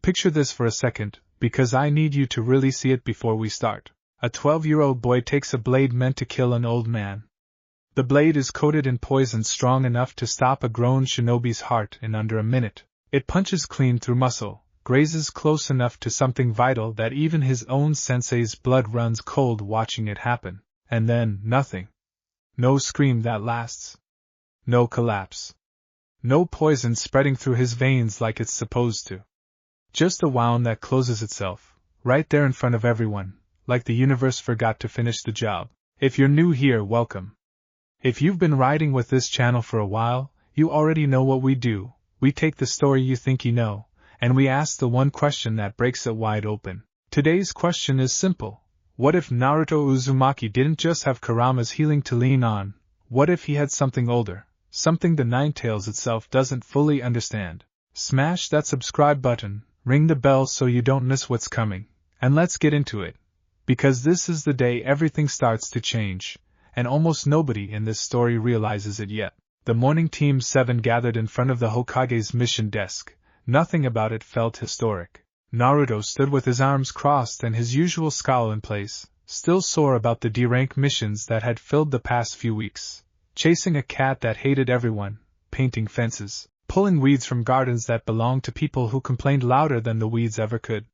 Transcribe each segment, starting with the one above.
Picture this for a second, because I need you to really see it before we start. A 12-year-old boy takes a blade meant to kill an old man. The blade is coated in poison strong enough to stop a grown shinobi's heart in under a minute. It punches clean through muscle, grazes close enough to something vital that even his own sensei's blood runs cold watching it happen. And then, nothing. No scream that lasts. No collapse. No poison spreading through his veins like it's supposed to. Just a wound that closes itself, right there in front of everyone, like the universe forgot to finish the job. If you're new here, welcome. If you've been riding with this channel for a while, you already know what we do. We take the story you think you know, and we ask the one question that breaks it wide open. Today's question is simple. What if Naruto Uzumaki didn't just have Kurama's healing to lean on? What if he had something older, something the Nine Tails itself doesn't fully understand? Smash that subscribe button, ring the bell so you don't miss what's coming, and let's get into it. Because this is the day everything starts to change, and almost nobody in this story realizes it yet. The morning Team 7 gathered in front of the Hokage's mission desk. Nothing about it felt historic. Naruto stood with his arms crossed and his usual scowl in place, still sore about the D-rank missions that had filled the past few weeks. Chasing a cat that hated everyone, painting fences, pulling weeds from gardens that belonged to people who complained louder than the weeds ever could.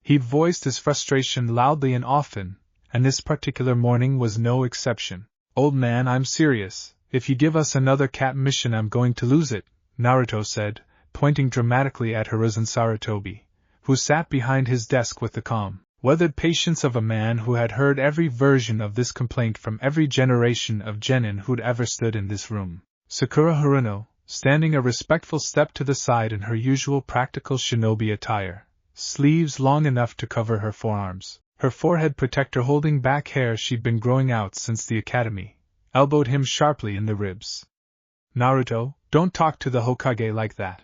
He'd voiced his frustration loudly and often, and this particular morning was no exception. "Old man, I'm serious. If you give us another cat mission I'm going to lose it," Naruto said, pointing dramatically at Hiruzen Sarutobi, who sat behind his desk with the calm, weathered patience of a man who had heard every version of this complaint from every generation of genin who'd ever stood in this room. Sakura Haruno, standing a respectful step to the side in her usual practical shinobi attire, sleeves long enough to cover her forearms, her forehead protector holding back hair she'd been growing out since the academy, elbowed him sharply in the ribs. "Naruto, don't talk to the Hokage like that."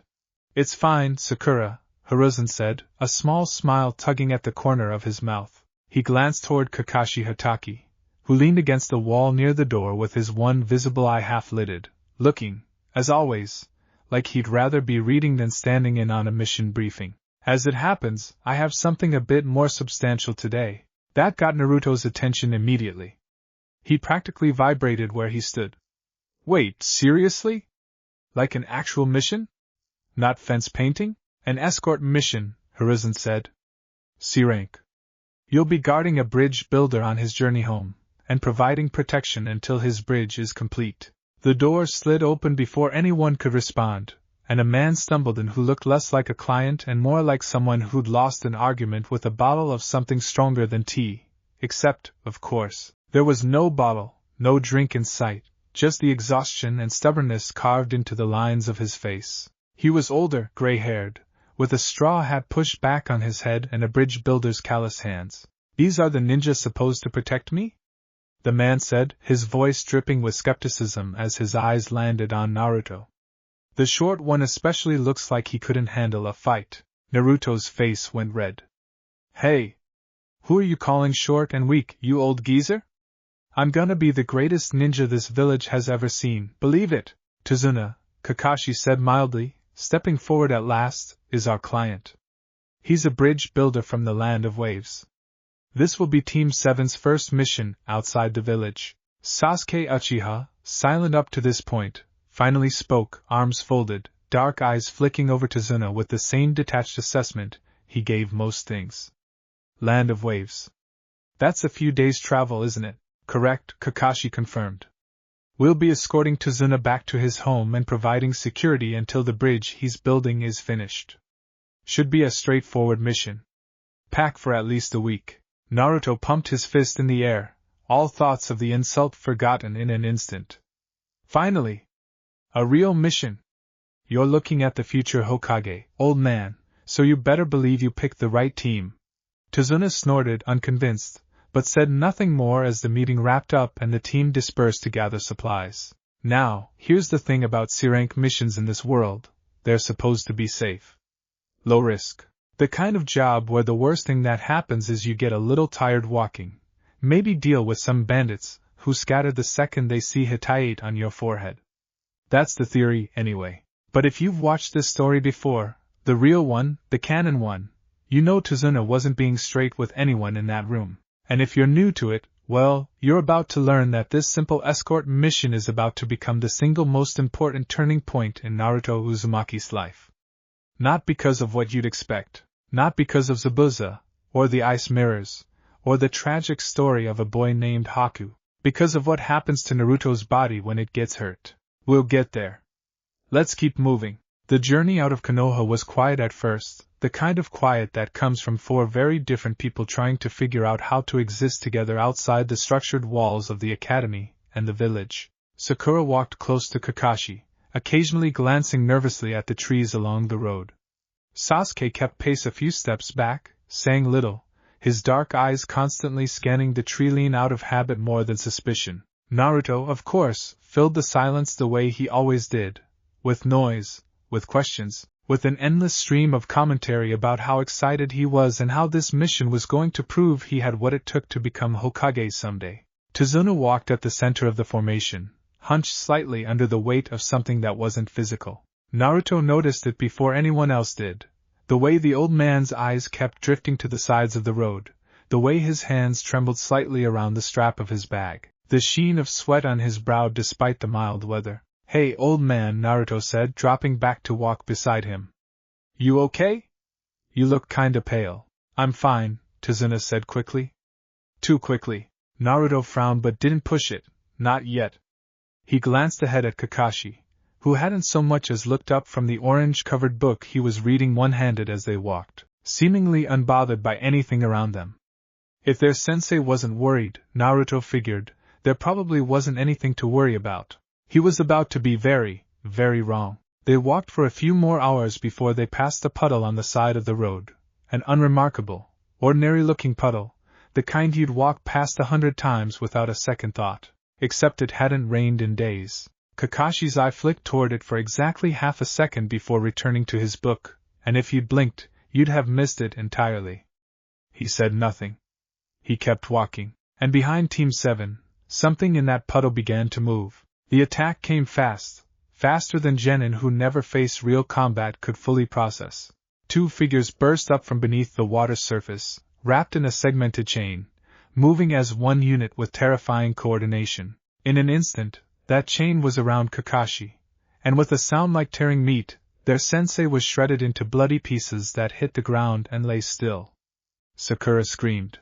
"It's fine, Sakura," Hiruzen said, a small smile tugging at the corner of his mouth. He glanced toward Kakashi Hatake, who leaned against the wall near the door with his one visible eye half-lidded, looking, as always, like he'd rather be reading than standing in on a mission briefing. "As it happens, I have something a bit more substantial today." That got Naruto's attention immediately. He practically vibrated where he stood. "Wait, seriously? Like an actual mission? Not fence painting?" "An escort mission," Hiruzen said. "C rank. You'll be guarding a bridge builder on his journey home, and providing protection until his bridge is complete." The door slid open before anyone could respond, and a man stumbled in who looked less like a client and more like someone who'd lost an argument with a bottle of something stronger than tea, except, of course, there was no bottle, no drink in sight, just the exhaustion and stubbornness carved into the lines of his face. He was older, gray-haired, with a straw hat pushed back on his head and a bridge builder's callous hands. "These are the ninjas supposed to protect me?" the man said, his voice dripping with skepticism as his eyes landed on Naruto. "The short one especially looks like he couldn't handle a fight." Naruto's face went red. "Hey! Who are you calling short and weak, you old geezer? I'm gonna be the greatest ninja this village has ever seen, believe it." "Tazuna," Kakashi said mildly, stepping forward at last, "is our client. He's a bridge builder from the Land of Waves. This will be Team 7's first mission outside the village." Sasuke Uchiha, silent up to this point, finally spoke, arms folded, dark eyes flicking over Tazuna with the same detached assessment he gave most things. "Land of Waves. That's a few days' travel, isn't it?" "Correct," Kakashi confirmed. "We'll be escorting Tazuna back to his home and providing security until the bridge he's building is finished. Should be a straightforward mission. Pack for at least a week." Naruto pumped his fist in the air, all thoughts of the insult forgotten in an instant. "Finally! A real mission! You're looking at the future Hokage, old man, so you better believe you picked the right team." Tazuna snorted, unconvinced, but said nothing more as the meeting wrapped up and the team dispersed to gather supplies. Now, here's the thing about C-rank missions in this world, they're supposed to be safe. Low risk. The kind of job where the worst thing that happens is you get a little tired walking, maybe deal with some bandits who scatter the second they see Hitayate on your forehead. That's the theory, anyway. But if you've watched this story before, The real one, the canon one. You know Tazuna wasn't being straight with anyone in that room. And if you're new to it, well, you're about to learn that this simple escort mission is about to become the single most important turning point in Naruto Uzumaki's life. Not because of what you'd expect. Not because of Zabuza, or the ice mirrors, or the tragic story of a boy named Haku. Because of what happens to Naruto's body when it gets hurt. We'll get there. Let's keep moving. The journey out of Konoha was quiet at first, the kind of quiet that comes from four very different people trying to figure out how to exist together outside the structured walls of the academy and the village. Sakura walked close to Kakashi, occasionally glancing nervously at the trees along the road. Sasuke kept pace a few steps back, saying little, his dark eyes constantly scanning the tree line out of habit more than suspicion. Naruto, of course, filled the silence the way he always did, with noise, with questions, with an endless stream of commentary about how excited he was and how this mission was going to prove he had what it took to become Hokage someday. Tazuna walked at the center of the formation, hunched slightly under the weight of something that wasn't physical. Naruto noticed it before anyone else did. The way the old man's eyes kept drifting to the sides of the road, the way his hands trembled slightly around the strap of his bag, the sheen of sweat on his brow despite the mild weather. "Hey, old man," Naruto said, dropping back to walk beside him. "You okay? You look kinda pale." "I'm fine," Tazuna said quickly. Too quickly. Naruto frowned but didn't push it, not yet. He glanced ahead at Kakashi, who hadn't so much as looked up from the orange-covered book he was reading one-handed as they walked, seemingly unbothered by anything around them. If their sensei wasn't worried, Naruto figured, there probably wasn't anything to worry about. He was about to be very, very wrong. They walked for a few more hours before they passed a puddle on the side of the road, an unremarkable, ordinary-looking puddle, the kind you'd walk past 100 times without a second thought, except it hadn't rained in days. Kakashi's eye flicked toward it for exactly half a second before returning to his book, and if you'd blinked, you'd have missed it entirely. He said nothing. He kept walking, and behind Team 7, something in that puddle began to move. The attack came fast, faster than Genin, who never faced real combat, could fully process. Two figures burst up from beneath the water's surface, wrapped in a segmented chain, moving as one unit with terrifying coordination. In an instant, that chain was around Kakashi, and with a sound like tearing meat, their sensei was shredded into bloody pieces that hit the ground and lay still. Sakura screamed.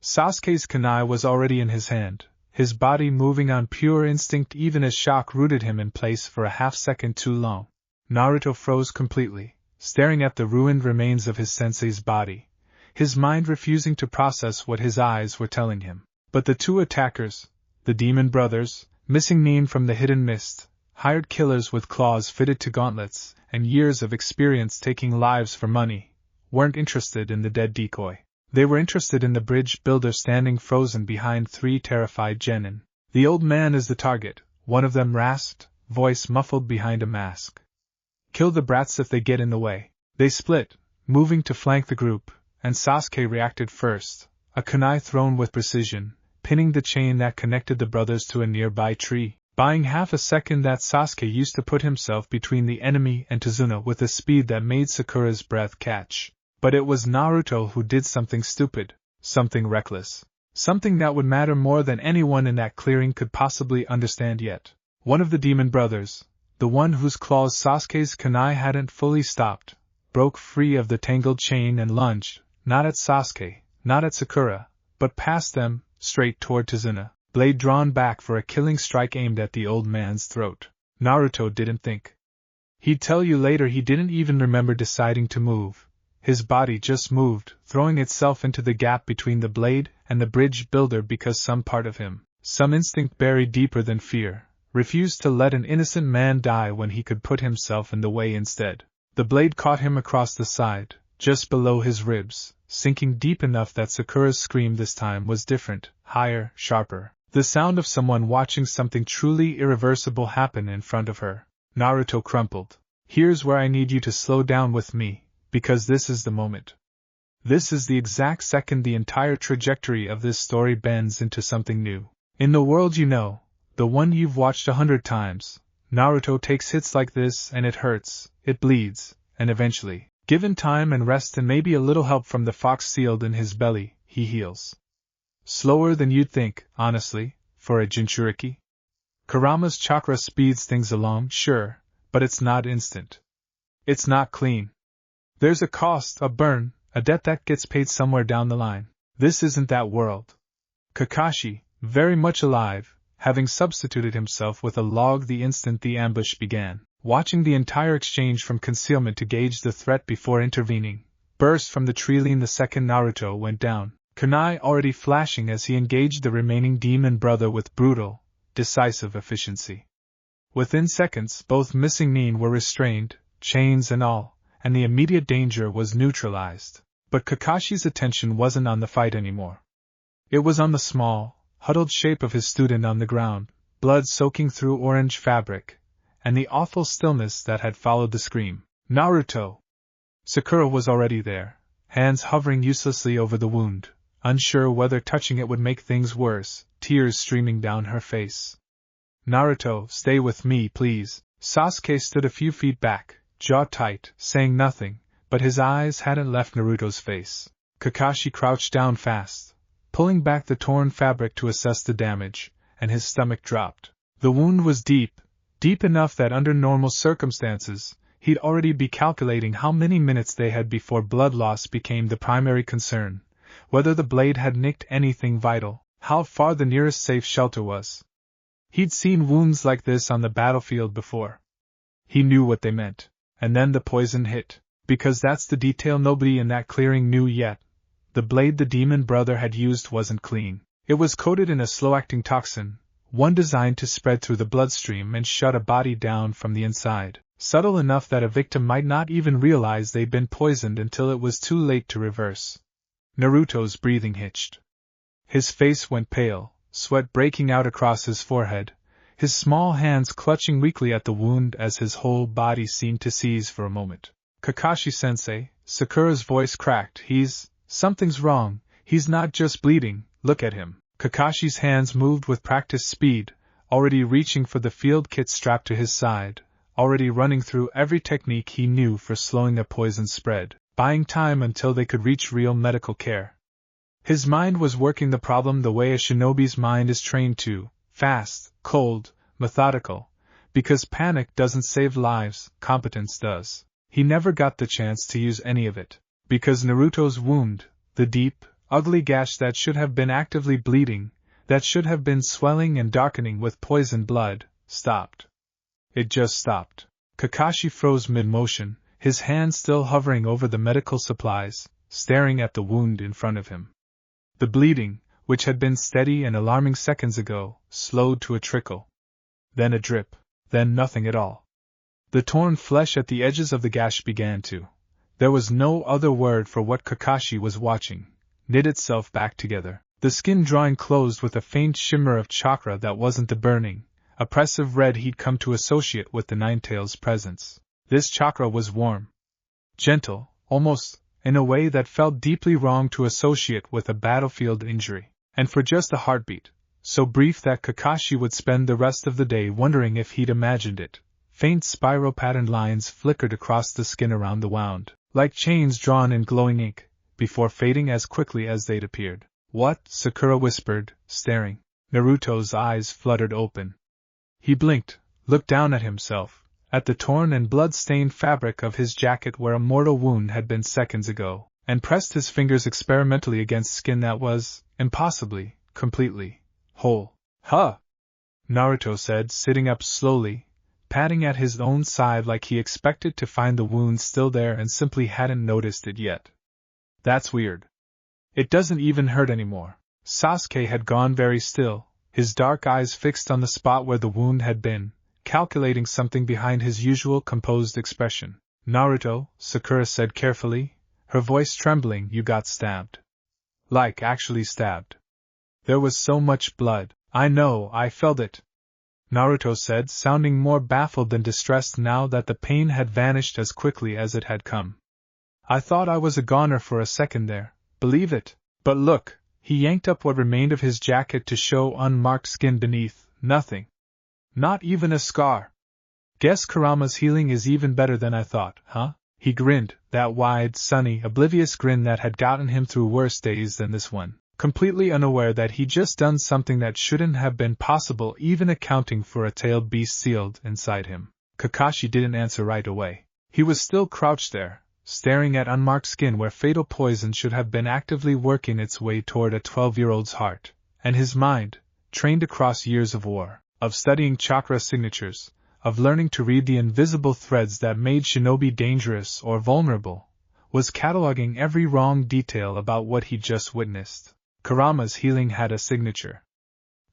Sasuke's kunai was already in his hand, his body moving on pure instinct even as shock rooted him in place for a half-second too long. Naruto froze completely, staring at the ruined remains of his sensei's body, his mind refusing to process what his eyes were telling him. But the two attackers, the demon brothers, missing Nin from the hidden mist, hired killers with claws fitted to gauntlets, and years of experience taking lives for money, weren't interested in the dead decoy. They were interested in the bridge builder standing frozen behind three terrified genin. "The old man is the target," one of them rasped, voice muffled behind a mask. "Kill the brats if they get in the way." They split, moving to flank the group, and Sasuke reacted first, a kunai thrown with precision, pinning the chain that connected the brothers to a nearby tree, buying half a second that Sasuke used to put himself between the enemy and Tazuna with a speed that made Sakura's breath catch. But it was Naruto who did something stupid, something reckless, something that would matter more than anyone in that clearing could possibly understand yet. One of the demon brothers, the one whose claws Sasuke's kunai hadn't fully stopped, broke free of the tangled chain and lunged, not at Sasuke, not at Sakura, but past them, straight toward Tazuna, blade drawn back for a killing strike aimed at the old man's throat. Naruto didn't think. He'd tell you later he didn't even remember deciding to move. His body just moved, throwing itself into the gap between the blade and the bridge builder because some part of him, some instinct buried deeper than fear, refused to let an innocent man die when he could put himself in the way instead. The blade caught him across the side, just below his ribs, sinking deep enough that Sakura's scream this time was different, higher, sharper, the sound of someone watching something truly irreversible happen in front of her. Naruto crumpled. "Here's where I need you to slow down with me, because this is the moment. This is the exact second the entire trajectory of this story bends into something new. In the world you know, the one you've watched 100 times, Naruto takes hits like this and it hurts, it bleeds, and eventually, Given time and rest and maybe a little help from the fox sealed in his belly, he heals. Slower than you'd think, honestly, for a Jinchuriki. Kurama's chakra speeds things along, sure, but it's not instant. It's not clean. There's a cost, a burn, a debt that gets paid somewhere down the line. This isn't that world. Kakashi, very much alive, having substituted himself with a log the instant the ambush began, watching the entire exchange from concealment to gauge the threat before intervening, burst from the trillion the second Naruto went down, kunai already flashing as he engaged the remaining demon brother with brutal, decisive efficiency. Within seconds, both missing nin were restrained, chains and all, and the immediate danger was neutralized. But Kakashi's attention wasn't on the fight anymore. It was on the small, huddled shape of his student on the ground, blood soaking through orange fabric, and the awful stillness that had followed the scream. Naruto! Sakura was already there, hands hovering uselessly over the wound, unsure whether touching it would make things worse, tears streaming down her face. Naruto, stay with me, please. Sasuke stood a few feet back, jaw tight, saying nothing, but his eyes hadn't left Naruto's face. Kakashi crouched down fast, pulling back the torn fabric to assess the damage, and his stomach dropped. The wound was deep, deep enough that under normal circumstances, he'd already be calculating how many minutes they had before blood loss became the primary concern, whether the blade had nicked anything vital, how far the nearest safe shelter was. He'd seen wounds like this on the battlefield before. He knew what they meant. And then the poison hit, because that's the detail nobody in that clearing knew yet. The blade the demon brother had used wasn't clean. It was coated in a slow-acting toxin, one designed to spread through the bloodstream and shut a body down from the inside, subtle enough that a victim might not even realize they'd been poisoned until it was too late to reverse. Naruto's breathing hitched. His face went pale, sweat breaking out across his forehead, his small hands clutching weakly at the wound as his whole body seemed to seize for a moment. Kakashi-sensei, Sakura's voice cracked, something's wrong, he's not just bleeding, look at him. Kakashi's hands moved with practiced speed, already reaching for the field kit strapped to his side, already running through every technique he knew for slowing a poison spread, buying time until they could reach real medical care. His mind was working the problem the way a shinobi's mind is trained to, fast, cold, methodical, because panic doesn't save lives, competence does. He never got the chance to use any of it, because Naruto's wound, the deep, ugly gash that should have been actively bleeding, that should have been swelling and darkening with poisoned blood, stopped. It just stopped. Kakashi froze mid-motion, his hand still hovering over the medical supplies, staring at the wound in front of him. The bleeding, which had been steady and alarming seconds ago, slowed to a trickle. Then a drip. Then nothing at all. The torn flesh at the edges of the gash began to. There was no other word for what Kakashi was watching. Knit itself back together. The skin drawing closed with a faint shimmer of chakra that wasn't the burning, oppressive red he'd come to associate with the Ninetales' presence. This chakra was warm. Gentle, almost, in a way that felt deeply wrong to associate with a battlefield injury. And for just a heartbeat, so brief that Kakashi would spend the rest of the day wondering if he'd imagined it, faint spiral-patterned lines flickered across the skin around the wound, like chains drawn in glowing ink, before fading as quickly as they'd appeared. What? Sakura whispered, staring. Naruto's eyes fluttered open. He blinked, looked down at himself, at the torn and blood-stained fabric of his jacket where a mortal wound had been seconds ago, and pressed his fingers experimentally against skin that was, impossibly, completely, whole. Huh! Naruto said, sitting up slowly, patting at his own side like he expected to find the wound still there and simply hadn't noticed it yet. That's weird. It doesn't even hurt anymore. Sasuke had gone very still, his dark eyes fixed on the spot where the wound had been, calculating something behind his usual composed expression. Naruto, Sakura said carefully, her voice trembling, you got stabbed. Like actually stabbed. There was so much blood. I know, I felt it. Naruto said, sounding more baffled than distressed now that the pain had vanished as quickly as it had come. I thought I was a goner for a second there, believe it. But look, he yanked up what remained of his jacket to show unmarked skin beneath, nothing. Not even a scar. Guess Kurama's healing is even better than I thought, huh? He grinned, that wide, sunny, oblivious grin that had gotten him through worse days than this one, completely unaware that he'd just done something that shouldn't have been possible, even accounting for a tailed beast sealed inside him. Kakashi didn't answer right away. He was still crouched there, staring at unmarked skin where fatal poison should have been actively working its way toward a 12-year-old's heart, and his mind, trained across years of war, of studying chakra signatures, of learning to read the invisible threads that made shinobi dangerous or vulnerable, was cataloging every wrong detail about what he'd just witnessed. Kurama's-Healing had a signature.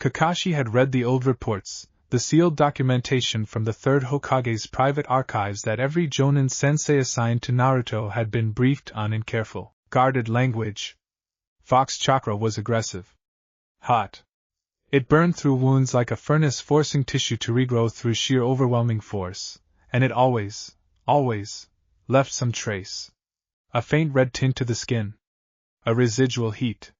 Kakashi had read the old reports, the sealed documentation from the third Hokage's private archives that every Jonin sensei assigned to Naruto had been briefed on in careful, guarded language. Fox chakra was aggressive. Hot. It burned through wounds like a furnace, forcing tissue to regrow through sheer overwhelming force, and it always left some trace. A faint red tint to the skin. A residual heat.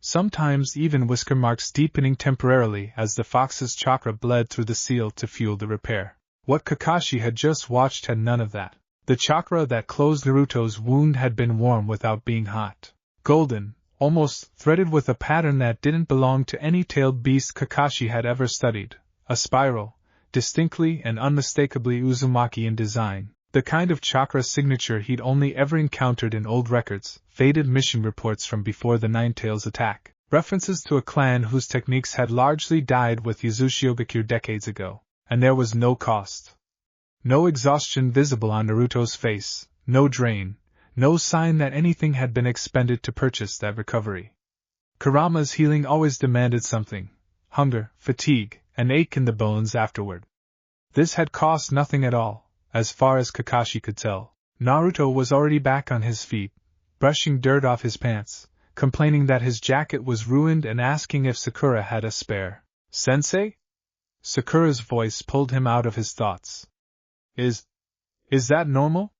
Sometimes even whisker marks deepening temporarily as the fox's chakra bled through the seal to fuel the repair. What Kakashi had just watched had none of that. The chakra that closed Naruto's wound had been warm without being hot. Golden, almost threaded with a pattern that didn't belong to any tailed beast Kakashi had ever studied. A spiral, distinctly and unmistakably Uzumaki in design. The kind of chakra signature he'd only ever encountered in old records, faded mission reports from before the Nine-Tails attack, references to a clan whose techniques had largely died with Yuzushiobikure decades ago, and there was no cost. No exhaustion visible on Naruto's face, no drain, no sign that anything had been expended to purchase that recovery. Kurama's-Healing always demanded something: hunger, fatigue, an ache in the bones afterward. This had cost nothing at all. As far as Kakashi could tell, Naruto was already back on his feet, brushing dirt off his pants, complaining that his jacket was ruined and asking if Sakura had a spare. Sensei? Sakura's voice pulled him out of his thoughts. Is that normal?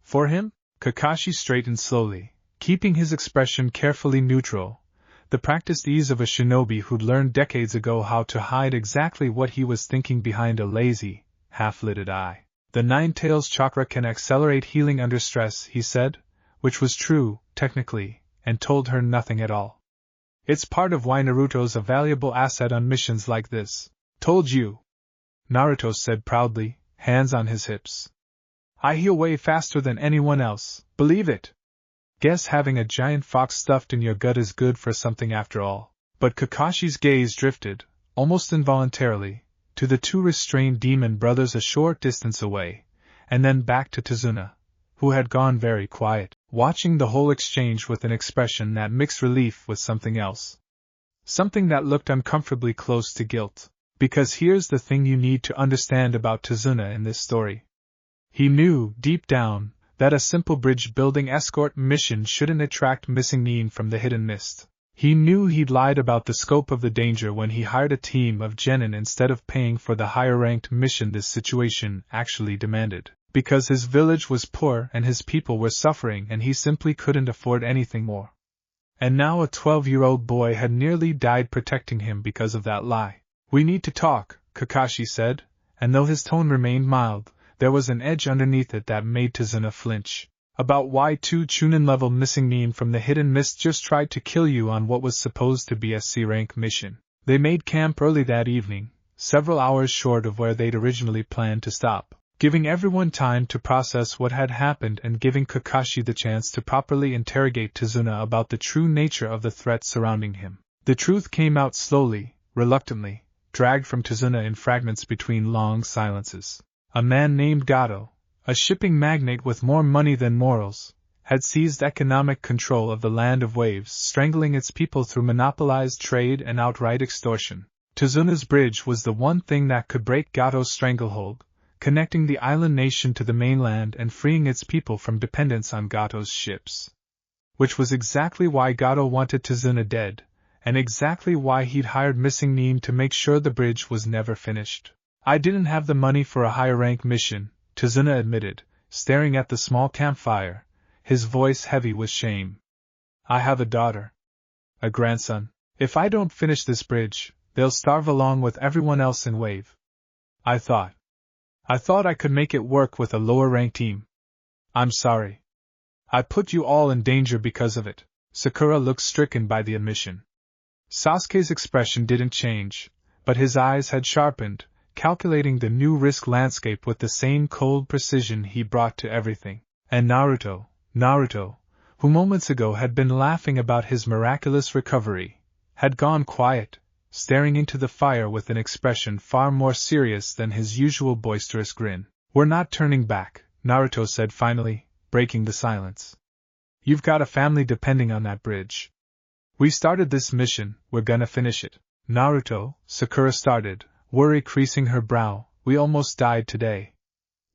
For him? Kakashi straightened slowly, keeping his expression carefully neutral, the practiced ease of a shinobi who'd learned decades ago how to hide exactly what he was thinking behind a lazy, half-lidded eye. The Nine-Tails chakra can accelerate healing under stress, he said, which was true, technically, and told her nothing at all. It's part of why Naruto's a valuable asset on missions like this. Told you, Naruto said proudly, hands on his hips. I heal way faster than anyone else, believe it. Guess having a giant fox stuffed in your gut is good for something after all. But Kakashi's gaze drifted, almost involuntarily, to the two restrained demon brothers a short distance away, and then back to Tazuna, who had gone very quiet, watching the whole exchange with an expression that mixed relief with something else. Something that looked uncomfortably close to guilt. Because here's the thing you need to understand about Tazuna in this story. He knew, deep down, that a simple bridge-building escort mission shouldn't attract missing Nin from the hidden mist. He knew he'd lied about the scope of the danger when he hired a team of genin instead of paying for the higher-ranked mission this situation actually demanded, because his village was poor and his people were suffering and he simply couldn't afford anything more. And now a 12-year-old boy had nearly died protecting him because of that lie. We need to talk, Kakashi said, and though his tone remained mild, there was an edge underneath it that made Tazuna flinch. About why two Chunin-level missing Nin from the hidden mist just tried to kill you on what was supposed to be a C-rank mission. They made camp early that evening, several hours short of where they'd originally planned to stop, giving everyone time to process what had happened and giving Kakashi the chance to properly interrogate Tazuna about the true nature of the threat surrounding him. The truth came out slowly, reluctantly, dragged from Tazuna in fragments between long silences. A man named Gato, a shipping magnate with more money than morals, had seized economic control of the land of waves, strangling its people through monopolized trade and outright extortion. Tazuna's bridge was the one thing that could break Gato's stranglehold, connecting the island nation to the mainland and freeing its people from dependence on Gato's ships. Which was exactly why Gato wanted Tazuna dead, and exactly why he'd hired missing Nin to make sure the bridge was never finished. I didn't have the money for a higher-rank mission, Tazuna admitted, staring at the small campfire, his voice heavy with shame. I have a daughter. A grandson. If I don't finish this bridge, they'll starve along with everyone else in Wave. I thought I could make it work with a lower-ranked team. I'm sorry. I put you all in danger because of it. Sakura looked stricken by the admission. Sasuke's expression didn't change, but his eyes had sharpened, calculating the new risk landscape with the same cold precision he brought to everything. And Naruto, who moments ago had been laughing about his miraculous recovery, had gone quiet, staring into the fire with an expression far more serious than his usual boisterous grin. We're not turning back, Naruto said finally, breaking the silence. You've got a family depending on that bridge. We started this mission, we're gonna finish it. Naruto, Sakura started, worry creasing her brow, we almost died today.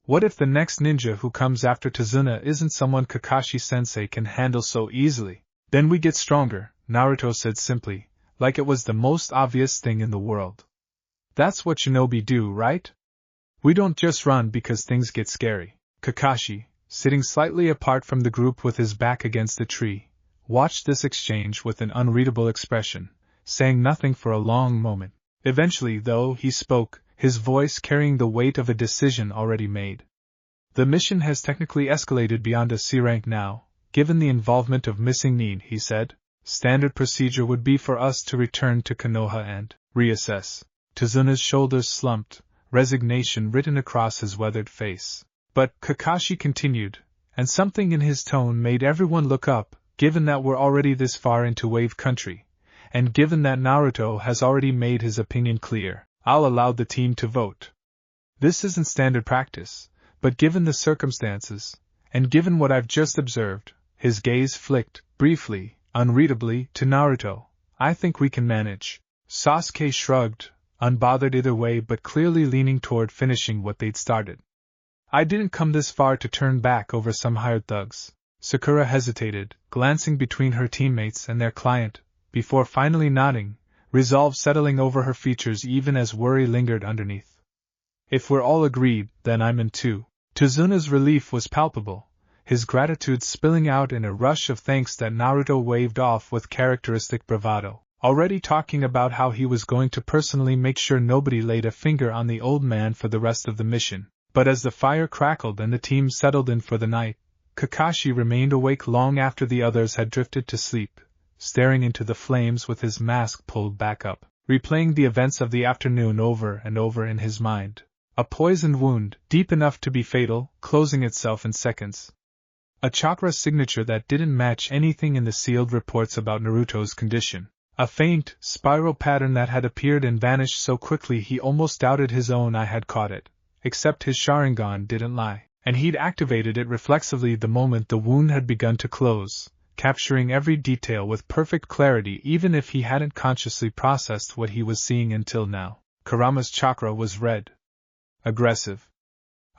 What if the next ninja who comes after Tazuna isn't someone Kakashi-sensei can handle so easily? Then we get stronger, Naruto said simply, like it was the most obvious thing in the world. That's what shinobi do, right? We don't just run because things get scary. Kakashi, sitting slightly apart from the group with his back against the tree, watched this exchange with an unreadable expression, saying nothing for a long moment. Eventually, though, he spoke, his voice carrying the weight of a decision already made. The mission has technically escalated beyond a C rank now, given the involvement of missing Nin, he said. Standard procedure would be for us to return to Konoha and reassess. Tazuna's shoulders slumped, resignation written across his weathered face. But, Kakashi continued, and something in his tone made everyone look up, given that we're already this far into wave country, and given that Naruto has already made his opinion clear, I'll allow the team to vote. This isn't standard practice, but given the circumstances, and given what I've just observed, his gaze flicked, briefly, unreadably, to Naruto, I think we can manage. Sasuke shrugged, unbothered either way but clearly leaning toward finishing what they'd started. I didn't come this far to turn back over some hired thugs. Sakura hesitated, glancing between her teammates and their client, before finally nodding, resolve settling over her features even as worry lingered underneath. If we're all agreed, then I'm in too. Tazuna's relief was palpable, his gratitude spilling out in a rush of thanks that Naruto waved off with characteristic bravado, already talking about how he was going to personally make sure nobody laid a finger on the old man for the rest of the mission. But as the fire crackled and the team settled in for the night, Kakashi remained awake long after the others had drifted to sleep, staring into the flames with his mask pulled back up, replaying the events of the afternoon over and over in his mind. A poisoned wound, deep enough to be fatal, closing itself in seconds. A chakra signature that didn't match anything in the sealed reports about Naruto's condition. A faint, spiral pattern that had appeared and vanished so quickly he almost doubted his own eye had caught it. Except his Sharingan didn't lie, and he'd activated it reflexively the moment the wound had begun to close, capturing every detail with perfect clarity even if he hadn't consciously processed what he was seeing until now. Kurama's chakra was red. Aggressive.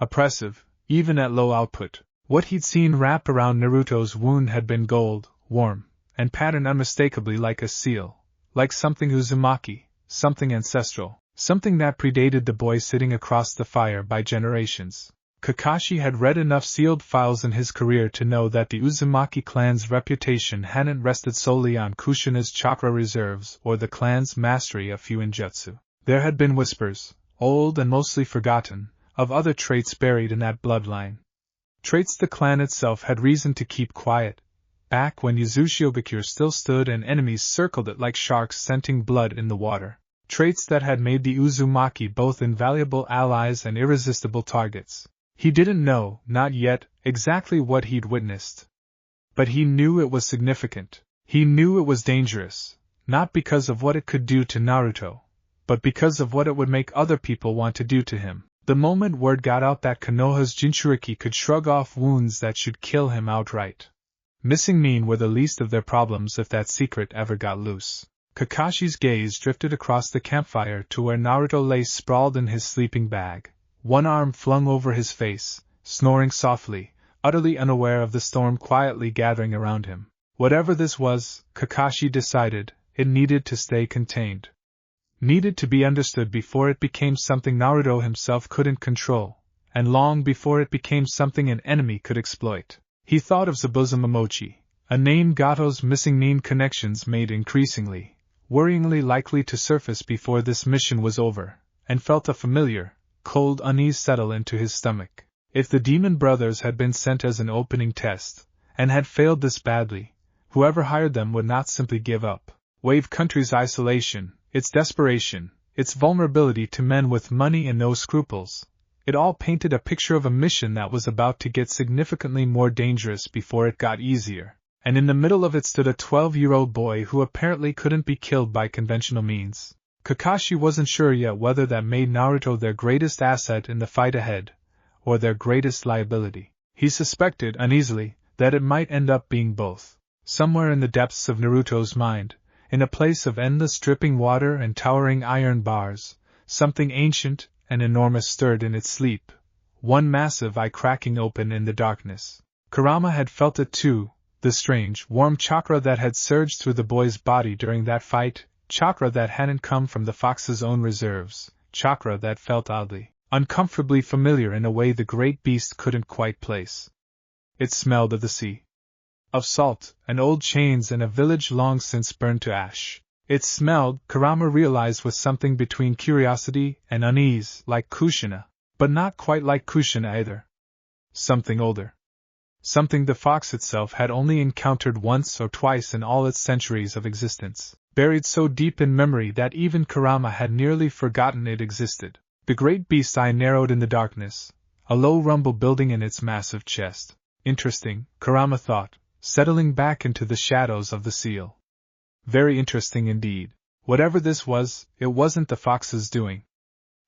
Oppressive, even at low output. What he'd seen wrap around Naruto's wound had been gold, warm, and patterned unmistakably like a seal, like something Uzumaki, something ancestral. Something that predated the boy sitting across the fire by generations. Kakashi had read enough sealed files in his career to know that the Uzumaki clan's reputation hadn't rested solely on Kushina's chakra reserves or the clan's mastery of Fuinjutsu. There had been whispers, old and mostly forgotten, of other traits buried in that bloodline. Traits the clan itself had reason to keep quiet, back when Yuzushiogakure still stood and enemies circled it like sharks scenting blood in the water. Traits that had made the Uzumaki both invaluable allies and irresistible targets. He didn't know, not yet, exactly what he'd witnessed. But he knew it was significant. He knew it was dangerous, not because of what it could do to Naruto, but because of what it would make other people want to do to him. The moment word got out that Konoha's Jinchuriki could shrug off wounds that should kill him outright. Missing Nin were the least of their problems if that secret ever got loose. Kakashi's gaze drifted across the campfire to where Naruto lay sprawled in his sleeping bag, one arm flung over his face, snoring softly, utterly unaware of the storm quietly gathering around him. Whatever this was, Kakashi decided, it needed to stay contained. Needed to be understood before it became something Naruto himself couldn't control, and long before it became something an enemy could exploit. He thought of Zabuza Momochi, a name Gato's missing Nin connections made increasingly, worryingly likely to surface before this mission was over, and felt a familiar, cold unease settle into his stomach. If the demon brothers had been sent as an opening test, and had failed this badly, whoever hired them would not simply give up. Wave Country's isolation, its desperation, its vulnerability to men with money and no scruples. It all painted a picture of a mission that was about to get significantly more dangerous before it got easier, and in the middle of it stood a 12-year-old boy who apparently couldn't be killed by conventional means. Kakashi wasn't sure yet whether that made Naruto their greatest asset in the fight ahead, or their greatest liability. He suspected, uneasily, that it might end up being both. Somewhere in the depths of Naruto's mind, in a place of endless dripping water and towering iron bars, something ancient and enormous stirred in its sleep, one massive eye cracking open in the darkness. Kurama had felt it too, the strange, warm chakra that had surged through the boy's body during that fight, chakra that hadn't come from the fox's own reserves, chakra that felt oddly, uncomfortably familiar in a way the great beast couldn't quite place. It smelled of the sea, of salt, and old chains and a village long since burned to ash. It smelled, Kurama realized, with something between curiosity and unease, like Kushina, but not quite like Kushina either. Something older. Something the fox itself had only encountered once or twice in all its centuries of existence, buried so deep in memory that even Kurama had nearly forgotten it existed. The great beast's eye narrowed in the darkness, a low rumble building in its massive chest. Interesting, Kurama thought, settling back into the shadows of the seal. Very interesting indeed. Whatever this was, it wasn't the fox's doing.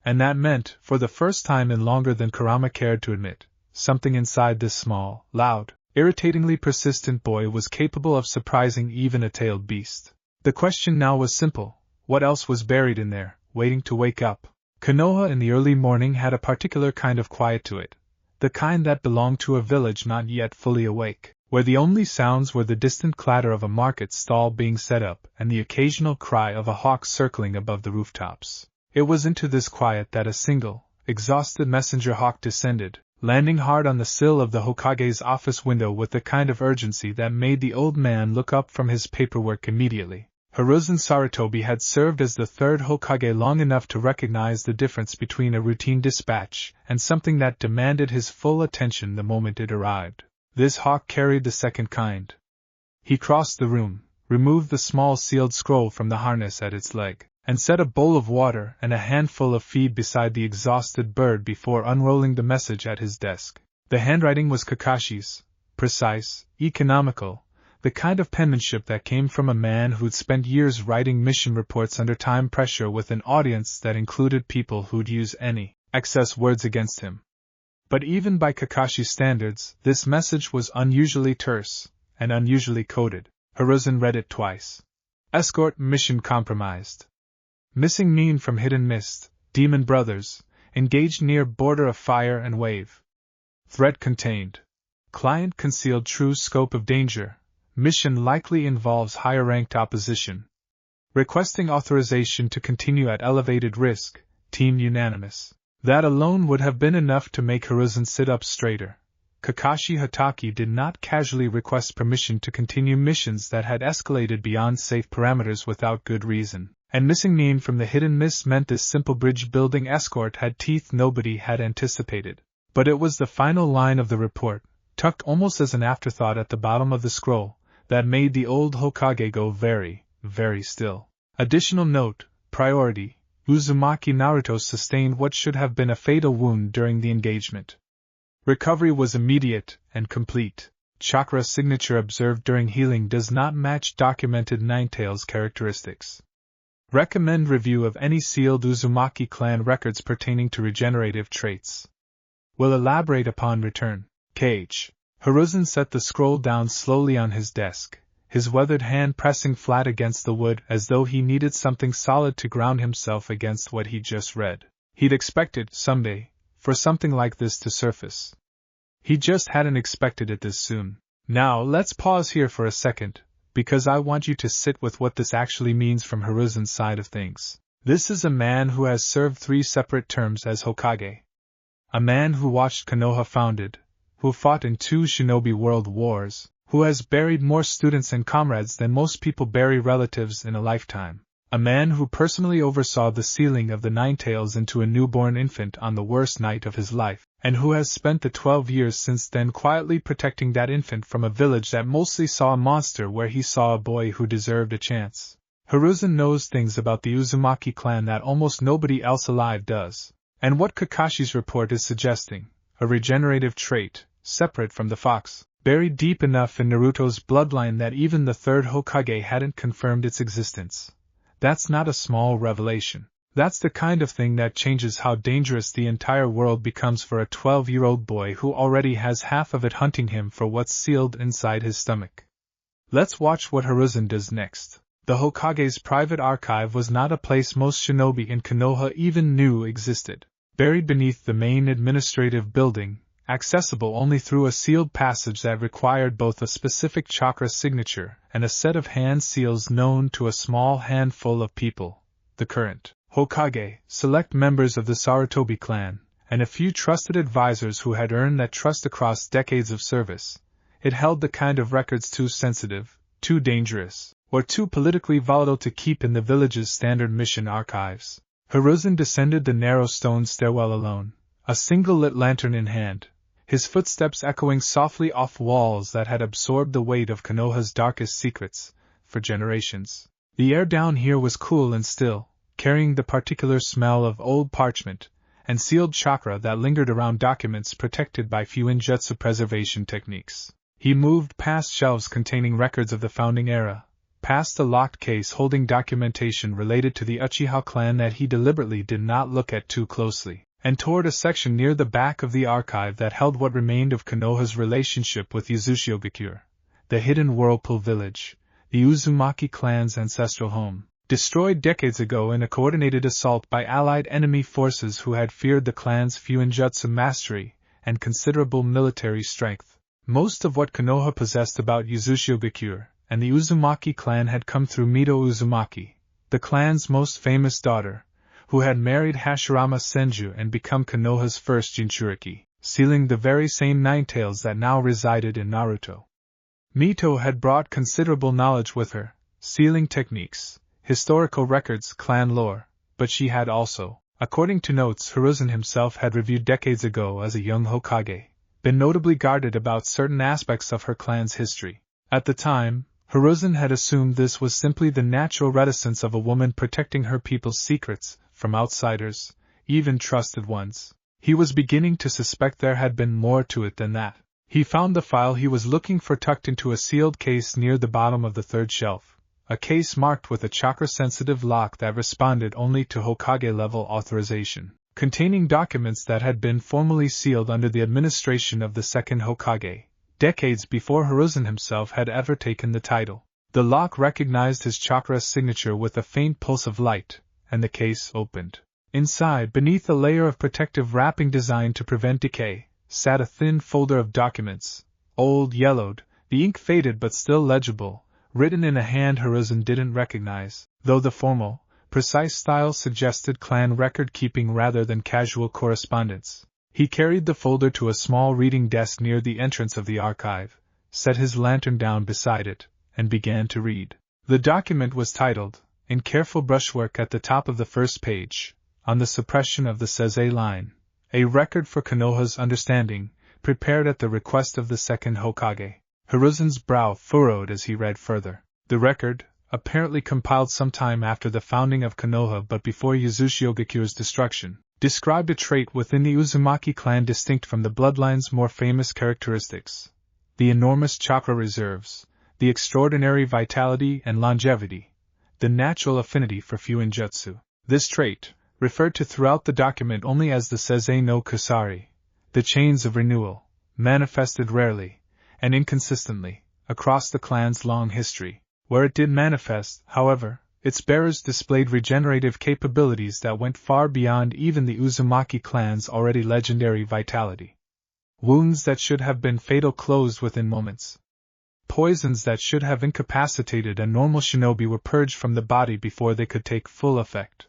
And that meant, for the first time in longer than Kurama cared to admit, something inside this small, loud, irritatingly persistent boy was capable of surprising even a tailed beast. The question now was simple: what else was buried in there, waiting to wake up? Konoha in the early morning had a particular kind of quiet to it, the kind that belonged to a village not yet fully awake, where the only sounds were the distant clatter of a market stall being set up and the occasional cry of a hawk circling above the rooftops. It was into this quiet that a single, exhausted messenger hawk descended, landing hard on the sill of the Hokage's office window with the kind of urgency that made the old man look up from his paperwork immediately. Hiruzen Sarutobi had served as the third Hokage long enough to recognize the difference between a routine dispatch and something that demanded his full attention the moment it arrived. This hawk carried the second kind. He crossed the room, removed the small sealed scroll from the harness at its leg, and set a bowl of water and a handful of feed beside the exhausted bird before unrolling the message at his desk. The handwriting was Kakashi's, precise, economical, the kind of penmanship that came from a man who'd spent years writing mission reports under time pressure with an audience that included people who'd use any excess words against him. But even by Kakashi's standards, this message was unusually terse, and unusually coded. Hiruzen read it twice. Escort mission compromised. Missing mean from Hidden Mist, Demon Brothers, engaged near border of fire and wave. Threat contained. Client concealed true scope of danger. Mission likely involves higher-ranked opposition. Requesting authorization to continue at elevated risk, team unanimous. That alone would have been enough to make Hiruzen sit up straighter. Kakashi Hatake did not casually request permission to continue missions that had escalated beyond safe parameters without good reason, and missing mean from the Hidden Mist meant this simple bridge-building escort had teeth nobody had anticipated. But it was the final line of the report, tucked almost as an afterthought at the bottom of the scroll, that made the old Hokage go very, very still. Additional note, priority. Uzumaki Naruto sustained what should have been a fatal wound during the engagement. Recovery was immediate and complete. Chakra signature observed during healing does not match documented Ninetales characteristics. Recommend review of any sealed Uzumaki clan records pertaining to regenerative traits. Will elaborate upon return. KH. Hiruzen set the scroll down slowly on his desk, his weathered hand pressing flat against the wood as though he needed something solid to ground himself against what he'd just read. He'd expected, someday, for something like this to surface. He just hadn't expected it this soon. Now let's pause here for a second, because I want you to sit with what this actually means from Hiruzen's side of things. This is a man who has served 3 separate terms as Hokage. A man who watched Konoha founded, who fought in 2 shinobi world wars, who has buried more students and comrades than most people bury relatives in a lifetime. a man who personally oversaw the sealing of the Nine Tails into a newborn infant on the worst night of his life, and who has spent the 12 years since then quietly protecting that infant from a village that mostly saw a monster where he saw a boy who deserved a chance. Hiruzen knows things about the Uzumaki clan that almost nobody else alive does, and what Kakashi's report is suggesting, a regenerative trait, separate from the fox, buried deep enough in Naruto's bloodline that even the third Hokage hadn't confirmed its existence. That's not a small revelation. That's the kind of thing that changes how dangerous the entire world becomes for a 12-year-old boy who already has half of it hunting him for what's sealed inside his stomach. Let's watch what Hiruzen does next. The Hokage's private archive was not a place most shinobi in Konoha even knew existed. Buried beneath the main administrative building, accessible only through a sealed passage that required both a specific chakra signature and a set of hand seals known to a small handful of people, the current Hokage, select members of the Sarutobi clan, and a few trusted advisors who had earned that trust across decades of service. It held the kind of records too sensitive, too dangerous, or too politically volatile to keep in the village's standard mission archives. Hiruzen descended the narrow stone stairwell alone, a single lit lantern in hand, his footsteps echoing softly off walls that had absorbed the weight of Konoha's darkest secrets, for generations. The air down here was cool and still, carrying the particular smell of old parchment and sealed chakra that lingered around documents protected by Fuinjutsu preservation techniques. He moved past shelves containing records of the founding era, past a locked case holding documentation related to the Uchiha clan that he deliberately did not look at too closely, and toward a section near the back of the archive that held what remained of Konoha's relationship with Yuzushiogakure, the hidden whirlpool village, the Uzumaki clan's ancestral home, destroyed decades ago in a coordinated assault by allied enemy forces who had feared the clan's Fuinjutsu mastery and considerable military strength. Most of what Konoha possessed about Yuzushiogakure and the Uzumaki clan had come through Mito Uzumaki, the clan's most famous daughter, who had married Hashirama Senju and become Konoha's first Jinchuriki, sealing the very same Nine Tails that now resided in Naruto. Mito had brought considerable knowledge with her, sealing techniques, historical records, clan lore, but she had also, according to notes Hiruzen himself had reviewed decades ago as a young Hokage, been notably guarded about certain aspects of her clan's history. At the time, Hiruzen had assumed this was simply the natural reticence of a woman protecting her people's secrets from outsiders, even trusted ones. He was beginning to suspect there had been more to it than that. He found the file he was looking for tucked into a sealed case near the bottom of the third shelf, a case marked with a chakra-sensitive lock that responded only to Hokage-level authorization, containing documents that had been formally sealed under the administration of the second Hokage, decades before Hiruzen himself had ever taken the title. The lock recognized his chakra signature with a faint pulse of light, and the case opened. Inside, beneath a layer of protective wrapping designed to prevent decay, sat a thin folder of documents, old, yellowed, the ink faded but still legible, written in a hand Hiruzen didn't recognize, though the formal, precise style suggested clan record-keeping rather than casual correspondence. He carried the folder to a small reading desk near the entrance of the archive, set his lantern down beside it, and began to read. The document was titled, in careful brushwork at the top of the first page, on the suppression of the Saisei line, a record for Konoha's understanding, prepared at the request of the second Hokage. Hiruzen's brow furrowed as he read further. The record, apparently compiled sometime after the founding of Konoha but before Yuzushiogakyo's destruction, described a trait within the Uzumaki clan distinct from the bloodline's more famous characteristics: the enormous chakra reserves, the extraordinary vitality and longevity, the natural affinity for Fuinjutsu. This trait, referred to throughout the document only as the Saisei no Kusari, the chains of renewal, manifested rarely and inconsistently across the clan's long history. Where it did manifest, however, its bearers displayed regenerative capabilities that went far beyond even the Uzumaki clan's already legendary vitality. Wounds that should have been fatal closed within moments. Poisons that should have incapacitated a normal shinobi were purged from the body before they could take full effect.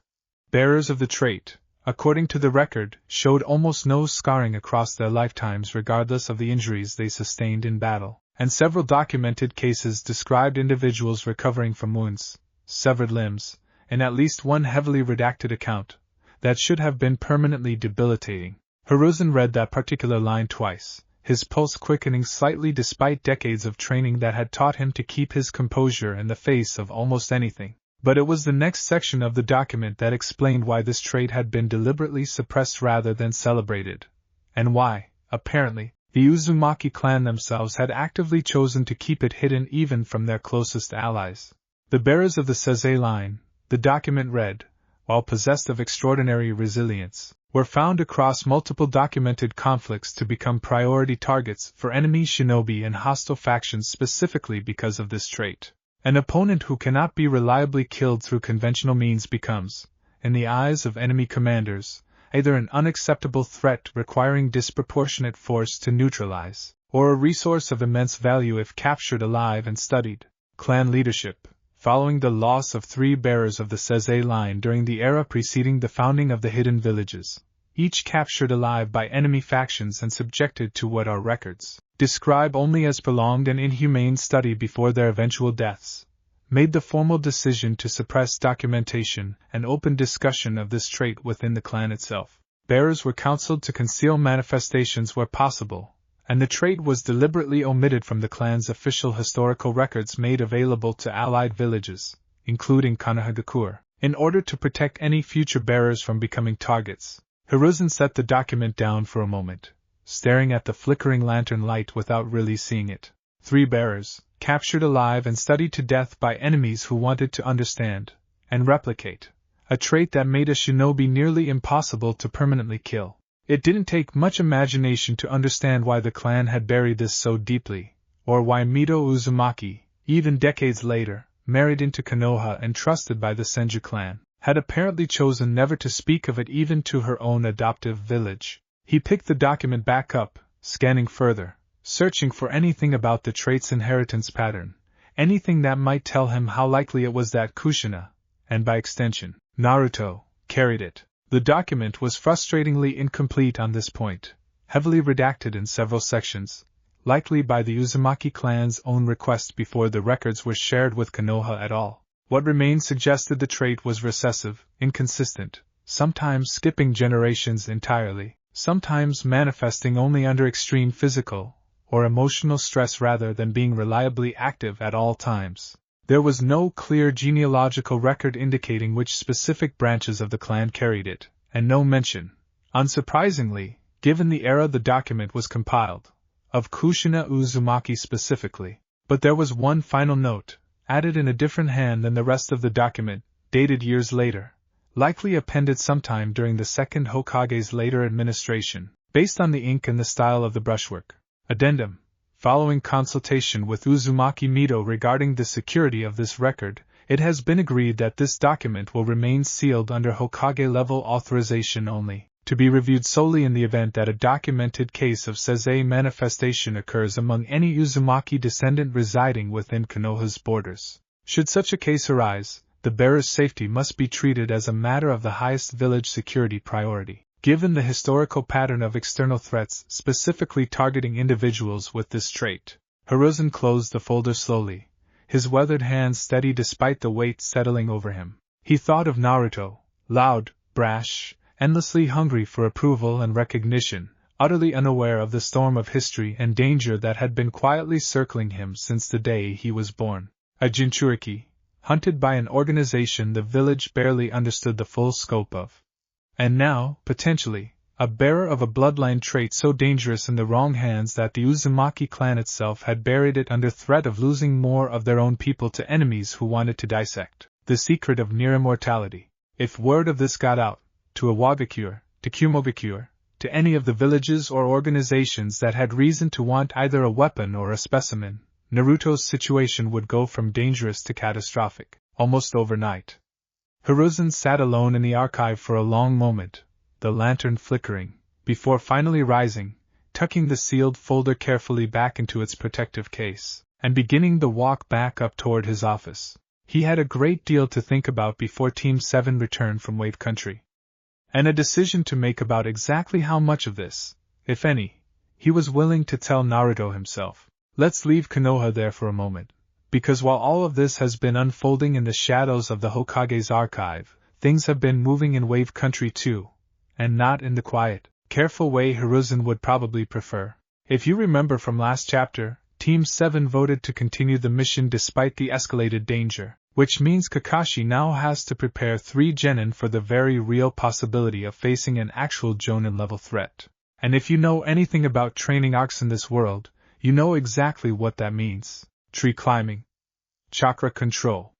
Bearers of the trait, according to the record, showed almost no scarring across their lifetimes regardless of the injuries they sustained in battle, and several documented cases described individuals recovering from wounds, severed limbs, in at least one heavily redacted account, that should have been permanently debilitating. Hiruzen read that particular line twice, his pulse quickening slightly despite decades of training that had taught him to keep his composure in the face of almost anything. But it was the next section of the document that explained why this trait had been deliberately suppressed rather than celebrated, and why, apparently, the Uzumaki clan themselves had actively chosen to keep it hidden even from their closest allies. The bearers of the Saisei line, the document read, while possessed of extraordinary resilience, were found across multiple documented conflicts to become priority targets for enemy shinobi and hostile factions specifically because of this trait. An opponent who cannot be reliably killed through conventional means becomes, in the eyes of enemy commanders, either an unacceptable threat requiring disproportionate force to neutralize, or a resource of immense value if captured alive and studied. Clan leadership. Following the loss of 3 bearers of the Saisei line during the era preceding the founding of the hidden villages, each captured alive by enemy factions and subjected to what our records describe only as prolonged and inhumane study before their eventual deaths, made the formal decision to suppress documentation and open discussion of this trait within the clan itself. Bearers were counseled to conceal manifestations where possible, and the trait was deliberately omitted from the clan's official historical records made available to allied villages, including Konohagakure, in order to protect any future bearers from becoming targets. Hiruzen set the document down for a moment, staring at the flickering lantern light without really seeing it. 3 bearers, captured alive and studied to death by enemies who wanted to understand and replicate, a trait that made a shinobi nearly impossible to permanently kill. It didn't take much imagination to understand why the clan had buried this so deeply, or why Naruto Uzumaki, even decades later, married into Konoha and trusted by the Senju clan, had apparently chosen never to speak of it even to her own adoptive village. He picked the document back up, scanning further, searching for anything about the trait's inheritance pattern, anything that might tell him how likely it was that Kushina, and by extension, Naruto, carried it. The document was frustratingly incomplete on this point, heavily redacted in several sections, likely by the Uzumaki clan's own request before the records were shared with Konoha at all. What remained suggested the trait was recessive, inconsistent, sometimes skipping generations entirely, sometimes manifesting only under extreme physical or emotional stress rather than being reliably active at all times. There was no clear genealogical record indicating which specific branches of the clan carried it, and no mention, unsurprisingly, given the era the document was compiled, of Kushina Uzumaki specifically. But there was one final note, added in a different hand than the rest of the document, dated years later, likely appended sometime during the second Hokage's later administration, based on the ink and the style of the brushwork. Addendum. Following consultation with Uzumaki Mito regarding the security of this record, it has been agreed that this document will remain sealed under Hokage-level authorization only, to be reviewed solely in the event that a documented case of Saisei manifestation occurs among any Uzumaki descendant residing within Konoha's borders. Should such a case arise, the bearer's safety must be treated as a matter of the highest village security priority. Given the historical pattern of external threats specifically targeting individuals with this trait, Hiruzen closed the folder slowly, his weathered hands steady despite the weight settling over him. He thought of Naruto, loud, brash, endlessly hungry for approval and recognition, utterly unaware of the storm of history and danger that had been quietly circling him since the day he was born. A Jinchuriki, hunted by an organization the village barely understood the full scope of. And now, potentially, a bearer of a bloodline trait so dangerous in the wrong hands that the Uzumaki clan itself had buried it under threat of losing more of their own people to enemies who wanted to dissect the secret of near immortality. If word of this got out, to Iwagakure, to Kumogakure, to any of the villages or organizations that had reason to want either a weapon or a specimen, Naruto's situation would go from dangerous to catastrophic, almost overnight. Hiruzen sat alone in the archive for a long moment, the lantern flickering, before finally rising, tucking the sealed folder carefully back into its protective case, and beginning the walk back up toward his office. He had a great deal to think about before Team 7 returned from Wave Country, and a decision to make about exactly how much of this, if any, he was willing to tell Naruto himself. Let's leave Konoha there for a moment, Because while all of this has been unfolding in the shadows of the Hokage's archive, things have been moving in Wave Country too, and not in the quiet, careful way Hiruzen would probably prefer. If you remember from last chapter, Team 7 voted to continue the mission despite the escalated danger, which means Kakashi now has to prepare 3 genin for the very real possibility of facing an actual Jonin-level threat. And if you know anything about training arcs in this world, you know exactly what that means. Tree climbing, chakra control,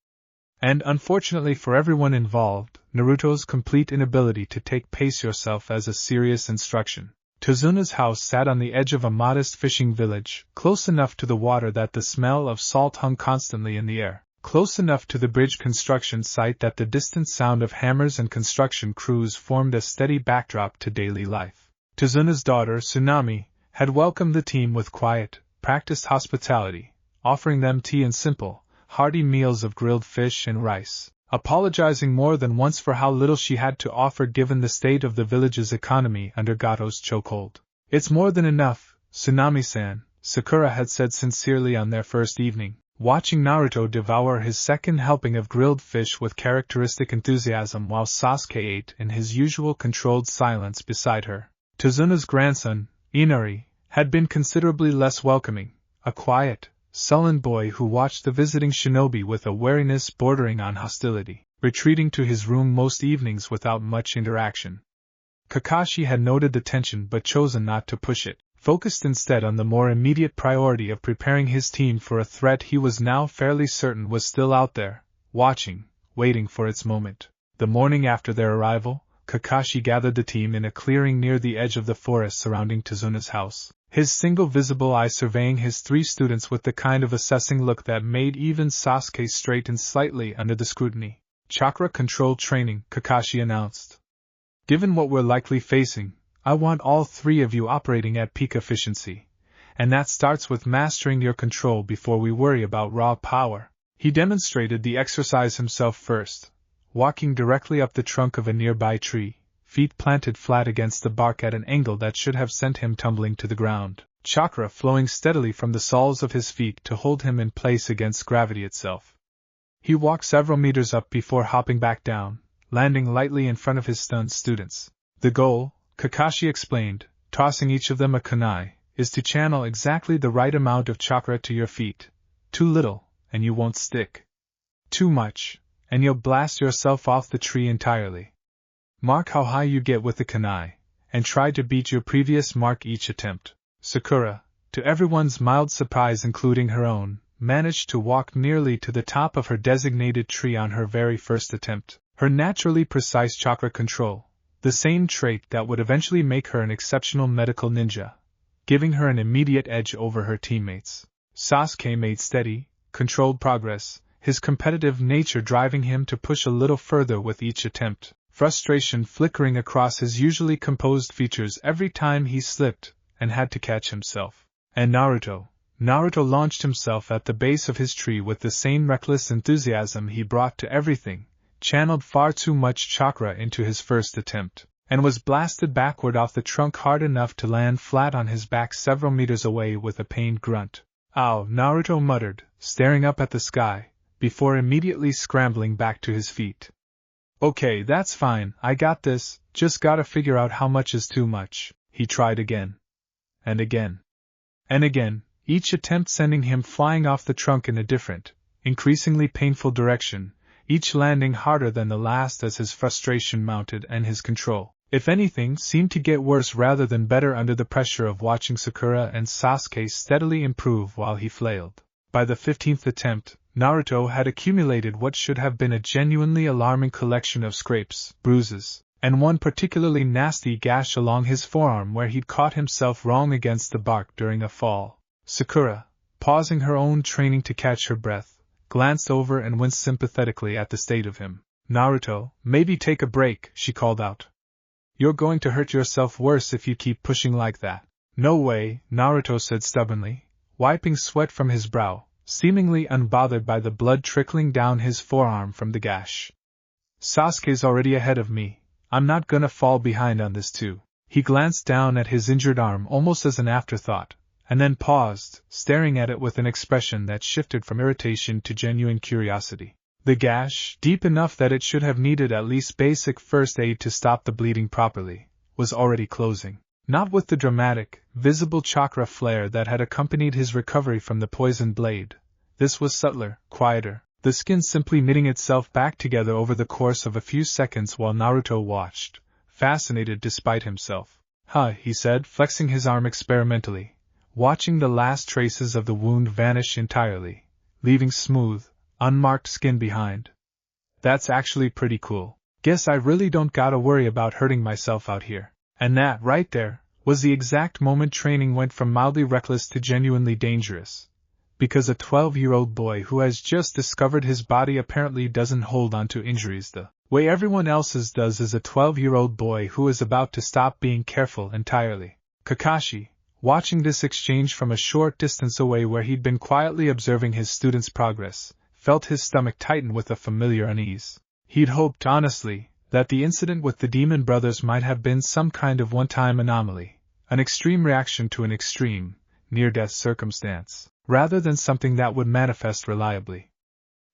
and unfortunately for everyone involved, Naruto's complete inability to take pace yourself as a serious instruction. Tozuna's house sat on the edge of a modest fishing village, close enough to the water that the smell of salt hung constantly in the air, close enough to the bridge construction site that the distant sound of hammers and construction crews formed a steady backdrop to daily life. Tozuna's daughter, Tsunami, had welcomed the team with quiet, practiced hospitality, offering them tea and simple, hearty meals of grilled fish and rice, apologizing more than once for how little she had to offer given the state of the village's economy under Gato's chokehold. "It's more than enough, Tsunami-san," Sakura had said sincerely on their first evening, watching Naruto devour his second helping of grilled fish with characteristic enthusiasm while Sasuke ate in his usual controlled silence beside her. Tozuna's grandson, Inari, had been considerably less welcoming, a quiet, sullen boy who watched the visiting shinobi with a wariness bordering on hostility, retreating to his room most evenings without much interaction. Kakashi had noted the tension but chosen not to push it, focused instead on the more immediate priority of preparing his team for a threat he was now fairly certain was still out there, watching, waiting for its moment. The morning after their arrival, Kakashi gathered the team in a clearing near the edge of the forest surrounding Tozuna's house, his single visible eye surveying his 3 students with the kind of assessing look that made even Sasuke straighten slightly under the scrutiny. "Chakra control training," Kakashi announced. "Given what we're likely facing, I want all 3 of you operating at peak efficiency, and that starts with mastering your control before we worry about raw power." He demonstrated the exercise himself first, walking directly up the trunk of a nearby tree, feet planted flat against the bark at an angle that should have sent him tumbling to the ground, chakra flowing steadily from the soles of his feet to hold him in place against gravity itself. He walked several meters up before hopping back down, landing lightly in front of his stunned students. "The goal," Kakashi explained, tossing each of them a kunai, "is to channel exactly the right amount of chakra to your feet. Too little, and you won't stick. Too much, and you'll blast yourself off the tree entirely. Mark how high you get with the kunai, and try to beat your previous mark each attempt." Sakura, to everyone's mild surprise including her own, managed to walk nearly to the top of her designated tree on her very first attempt. Her naturally precise chakra control, the same trait that would eventually make her an exceptional medical ninja, giving her an immediate edge over her teammates. Sasuke made steady, controlled progress, his competitive nature driving him to push a little further with each attempt, frustration flickering across his usually composed features every time he slipped and had to catch himself. And Naruto launched himself at the base of his tree with the same reckless enthusiasm he brought to everything, channeled far too much chakra into his first attempt, and was blasted backward off the trunk hard enough to land flat on his back several meters away with a pained grunt. "Ow," Naruto muttered, staring up at the sky, before immediately scrambling back to his feet. "Okay, that's fine, I got this, just gotta figure out how much is too much." He tried again. And again. And again, each attempt sending him flying off the trunk in a different, increasingly painful direction, each landing harder than the last as his frustration mounted and his control, if anything, seemed to get worse rather than better under the pressure of watching Sakura and Sasuke steadily improve while he flailed. By the 15th attempt, Naruto had accumulated what should have been a genuinely alarming collection of scrapes, bruises, and one particularly nasty gash along his forearm where he'd caught himself wrong against the bark during a fall. Sakura, pausing her own training to catch her breath, glanced over and winced sympathetically at the state of him. "Naruto, maybe take a break," she called out. "You're going to hurt yourself worse if you keep pushing like that." "No way," Naruto said stubbornly, wiping sweat from his brow, seemingly unbothered by the blood trickling down his forearm from the gash. "Sasuke's already ahead of me. I'm not gonna fall behind on this too." He glanced down at his injured arm almost as an afterthought, and then paused, staring at it with an expression that shifted from irritation to genuine curiosity. The gash, deep enough that it should have needed at least basic first aid to stop the bleeding properly, was already closing. Not with the dramatic, visible chakra flare that had accompanied his recovery from the poisoned blade. This was subtler, quieter, the skin simply knitting itself back together over the course of a few seconds while Naruto watched, fascinated despite himself. "Huh," he said, flexing his arm experimentally, watching the last traces of the wound vanish entirely, leaving smooth, unmarked skin behind. "That's actually pretty cool. Guess I really don't gotta worry about hurting myself out here." And that, right there, was the exact moment training went from mildly reckless to genuinely dangerous. Because a 12-year-old boy who has just discovered his body apparently doesn't hold on to injuries the way everyone else's does is a 12-year-old boy who is about to stop being careful entirely. Kakashi, watching this exchange from a short distance away where he'd been quietly observing his student's progress, felt his stomach tighten with a familiar unease. He'd hoped, honestly, that the incident with the demon brothers might have been some kind of one-time anomaly, an extreme reaction to an extreme, near-death circumstance, rather than something that would manifest reliably.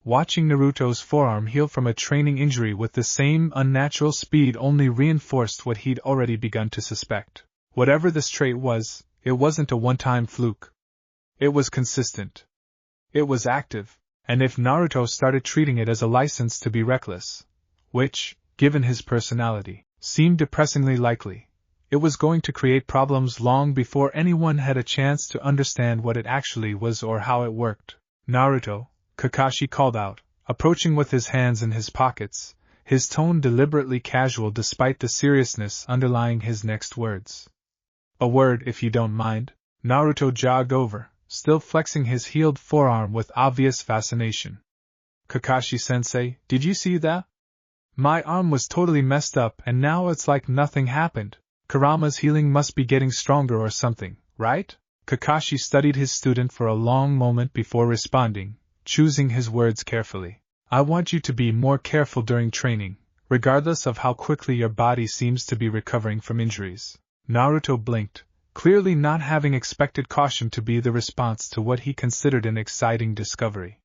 Watching Naruto's forearm heal from a training injury with the same unnatural speed only reinforced what he'd already begun to suspect. Whatever this trait was, it wasn't a one-time fluke. It was consistent. It was active, and if Naruto started treating it as a license to be reckless, which, given his personality, seemed depressingly likely, it was going to create problems long before anyone had a chance to understand what it actually was or how it worked. "Naruto," Kakashi called out, approaching with his hands in his pockets, his tone deliberately casual despite the seriousness underlying his next words. "A word, if you don't mind." Naruto jogged over, still flexing his healed forearm with obvious fascination. "Kakashi-sensei, did you see that? My arm was totally messed up and now it's like nothing happened. Kurama's healing must be getting stronger or something, right?" Kakashi studied his student for a long moment before responding, choosing his words carefully. "I want you to be more careful during training, regardless of how quickly your body seems to be recovering from injuries." Naruto blinked, clearly not having expected caution to be the response to what he considered an exciting discovery.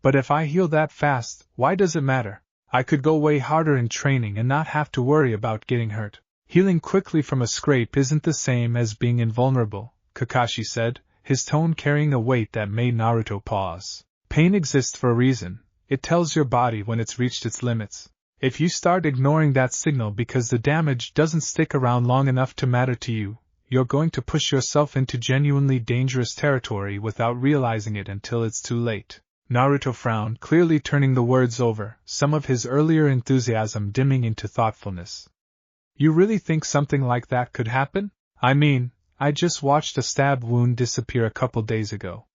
"But if I heal that fast, why does it matter? I could go way harder in training and not have to worry about getting hurt." "Healing quickly from a scrape isn't the same as being invulnerable," Kakashi said, his tone carrying a weight that made Naruto pause. "Pain exists for a reason. It tells your body when it's reached its limits. If you start ignoring that signal because the damage doesn't stick around long enough to matter to you, you're going to push yourself into genuinely dangerous territory without realizing it until it's too late." Naruto frowned, clearly turning the words over, some of his earlier enthusiasm dimming into thoughtfulness. "You really think something like that could happen? I mean, I just watched a stab wound disappear a couple days ago.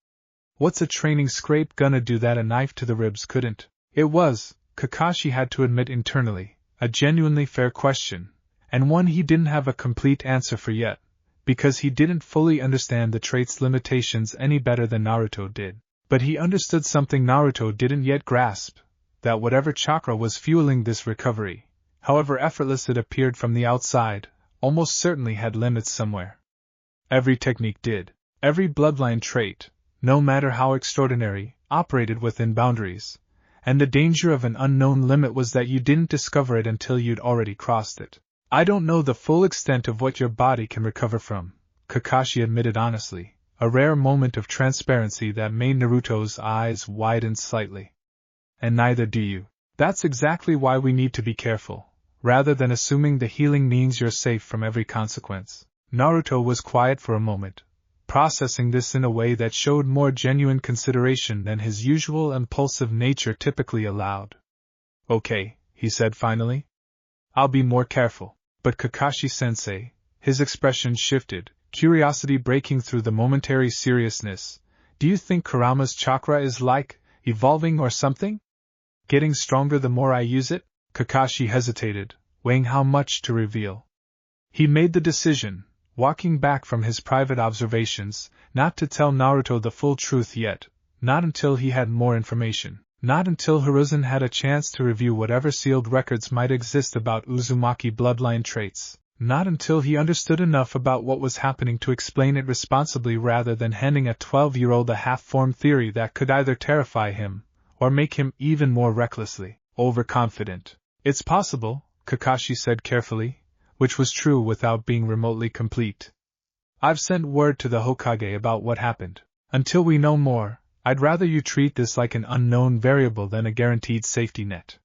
What's a training scrape gonna do that a knife to the ribs couldn't?" It was, Kakashi had to admit internally, a genuinely fair question, and one he didn't have a complete answer for yet, because he didn't fully understand the trait's limitations any better than Naruto did. But he understood something Naruto didn't yet grasp, that whatever chakra was fueling this recovery, however effortless it appeared from the outside, almost certainly had limits somewhere. Every technique did. Every bloodline trait, no matter how extraordinary, operated within boundaries, and the danger of an unknown limit was that you didn't discover it until you'd already crossed it. "I don't know the full extent of what your body can recover from," Kakashi admitted honestly, a rare moment of transparency that made Naruto's eyes widen slightly. "And neither do you. That's exactly why we need to be careful, rather than assuming the healing means you're safe from every consequence." Naruto was quiet for a moment, processing this in a way that showed more genuine consideration than his usual impulsive nature typically allowed. "Okay," he said finally. "I'll be more careful." But Kakashi-sensei, his expression shifted, curiosity breaking through the momentary seriousness. "Do you think Kurama's chakra is like, evolving or something? Getting stronger the more I use it?" Kakashi hesitated, weighing how much to reveal. He made the decision, walking back from his private observations, not to tell Naruto the full truth yet, not until he had more information, not until Hiruzen had a chance to review whatever sealed records might exist about Uzumaki bloodline traits, not until he understood enough about what was happening to explain it responsibly rather than handing a 12-year-old a half-formed theory that could either terrify him or make him even more recklessly overconfident. It's possible, Kakashi said carefully, which was true without being remotely complete. I've sent word to the Hokage about what happened. Until we know more, I'd rather you treat this like an unknown variable than a guaranteed safety net.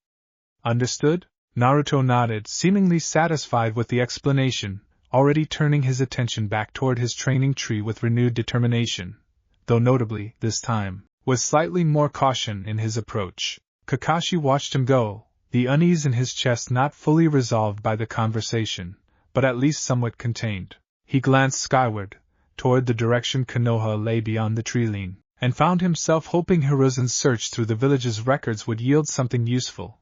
Understood? Naruto nodded, seemingly satisfied with the explanation, already turning his attention back toward his training tree with renewed determination, though notably, this time, with slightly more caution in his approach. Kakashi watched him go, the unease in his chest not fully resolved by the conversation, but at least somewhat contained. He glanced skyward, toward the direction Konoha lay beyond the tree line, and found himself hoping Hiruzen's search through the village's records would yield something useful,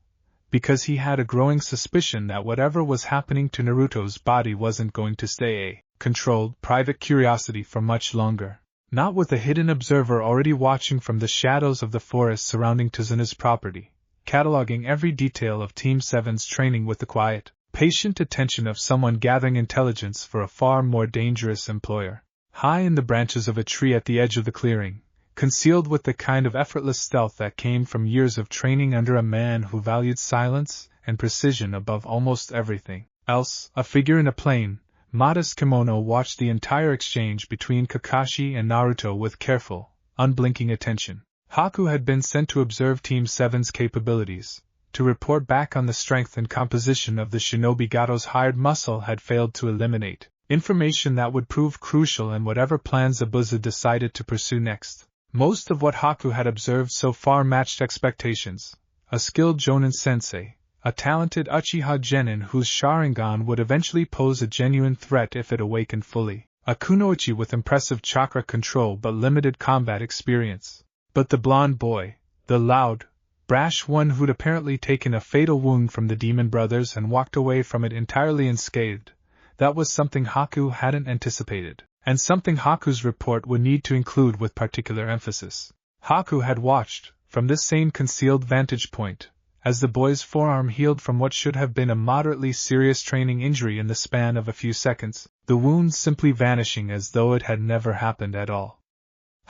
because he had a growing suspicion that whatever was happening to Naruto's body wasn't going to stay a controlled, private curiosity for much longer. Not with a hidden observer already watching from the shadows of the forest surrounding Tsuna's property, cataloging every detail of Team 7's training with the quiet, patient attention of someone gathering intelligence for a far more dangerous employer. High in the branches of a tree at the edge of the clearing, concealed with the kind of effortless stealth that came from years of training under a man who valued silence and precision above almost everything else, a figure in a plain, modest kimono watched the entire exchange between Kakashi and Naruto with careful, unblinking attention. Haku had been sent to observe Team 7's capabilities, to report back on the strength and composition of the shinobi Gato's hired muscle had failed to eliminate, information that would prove crucial in whatever plans Zabuza decided to pursue next. Most of what Haku had observed so far matched expectations. A skilled Jonin sensei, a talented Uchiha Genin whose Sharingan would eventually pose a genuine threat if it awakened fully, a kunoichi with impressive chakra control but limited combat experience. But the blonde boy, the loud, brash one who'd apparently taken a fatal wound from the demon brothers and walked away from it entirely unscathed, that was something Haku hadn't anticipated, and something Haku's report would need to include with particular emphasis. Haku had watched, from this same concealed vantage point, as the boy's forearm healed from what should have been a moderately serious training injury in the span of a few seconds, the wound simply vanishing as though it had never happened at all.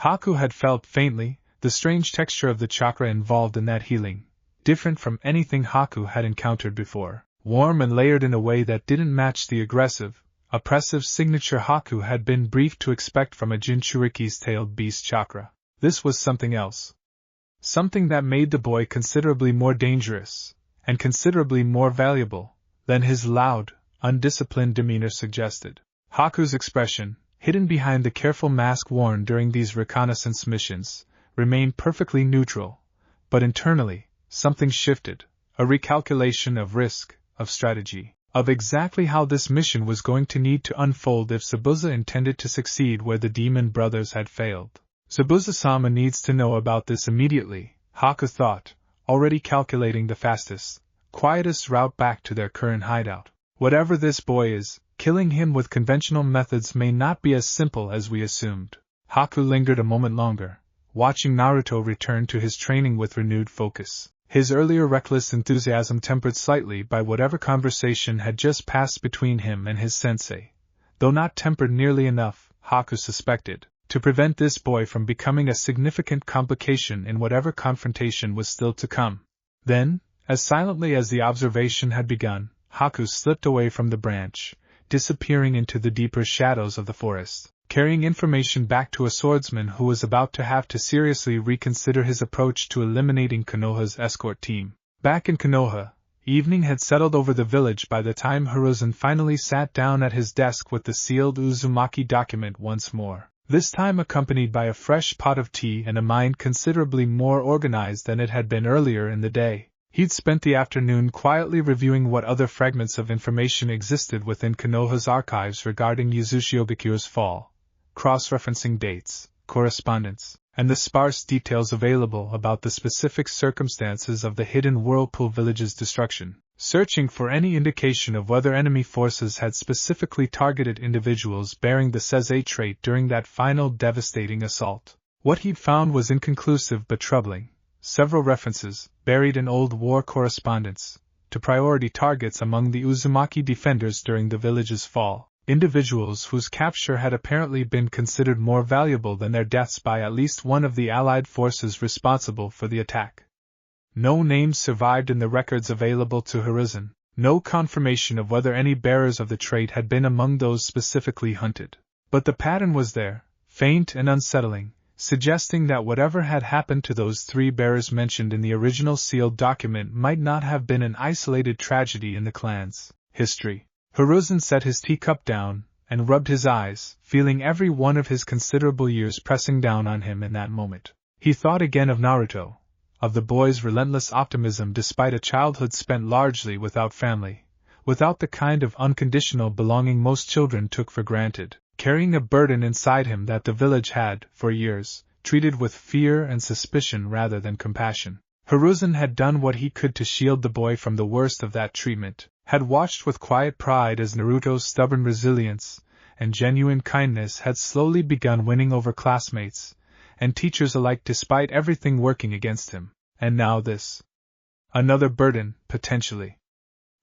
Haku had felt faintly the strange texture of the chakra involved in that healing, different from anything Haku had encountered before, warm and layered in a way that didn't match the aggressive, oppressive signature Haku had been briefed to expect from a Jinchuriki's tailed beast chakra. This was something else. Something that made the boy considerably more dangerous, and considerably more valuable, than his loud, undisciplined demeanor suggested. Haku's expression, hidden behind the careful mask worn during these reconnaissance missions, remained perfectly neutral, but internally, something shifted, a recalculation of risk, of strategy, of exactly how this mission was going to need to unfold if Zabuza intended to succeed where the demon brothers had failed. Zabuza-sama needs to know about this immediately, Haku thought, already calculating the fastest, quietest route back to their current hideout. Whatever this boy is, killing him with conventional methods may not be as simple as we assumed. Haku lingered a moment longer, watching Naruto return to his training with renewed focus, his earlier reckless enthusiasm tempered slightly by whatever conversation had just passed between him and his sensei, though not tempered nearly enough, Haku suspected, to prevent this boy from becoming a significant complication in whatever confrontation was still to come. Then, as silently as the observation had begun, Haku slipped away from the branch, disappearing into the deeper shadows of the forest, carrying information back to a swordsman who was about to have to seriously reconsider his approach to eliminating Konoha's escort team. Back in Konoha, evening had settled over the village by the time Hiruzen finally sat down at his desk with the sealed Uzumaki document once more. This time accompanied by a fresh pot of tea and a mind considerably more organized than it had been earlier in the day. He'd spent the afternoon quietly reviewing what other fragments of information existed within Konoha's archives regarding Yuzushiogeku's fall, cross-referencing dates, correspondence, and the sparse details available about the specific circumstances of the hidden Whirlpool Village's destruction, searching for any indication of whether enemy forces had specifically targeted individuals bearing the Saisei trait during that final devastating assault. What he'd found was inconclusive but troubling. Several references, buried in old war correspondence, to priority targets among the Uzumaki defenders during the village's fall, individuals whose capture had apparently been considered more valuable than their deaths by at least one of the allied forces responsible for the attack. No names survived in the records available to Hiruzen, no confirmation of whether any bearers of the trait had been among those specifically hunted. But the pattern was there, faint and unsettling, suggesting that whatever had happened to those 3 bearers mentioned in the original sealed document might not have been an isolated tragedy in the clan's history. Hiruzen set his teacup down and rubbed his eyes, feeling every one of his considerable years pressing down on him in that moment. He thought again of Naruto, of the boy's relentless optimism despite a childhood spent largely without family, without the kind of unconditional belonging most children took for granted, carrying a burden inside him that the village had, for years, treated with fear and suspicion rather than compassion. Hiruzen had done what he could to shield the boy from the worst of that treatment, had watched with quiet pride as Naruto's stubborn resilience and genuine kindness had slowly begun winning over classmates and teachers alike despite everything working against him. And now this. Another burden, potentially.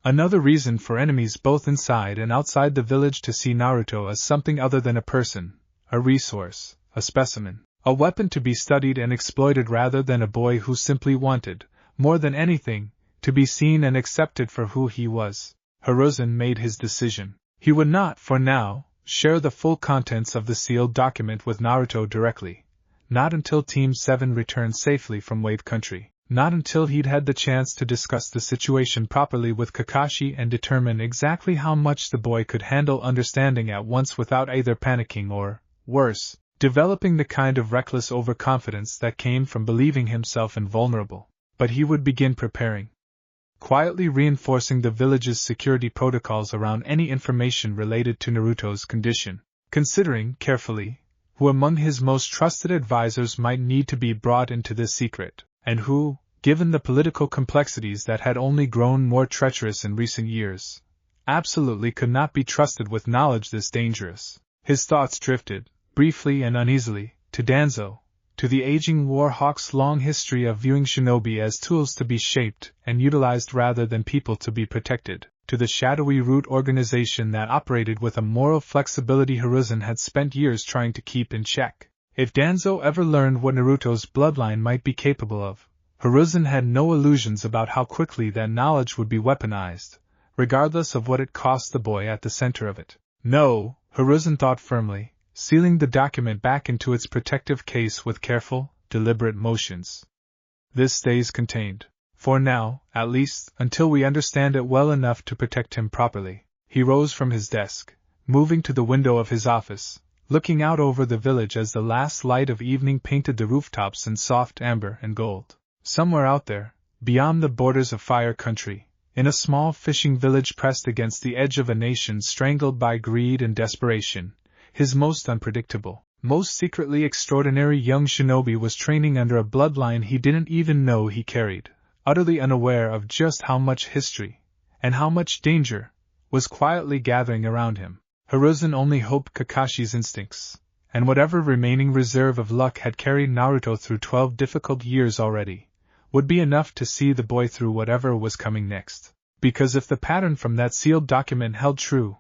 Another reason for enemies both inside and outside the village to see Naruto as something other than a person, a resource, a specimen, a weapon to be studied and exploited rather than a boy who simply wanted, more than anything, to be seen and accepted for who he was. Hiruzen made his decision. He would not, for now, share the full contents of the sealed document with Naruto directly. Not until Team 7 returned safely from Wave Country. Not until he'd had the chance to discuss the situation properly with Kakashi and determine exactly how much the boy could handle understanding at once without either panicking or, worse, developing the kind of reckless overconfidence that came from believing himself invulnerable. But he would begin preparing. Quietly reinforcing the village's security protocols around any information related to Naruto's condition, considering, carefully, who among his most trusted advisors might need to be brought into this secret, and who, given the political complexities that had only grown more treacherous in recent years, absolutely could not be trusted with knowledge this dangerous. His thoughts drifted, briefly and uneasily, to Danzo, to the aging Warhawk's long history of viewing shinobi as tools to be shaped and utilized rather than people to be protected, to the shadowy root organization that operated with a moral flexibility Hiruzen had spent years trying to keep in check. If Danzo ever learned what Naruto's bloodline might be capable of, Hiruzen had no illusions about how quickly that knowledge would be weaponized, regardless of what it cost the boy at the center of it. No, Hiruzen thought firmly, sealing the document back into its protective case with careful, deliberate motions. This stays contained. For now, at least, until we understand it well enough to protect him properly. He rose from his desk, moving to the window of his office, looking out over the village as the last light of evening painted the rooftops in soft amber and gold. Somewhere out there, beyond the borders of Fire Country, in a small fishing village pressed against the edge of a nation strangled by greed and desperation, his most unpredictable, most secretly extraordinary young shinobi was training under a bloodline he didn't even know he carried, utterly unaware of just how much history, and how much danger, was quietly gathering around him. Hiruzen only hoped Kakashi's instincts, and whatever remaining reserve of luck had carried Naruto through 12 difficult years already, would be enough to see the boy through whatever was coming next. Because if the pattern from that sealed document held true,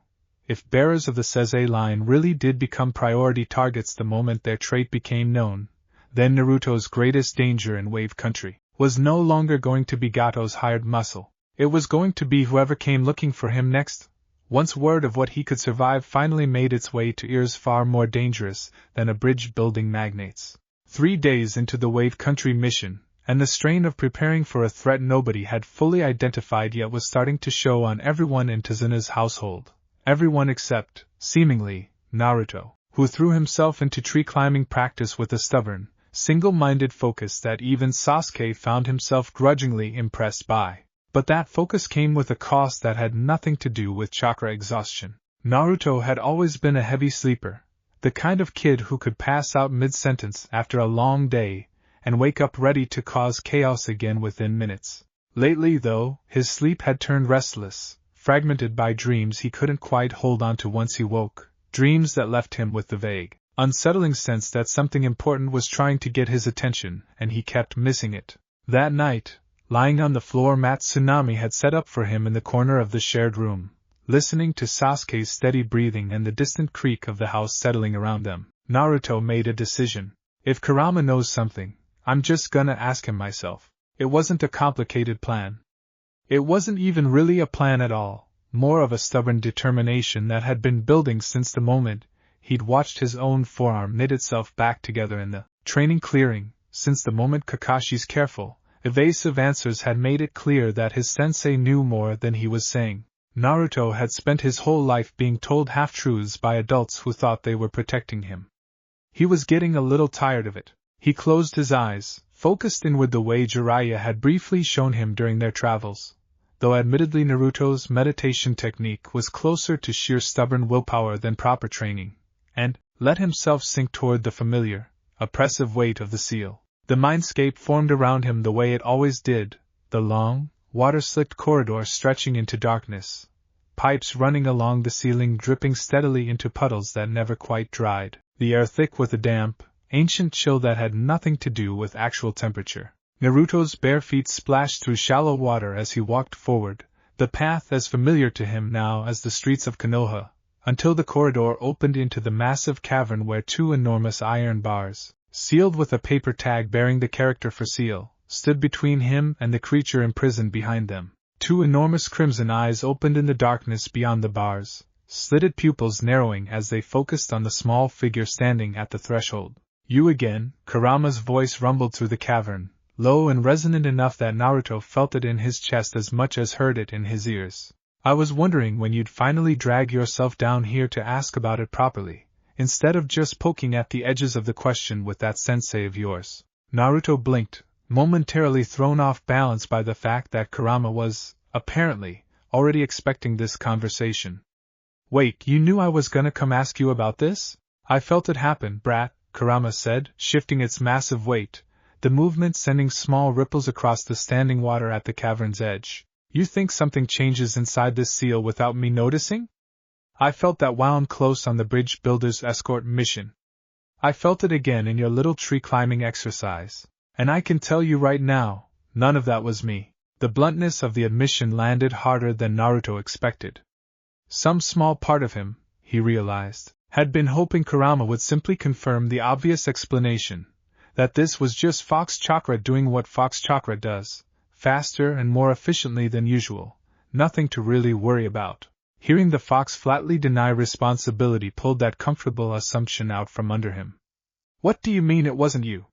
if bearers of the Saisei line really did become priority targets the moment their trait became known, then Naruto's greatest danger in Wave Country was no longer going to be Gato's hired muscle. It was going to be whoever came looking for him next. Once word of what he could survive finally made its way to ears far more dangerous than a bridge-building magnate's. 3 days into the Wave Country mission, and the strain of preparing for a threat nobody had fully identified yet was starting to show on everyone in Tazuna's household. Everyone except, seemingly, Naruto, who threw himself into tree-climbing practice with a stubborn, single-minded focus that even Sasuke found himself grudgingly impressed by. But that focus came with a cost that had nothing to do with chakra exhaustion. Naruto had always been a heavy sleeper, the kind of kid who could pass out mid-sentence after a long day and wake up ready to cause chaos again within minutes. Lately, though, his sleep had turned restless, fragmented by dreams he couldn't quite hold on to once he woke, dreams that left him with the vague, unsettling sense that something important was trying to get his attention, and he kept missing it. That night, lying on the floor mat Tsunami had set up for him in the corner of the shared room, listening to Sasuke's steady breathing and the distant creak of the house settling around them. Naruto made a decision. If Kurama knows something, I'm just gonna ask him myself. It wasn't a complicated plan. It wasn't even really a plan at all, more of a stubborn determination that had been building since the moment he'd watched his own forearm knit itself back together in the training clearing, since the moment Kakashi's careful, evasive answers had made it clear that his sensei knew more than he was saying. Naruto had spent his whole life being told half-truths by adults who thought they were protecting him. He was getting a little tired of it. He closed his eyes, focused inward the way Jiraiya had briefly shown him during their travels, though admittedly Naruto's meditation technique was closer to sheer stubborn willpower than proper training, and let himself sink toward the familiar, oppressive weight of the seal. The mindscape formed around him the way it always did, the long, water-slicked corridor stretching into darkness, pipes running along the ceiling dripping steadily into puddles that never quite dried, the air thick with a damp, ancient chill that had nothing to do with actual temperature. Naruto's bare feet splashed through shallow water as he walked forward, the path as familiar to him now as the streets of Konoha, until the corridor opened into the massive cavern where two enormous iron bars, sealed with a paper tag bearing the character for seal, stood between him and the creature imprisoned behind them. Two enormous crimson eyes opened in the darkness beyond the bars, slitted pupils narrowing as they focused on the small figure standing at the threshold. You again, Kurama's voice rumbled through the cavern, low and resonant enough that Naruto felt it in his chest as much as heard it in his ears. I was wondering when you'd finally drag yourself down here to ask about it properly, instead of just poking at the edges of the question with that sensei of yours. Naruto blinked, momentarily thrown off balance by the fact that Kurama was, apparently, already expecting this conversation. Wait, you knew I was gonna come ask you about this? I felt it happen, brat, Kurama said, shifting its massive weight, the movement sending small ripples across the standing water at the cavern's edge. You think something changes inside this seal without me noticing? I felt that wound close on the bridge builder's escort mission. I felt it again in your little tree climbing exercise. And I can tell you right now, none of that was me. The bluntness of the admission landed harder than Naruto expected. Some small part of him, he realized, had been hoping Kurama would simply confirm the obvious explanation, that this was just Fox Chakra doing what Fox Chakra does, faster and more efficiently than usual, nothing to really worry about. Hearing the fox flatly deny responsibility pulled that comfortable assumption out from under him. What do you mean it wasn't you?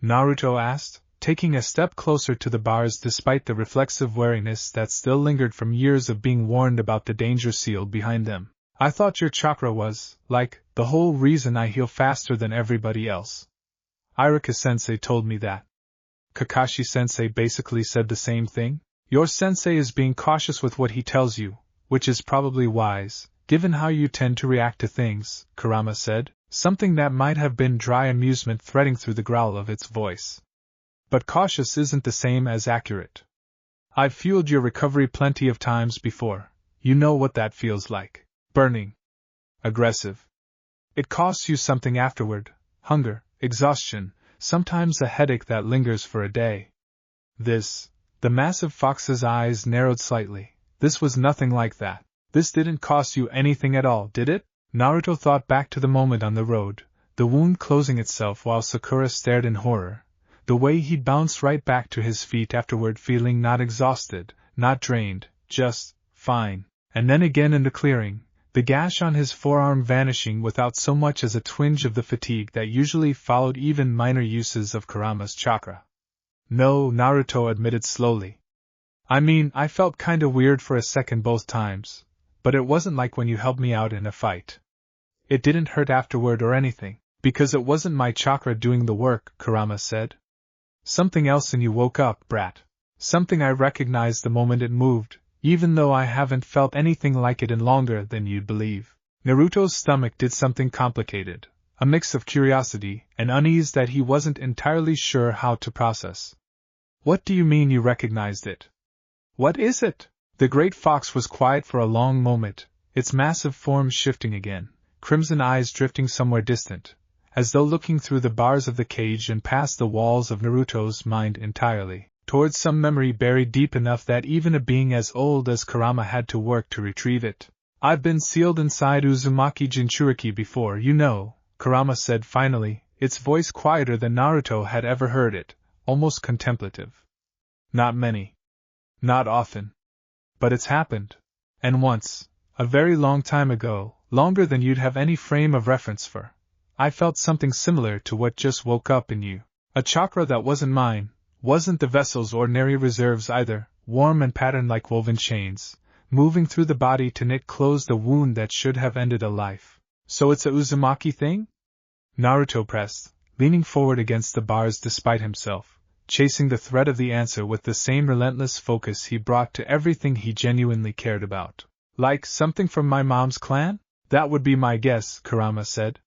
Naruto asked, taking a step closer to the bars despite the reflexive wariness that still lingered from years of being warned about the danger seal behind them. I thought your chakra was, like, the whole reason I heal faster than everybody else. Iruka-sensei told me that. Kakashi-sensei basically said the same thing? Your sensei is being cautious with what he tells you, which is probably wise, given how you tend to react to things, Kurama said, something that might have been dry amusement threading through the growl of its voice. But cautious isn't the same as accurate. I've fueled your recovery plenty of times before. You know what that feels like. Burning. Aggressive. It costs you something afterward, hunger, exhaustion, sometimes a headache that lingers for a day. The massive fox's eyes narrowed slightly. This was nothing like that. This didn't cost you anything at all, did it? Naruto thought back to the moment on the road, the wound closing itself while Sakura stared in horror, the way he'd bounced right back to his feet afterward feeling not exhausted, not drained, just fine. And then again in the clearing, the gash on his forearm vanishing without so much as a twinge of the fatigue that usually followed even minor uses of Kurama's chakra. No, Naruto admitted slowly. I mean, I felt kinda weird for a second both times, but it wasn't like when you helped me out in a fight. It didn't hurt afterward or anything, because it wasn't my chakra doing the work, Kurama said. Something else and you woke up, brat. Something I recognized the moment it moved, even though I haven't felt anything like it in longer than you'd believe. Naruto's stomach did something complicated, a mix of curiosity and unease that he wasn't entirely sure how to process. What do you mean you recognized it? What is it? The great fox was quiet for a long moment, its massive form shifting again, crimson eyes drifting somewhere distant, as though looking through the bars of the cage and past the walls of Naruto's mind entirely. towards some memory buried deep enough that even a being as old as Kurama had to work to retrieve it. I've been sealed inside Uzumaki Jinchuriki before, you know, Kurama said finally, its voice quieter than Naruto had ever heard it, almost contemplative. Not many. Not often. But it's happened. And once, a very long time ago, longer than you'd have any frame of reference for, I felt something similar to what just woke up in you. A chakra that wasn't mine, wasn't the vessel's ordinary reserves either, warm and patterned like woven chains, moving through the body to knit closed a wound that should have ended a life. So it's a Uzumaki thing? Naruto pressed, leaning forward against the bars despite himself, chasing the thread of the answer with the same relentless focus he brought to everything he genuinely cared about. Like something from my mom's clan? That would be my guess, Kurama said.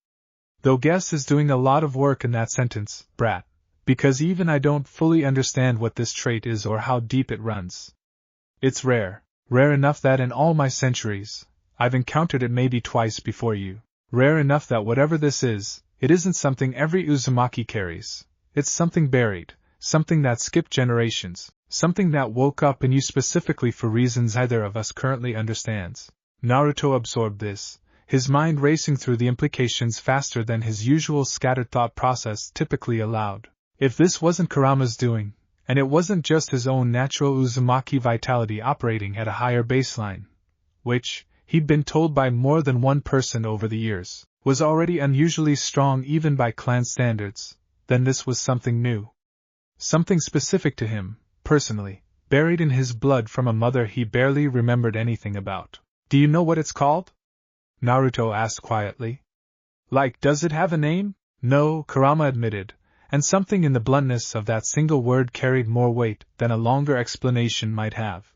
Though guess is doing a lot of work in that sentence, brat, because even I don't fully understand what this trait is or how deep it runs. It's rare enough that in all my centuries, I've encountered it maybe twice before you. Rare enough that whatever this is, it isn't something every Uzumaki carries. It's something buried, something that skipped generations, something that woke up in you specifically for reasons neither of us currently understands. Naruto absorbed this, his mind racing through the implications faster than his usual scattered thought process typically allowed. If this wasn't Kurama's doing, and it wasn't just his own natural Uzumaki vitality operating at a higher baseline, which, he'd been told by more than one person over the years, was already unusually strong even by clan standards, then this was something new. Something specific to him, personally, buried in his blood from a mother he barely remembered anything about. Do you know what it's called? Naruto asked quietly. Like, does it have a name? No, Kurama admitted, and something in the bluntness of that single word carried more weight than a longer explanation might have.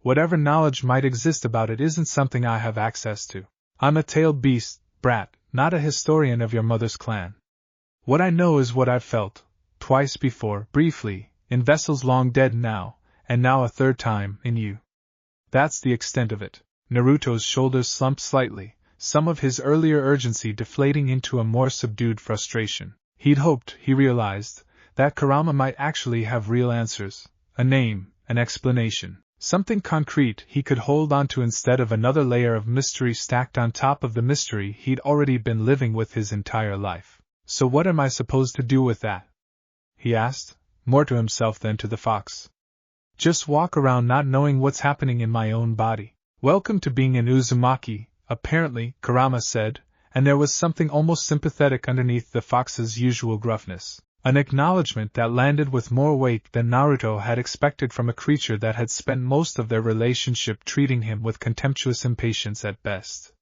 Whatever knowledge might exist about it isn't something I have access to. I'm a tailed beast, brat, not a historian of your mother's clan. What I know is what I've felt, twice before, briefly, in vessels long dead now, and now a third time, in you. That's the extent of it. Naruto's shoulders slumped slightly, some of his earlier urgency deflating into a more subdued frustration. He'd hoped, he realized, that Kurama might actually have real answers, a name, an explanation, something concrete he could hold onto instead of another layer of mystery stacked on top of the mystery he'd already been living with his entire life. So what am I supposed to do with that? He asked, more to himself than to the fox. Just walk around not knowing what's happening in my own body. Welcome to being an Uzumaki, apparently, Kurama said, and there was something almost sympathetic underneath the fox's usual gruffness, an acknowledgement that landed with more weight than Naruto had expected from a creature that had spent most of their relationship treating him with contemptuous impatience at best.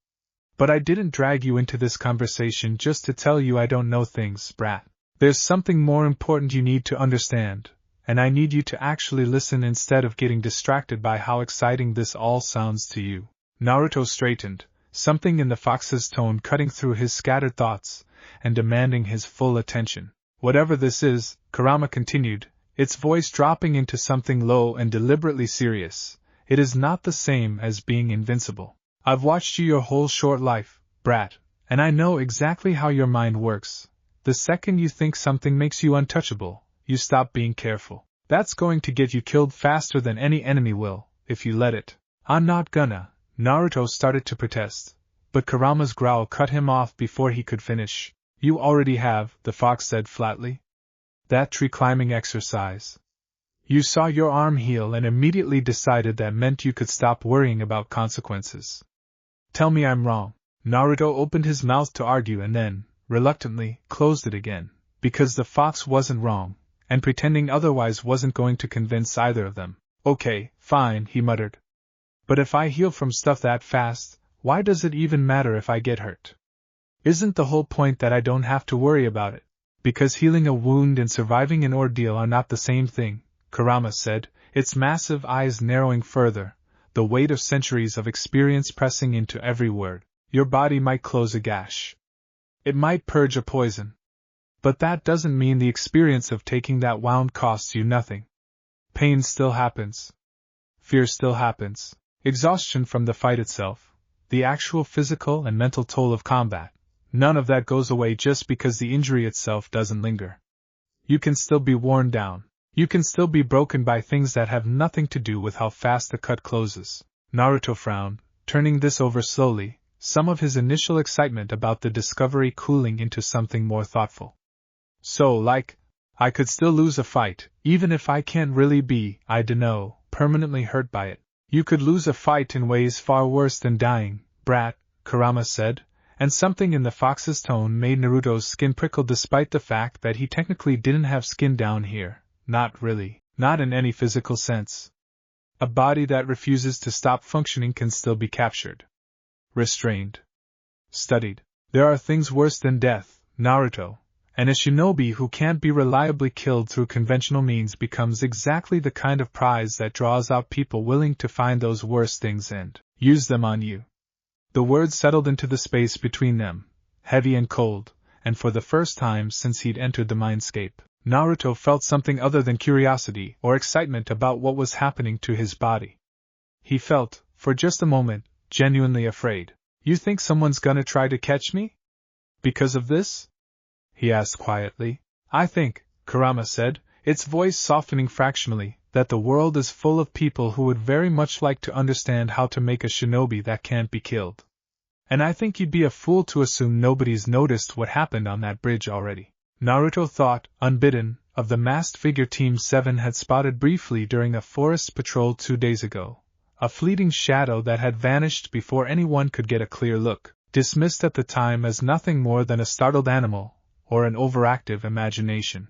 But I didn't drag you into this conversation just to tell you I don't know things, brat. There's something more important you need to understand, and I need you to actually listen instead of getting distracted by how exciting this all sounds to you. Naruto straightened, something in the fox's tone cutting through his scattered thoughts and demanding his full attention. Whatever this is, Kurama continued, its voice dropping into something low and deliberately serious, it is not the same as being invincible. I've watched you your whole short life, brat, and I know exactly how your mind works. The second you think something makes you untouchable, you stop being careful. That's going to get you killed faster than any enemy will, if you let it. I'm not gonna. Naruto started to protest, but Kurama's growl cut him off before he could finish. You already have, the fox said flatly. That tree-climbing exercise. You saw your arm heal and immediately decided that meant you could stop worrying about consequences. Tell me I'm wrong. Naruto opened his mouth to argue and then, reluctantly, closed it again, because the fox wasn't wrong, and pretending otherwise wasn't going to convince either of them. Okay, fine, he muttered. But if I heal from stuff that fast, why does it even matter if I get hurt? Isn't the whole point that I don't have to worry about it? Because healing a wound and surviving an ordeal are not the same thing, Kurama said, its massive eyes narrowing further, the weight of centuries of experience pressing into every word. Your body might close a gash. It might purge a poison. But that doesn't mean the experience of taking that wound costs you nothing. Pain still happens. Fear still happens. Exhaustion from the fight itself, the actual physical and mental toll of combat, none of that goes away just because the injury itself doesn't linger. You can still be worn down. You can still be broken by things that have nothing to do with how fast the cut closes. Naruto frowned, turning this over slowly, some of his initial excitement about the discovery cooling into something more thoughtful. So, like, I could still lose a fight, even if I can't really be, I dunno, permanently hurt by it. You could lose a fight in ways far worse than dying, brat, Kurama said, and something in the fox's tone made Naruto's skin prickle despite the fact that he technically didn't have skin down here. Not really, not in any physical sense. A body that refuses to stop functioning can still be captured. Restrained. Studied. There are things worse than death, Naruto, and a shinobi who can't be reliably killed through conventional means becomes exactly the kind of prize that draws out people willing to find those worse things and use them on you. The words settled into the space between them, heavy and cold, and for the first time since he'd entered the mindscape, Naruto felt something other than curiosity or excitement about what was happening to his body. He felt, for just a moment, genuinely afraid. You think someone's gonna try to catch me? Because of this? He asked quietly. I think, Kurama said, its voice softening fractionally, that the world is full of people who would very much like to understand how to make a shinobi that can't be killed. And I think you'd be a fool to assume nobody's noticed what happened on that bridge already. Naruto thought, unbidden, of the masked figure Team 7 had spotted briefly during a forest patrol 2 days ago. A fleeting shadow that had vanished before anyone could get a clear look, dismissed at the time as nothing more than a startled animal, or an overactive imagination.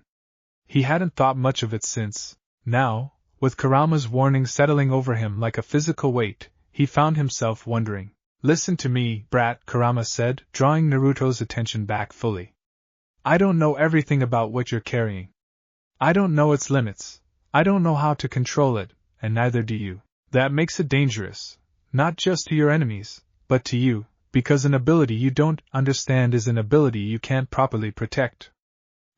He hadn't thought much of it since. Now, with Kurama's warning settling over him like a physical weight, he found himself wondering. Listen to me, brat, Kurama said, drawing Naruto's attention back fully. I don't know everything about what you're carrying. I don't know its limits. I don't know how to control it, and neither do you. That makes it dangerous, not just to your enemies, but to you, because an ability you don't understand is an ability you can't properly protect.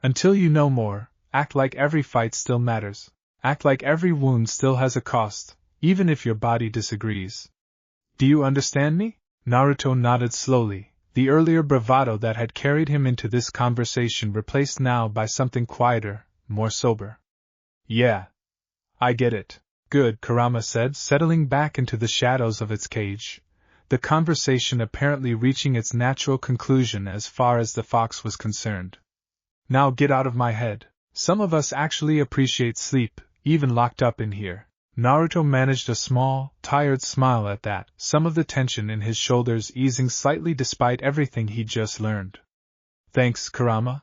Until you know more, act like every fight still matters. Act like every wound still has a cost, even if your body disagrees. Do you understand me? Naruto nodded slowly, the earlier bravado that had carried him into this conversation replaced now by something quieter, more sober. Yeah. I get it. Good, Kurama said, settling back into the shadows of its cage, the conversation apparently reaching its natural conclusion as far as the fox was concerned. Now get out of my head. Some of us actually appreciate sleep, even locked up in here. Naruto managed a small, tired smile at that, some of the tension in his shoulders easing slightly despite everything he'd just learned. Thanks, Kurama.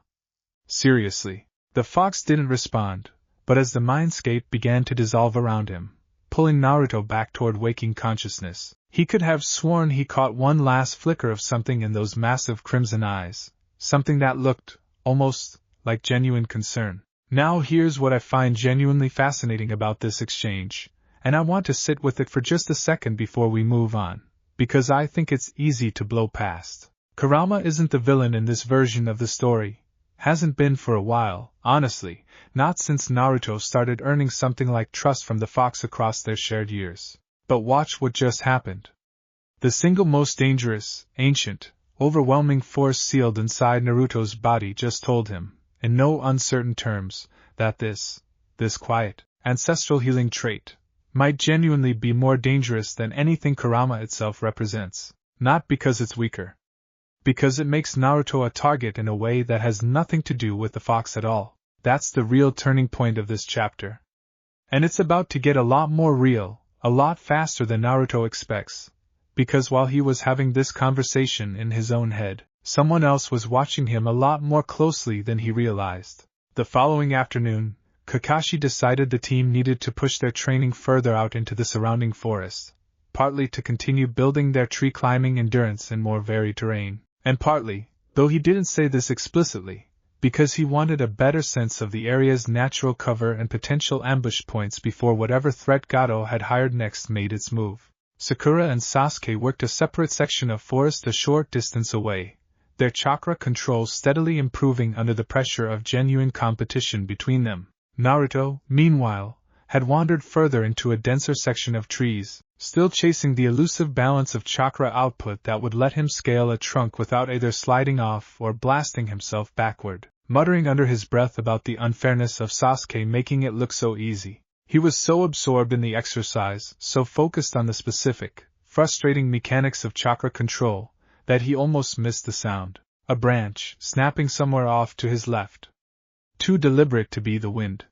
Seriously. The fox didn't respond, but as the mindscape began to dissolve around him, pulling Naruto back toward waking consciousness, he could have sworn he caught one last flicker of something in those massive crimson eyes, something that looked, almost, like genuine concern. Now here's what I find genuinely fascinating about this exchange, and I want to sit with it for just a second before we move on, because I think it's easy to blow past. Kurama isn't the villain in this version of the story. Hasn't been for a while, honestly, not since Naruto started earning something like trust from the fox across their shared years. But watch what just happened. The single most dangerous, ancient, overwhelming force sealed inside Naruto's body just told him, in no uncertain terms, that this quiet, ancestral healing trait, might genuinely be more dangerous than anything Kurama itself represents. Not because it's weaker. Because it makes Naruto a target in a way that has nothing to do with the fox at all. That's the real turning point of this chapter. And it's about to get a lot more real, a lot faster than Naruto expects. Because while he was having this conversation in his own head, someone else was watching him a lot more closely than he realized. The following afternoon, Kakashi decided the team needed to push their training further out into the surrounding forest, partly to continue building their tree-climbing endurance in more varied terrain, and partly, though he didn't say this explicitly, because he wanted a better sense of the area's natural cover and potential ambush points before whatever threat Gato had hired next made its move. Sakura and Sasuke worked a separate section of forest a short distance away, their chakra control steadily improving under the pressure of genuine competition between them. Naruto, meanwhile, had wandered further into a denser section of trees, still chasing the elusive balance of chakra output that would let him scale a trunk without either sliding off or blasting himself backward. muttering under his breath about the unfairness of Sasuke making it look so easy. He was so absorbed in the exercise, so focused on the specific, frustrating mechanics of chakra control, that he almost missed the sound. A branch, snapping somewhere off to his left. Too deliberate to be the wind.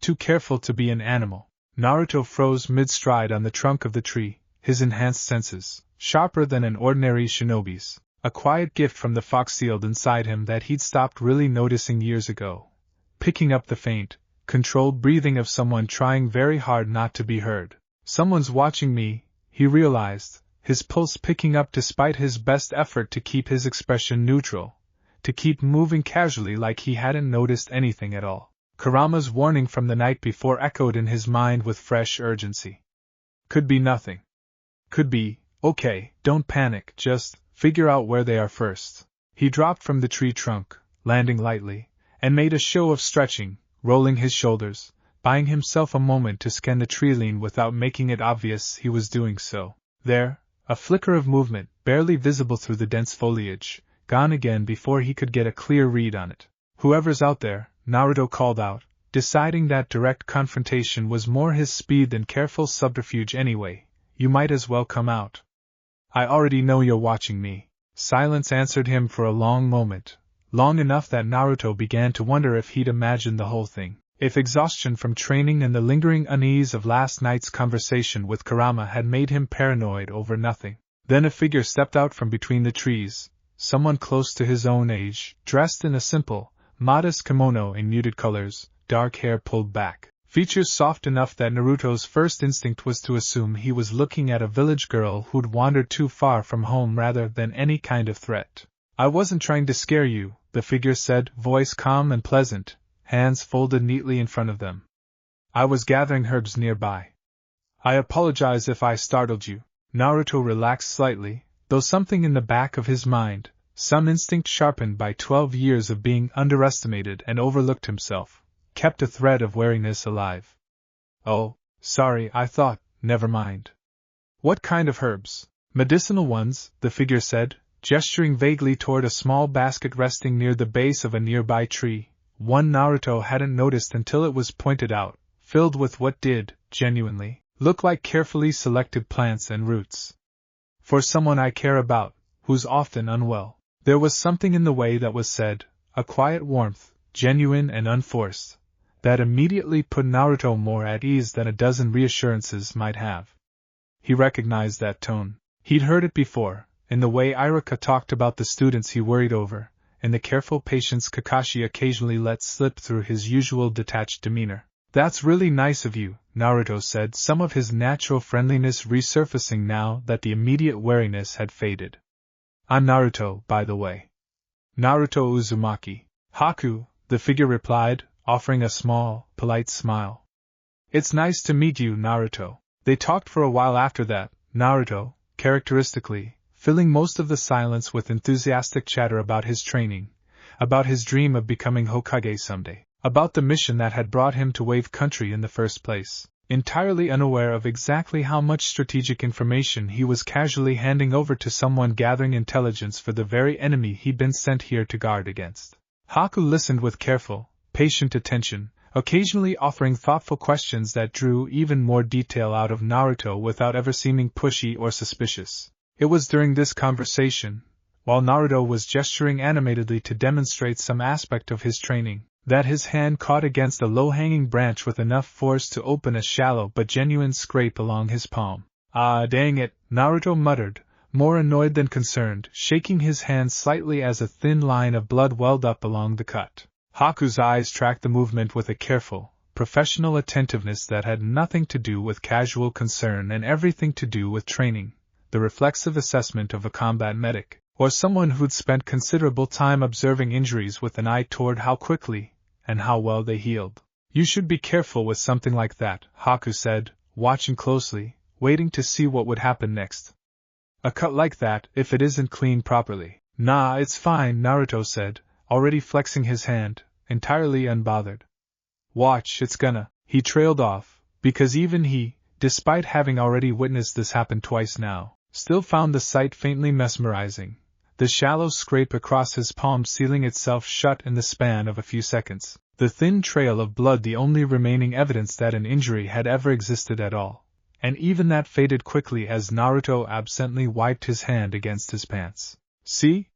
Too careful to be an animal. Naruto froze mid-stride on the trunk of the tree, his enhanced senses, sharper than an ordinary shinobi's, a quiet gift from the fox sealed inside him that he'd stopped really noticing years ago, picking up the faint, controlled breathing of someone trying very hard not to be heard. Someone's watching me, he realized, his pulse picking up despite his best effort to keep his expression neutral, to keep moving casually like he hadn't noticed anything at all. Kurama's warning from the night before echoed in his mind with fresh urgency. Could be nothing. Could be, okay, don't panic, just figure out where they are first. He dropped from the tree trunk, landing lightly, and made a show of stretching, rolling his shoulders, buying himself a moment to scan the tree line without making it obvious he was doing so. There, a flicker of movement, barely visible through the dense foliage, gone again before he could get a clear read on it. Whoever's out there, Naruto called out, deciding that direct confrontation was more his speed than careful subterfuge anyway. You might as well come out. I already know you're watching me. Silence answered him for a long moment, long enough that Naruto began to wonder if he'd imagined the whole thing, if exhaustion from training and the lingering unease of last night's conversation with Kurama had made him paranoid over nothing. Then a figure stepped out from between the trees, someone close to his own age, dressed in a simple, modest kimono in muted colors, dark hair pulled back, features soft enough that Naruto's first instinct was to assume he was looking at a village girl who'd wandered too far from home rather than any kind of threat. I wasn't trying to scare you, the figure said, voice calm and pleasant, hands folded neatly in front of them. I was gathering herbs nearby. I apologize if I startled you. Naruto relaxed slightly, though something in the back of his mind, some instinct sharpened by 12 years of being underestimated and overlooked himself, kept a thread of wariness alive. Oh, sorry, I thought, never mind. What kind of herbs? Medicinal ones, the figure said, gesturing vaguely toward a small basket resting near the base of a nearby tree, one Naruto hadn't noticed until it was pointed out, filled with what did, genuinely, look like carefully selected plants and roots. For someone I care about, who's often unwell. There was something in the way that was said, a quiet warmth, genuine and unforced, that immediately put Naruto more at ease than a dozen reassurances might have. He recognized that tone. He'd heard it before, in the way Iruka talked about the students he worried over, in the careful patience Kakashi occasionally let slip through his usual detached demeanor. That's really nice of you, Naruto said, some of his natural friendliness resurfacing now that the immediate wariness had faded. I'm Naruto, by the way. Naruto Uzumaki. Haku, the figure replied, offering a small, polite smile. It's nice to meet you, Naruto. They talked for a while after that, Naruto, characteristically, filling most of the silence with enthusiastic chatter about his training, about his dream of becoming Hokage someday, about the mission that had brought him to Wave Country in the first place, entirely unaware of exactly how much strategic information he was casually handing over to someone gathering intelligence for the very enemy he'd been sent here to guard against. Haku listened with careful, patient attention, occasionally offering thoughtful questions that drew even more detail out of Naruto without ever seeming pushy or suspicious. It was during this conversation, while Naruto was gesturing animatedly to demonstrate some aspect of his training, that his hand caught against a low-hanging branch with enough force to open a shallow but genuine scrape along his palm. Ah, dang it, Naruto muttered, more annoyed than concerned, shaking his hand slightly as a thin line of blood welled up along the cut. Haku's eyes tracked the movement with a careful, professional attentiveness that had nothing to do with casual concern and everything to do with training, the reflexive assessment of a combat medic, or someone who'd spent considerable time observing injuries with an eye toward how quickly and how well they healed. You should be careful with something like that, Haku said, watching closely, waiting to see what would happen next. A cut like that, if it isn't cleaned properly. Nah, it's fine, Naruto said, already flexing his hand, entirely unbothered. Watch, it's gonna. He trailed off, because even he, despite having already witnessed this happen twice now, still found the sight faintly mesmerizing, the shallow scrape across his palm sealing itself shut in the span of a few seconds, the thin trail of blood the only remaining evidence that an injury had ever existed at all. And even that faded quickly as Naruto absently wiped his hand against his pants. "See?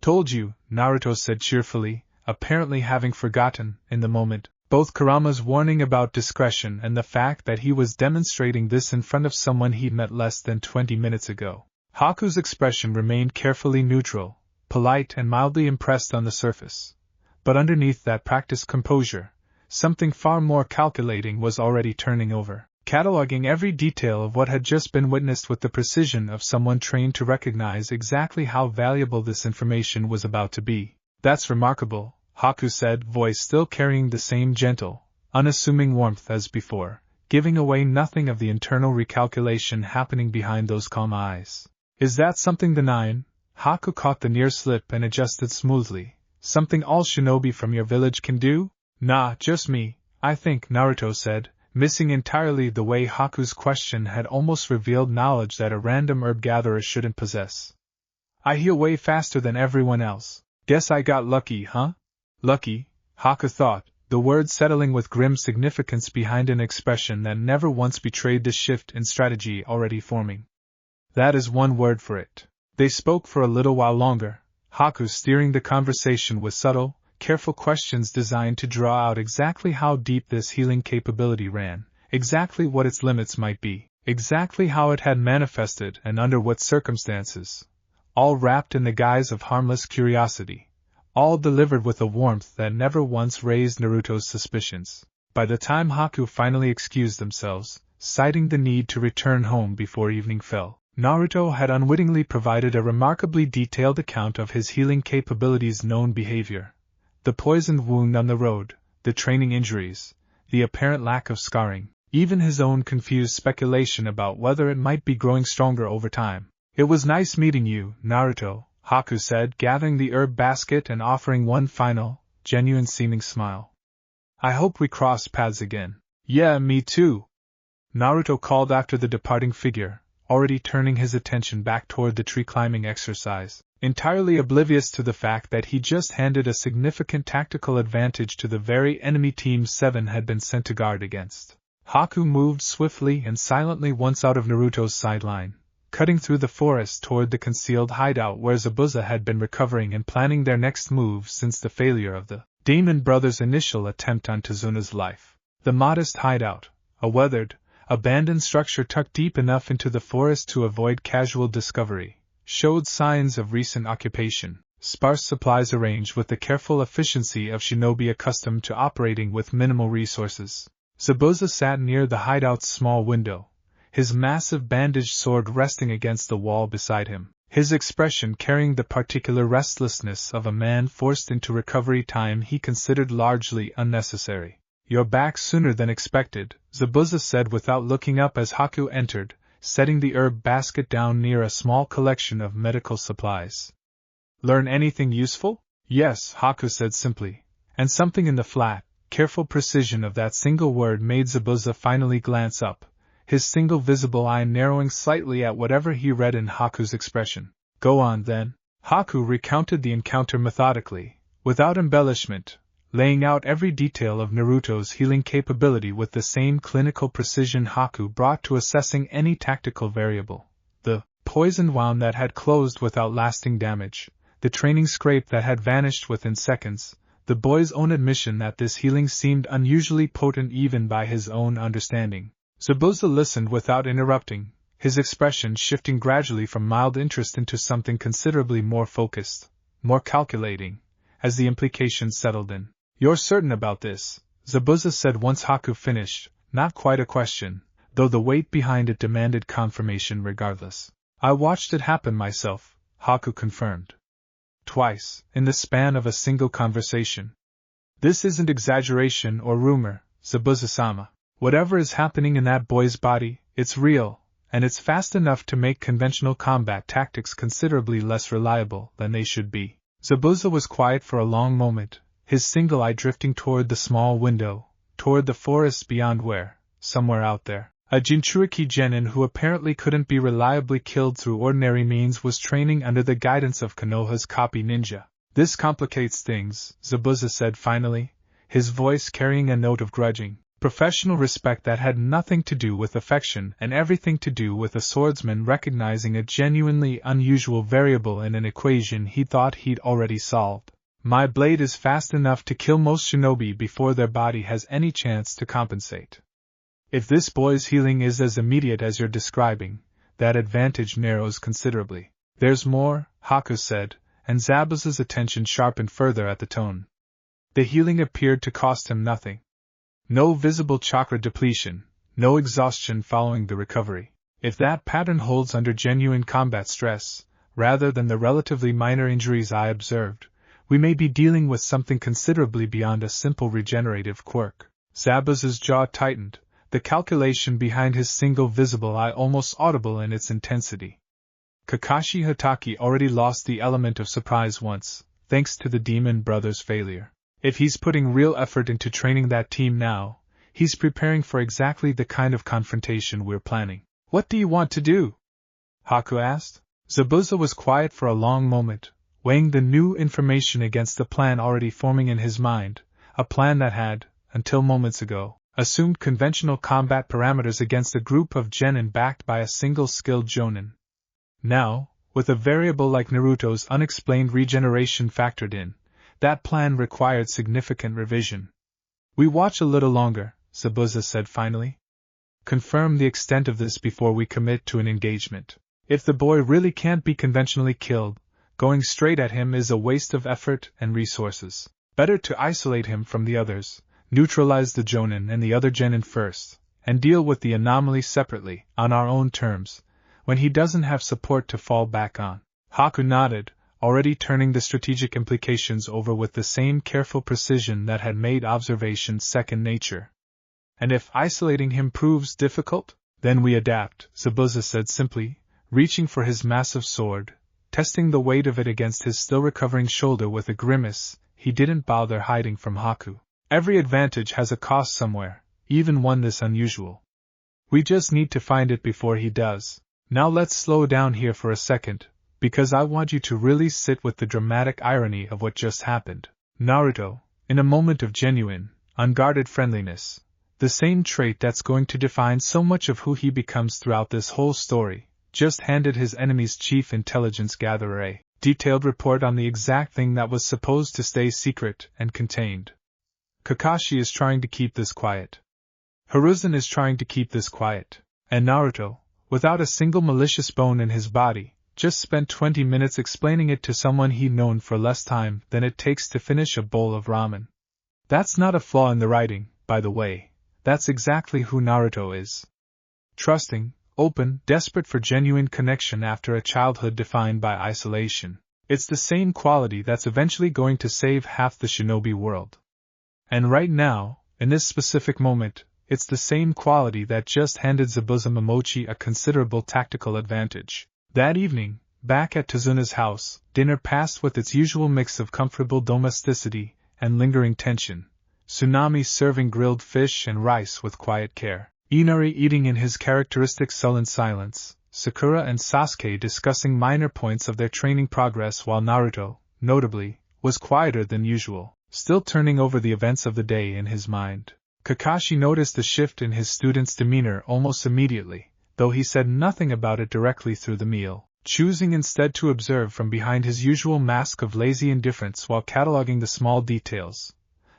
Told you," Naruto said cheerfully, apparently having forgotten, in the moment, both Kurama's warning about discretion and the fact that he was demonstrating this in front of someone he'd met less than 20 minutes ago. Haku's expression remained carefully neutral, polite and mildly impressed on the surface. But underneath that practiced composure, something far more calculating was already turning over, cataloging every detail of what had just been witnessed with the precision of someone trained to recognize exactly how valuable this information was about to be. "That's remarkable," Haku said, voice still carrying the same gentle, unassuming warmth as before, giving away nothing of the internal recalculation happening behind those calm eyes. "Is that something the nine?" Haku caught the near slip and adjusted smoothly. "Something all shinobi from your village can do?" "Nah, just me, I think," Naruto said, missing entirely the way Haku's question had almost revealed knowledge that a random herb gatherer shouldn't possess. "I heal way faster than everyone else. Guess I got lucky, huh?" Lucky, Haku thought, the word settling with grim significance behind an expression that never once betrayed the shift in strategy already forming. "That is one word for it." They spoke for a little while longer, Haku steering the conversation with subtle, careful questions designed to draw out exactly how deep this healing capability ran, exactly what its limits might be, exactly how it had manifested and under what circumstances, all wrapped in the guise of harmless curiosity, all delivered with a warmth that never once raised Naruto's suspicions. By the time Haku finally excused themselves, citing the need to return home before evening fell, Naruto had unwittingly provided a remarkably detailed account of his healing capabilities' known behavior. The poisoned wound on the road, the training injuries, the apparent lack of scarring, even his own confused speculation about whether it might be growing stronger over time. "It was nice meeting you, Naruto," Haku said, gathering the herb basket and offering one final, genuine-seeming smile. "I hope we cross paths again." "Yeah, me too," Naruto called after the departing figure, already turning his attention back toward the tree-climbing exercise, entirely oblivious to the fact that he just handed a significant tactical advantage to the very enemy Team 7 had been sent to guard against. Haku moved swiftly and silently once out of Naruto's sideline, cutting through the forest toward the concealed hideout where Zabuza had been recovering and planning their next move since the failure of the Demon Brothers' initial attempt on Tezuna's life. The modest hideout, a weathered, abandoned structure tucked deep enough into the forest to avoid casual discovery, showed signs of recent occupation, sparse supplies arranged with the careful efficiency of shinobi accustomed to operating with minimal resources. Zabuza sat near the hideout's small window, his massive bandaged sword resting against the wall beside him, his expression carrying the particular restlessness of a man forced into recovery time he considered largely unnecessary. "You're back sooner than expected," Zabuza said without looking up as Haku entered, setting the herb basket down near a small collection of medical supplies. "Learn anything useful?" "Yes," Haku said simply, and something in the flat, careful precision of that single word made Zabuza finally glance up, his single visible eye narrowing slightly at whatever he read in Haku's expression. "Go on, then." Haku recounted the encounter methodically, without embellishment, laying out every detail of Naruto's healing capability with the same clinical precision Haku brought to assessing any tactical variable. The poisoned wound that had closed without lasting damage, the training scrape that had vanished within seconds, the boy's own admission that this healing seemed unusually potent even by his own understanding. Zabuza listened without interrupting, his expression shifting gradually from mild interest into something considerably more focused, more calculating, as the implications settled in. "You're certain about this?" Zabuza said once Haku finished, not quite a question, though the weight behind it demanded confirmation regardless. "I watched it happen myself," Haku confirmed. "Twice, in the span of a single conversation. This isn't exaggeration or rumor, Zabuza-sama. Whatever is happening in that boy's body, it's real, and it's fast enough to make conventional combat tactics considerably less reliable than they should be." Zabuza was quiet for a long moment, his single eye drifting toward the small window, toward the forest beyond where, somewhere out there, A Jinchuriki genin who apparently couldn't be reliably killed through ordinary means was training under the guidance of Konoha's copy ninja. This complicates things, Zabuza said finally, his voice carrying a note of grudging, professional respect that had nothing to do with affection and everything to do with a swordsman recognizing a genuinely unusual variable in an equation he thought he'd already solved. My blade is fast enough to kill most shinobi before their body has any chance to compensate. If this boy's healing is as immediate as you're describing, that advantage narrows considerably. There's more, Haku said, and Zabuza's attention sharpened further at the tone. The healing appeared to cost him nothing. No visible chakra depletion, no exhaustion following the recovery. If that pattern holds under genuine combat stress, rather than the relatively minor injuries I observed, we may be dealing with something considerably beyond a simple regenerative quirk. Zabuza's jaw tightened, the calculation behind his single visible eye almost audible in its intensity. Kakashi Hatake already lost the element of surprise once, thanks to the Demon Brothers' failure. If he's putting real effort into training that team now, he's preparing for exactly the kind of confrontation we're planning. What do you want to do? Haku asked. Zabuza was quiet for a long moment, weighing the new information against the plan already forming in his mind, a plan that had, until moments ago, assumed conventional combat parameters against a group of genin backed by a single skilled jonin. Now, with a variable like Naruto's unexplained regeneration factored in, that plan required significant revision. We watch a little longer, Zabuza said finally. Confirm the extent of this before we commit to an engagement. If the boy really can't be conventionally killed, going straight at him is a waste of effort and resources. Better to isolate him from the others, neutralize the jonin and the other genin first, and deal with the anomaly separately, on our own terms, when he doesn't have support to fall back on. Haku nodded, already turning the strategic implications over with the same careful precision that had made observation second nature. And if isolating him proves difficult, then we adapt, Zabuza said simply, reaching for his massive sword, testing the weight of it against his still recovering shoulder with a grimace he didn't bother hiding from Haku. Every advantage has a cost somewhere, even one this unusual. We just need to find it before he does. Now let's slow down here for a second, because I want you to really sit with the dramatic irony of what just happened. Naruto, in a moment of genuine, unguarded friendliness, the same trait that's going to define so much of who he becomes throughout this whole story, just handed his enemy's chief intelligence gatherer a detailed report on the exact thing that was supposed to stay secret and contained. Kakashi is trying to keep this quiet. Hiruzen is trying to keep this quiet. And Naruto, without a single malicious bone in his body, just spent 20 minutes explaining it to someone he'd known for less time than it takes to finish a bowl of ramen. That's not a flaw in the writing, by the way. That's exactly who Naruto is. Trusting, open, desperate for genuine connection after a childhood defined by isolation. It's the same quality that's eventually going to save half the shinobi world. And right now, in this specific moment, it's the same quality that just handed Zabuza Momochi a considerable tactical advantage. That evening, back at Tazuna's house, dinner passed with its usual mix of comfortable domesticity and lingering tension. Tsunami serving grilled fish and rice with quiet care. Inari eating in his characteristic sullen silence. Sakura and Sasuke discussing minor points of their training progress while Naruto, notably, was quieter than usual, still turning over the events of the day in his mind. Kakashi noticed the shift in his student's demeanor almost immediately, though he said nothing about it directly through the meal, choosing instead to observe from behind his usual mask of lazy indifference while cataloging the small details.